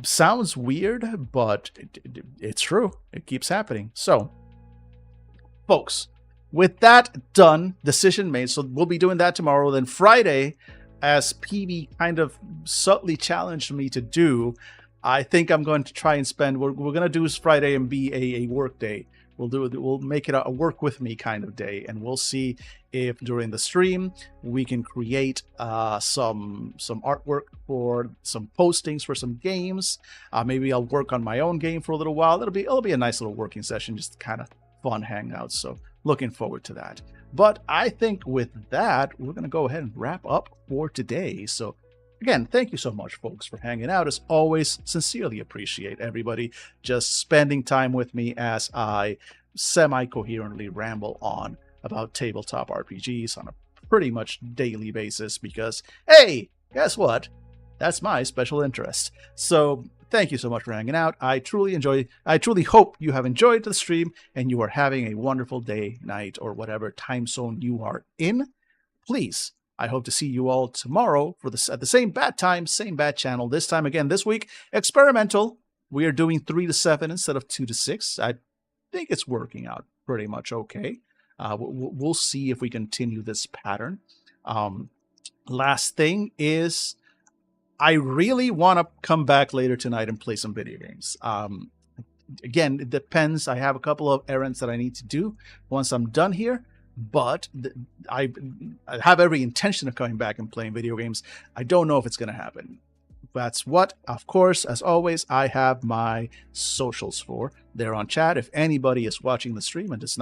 S2: sounds weird, but it's true. It keeps happening. So, folks, with that done, decision made. So we'll be doing that tomorrow. Then Friday, as PB kind of subtly challenged me to do, I think I'm going to try and spend, we're going to do Friday and be a work day. We'll make it a work with me kind of day, and we'll see if during the stream we can create some artwork for some postings for some games. Maybe I'll work on my own game for a little while. It'll be a nice little working session, just kind of fun hangout. So looking forward to that. But I think with that, we're gonna go ahead and wrap up for today. So again, thank you so much, folks, for hanging out. As always, sincerely appreciate everybody just spending time with me as I semi-coherently ramble on about tabletop RPGs on a pretty much daily basis because, hey, guess what? That's my special interest. So thank you so much for hanging out. I truly hope you have enjoyed the stream and you are having a wonderful day, night, or whatever time zone you are in. Please, I hope to see you all tomorrow for at the same bad time, same bad channel. This time again, this week, experimental. We are doing 3 to 7 instead of 2 to 6. I think it's working out pretty much okay. We'll see if we continue this pattern. Last thing is, I really want to come back later tonight and play some video games. Again, it depends. I have a couple of errands that I need to do once I'm done here. But I have every intention of coming back and playing video games. I don't know if it's going to happen. That's what, of course, as always, I have my socials for. They're on chat. If anybody is watching the stream and has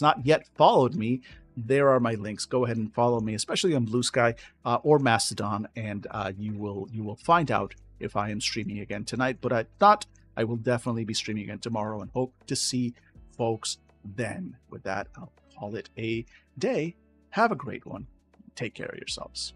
S2: not yet followed me, there are my links. Go ahead and follow me, especially on Blue Sky or Mastodon, and you will find out if I am streaming again tonight. But I thought I will definitely be streaming again tomorrow and hope to see folks
S1: then with that, I'll call it a day. Have a great one. Take care of yourselves.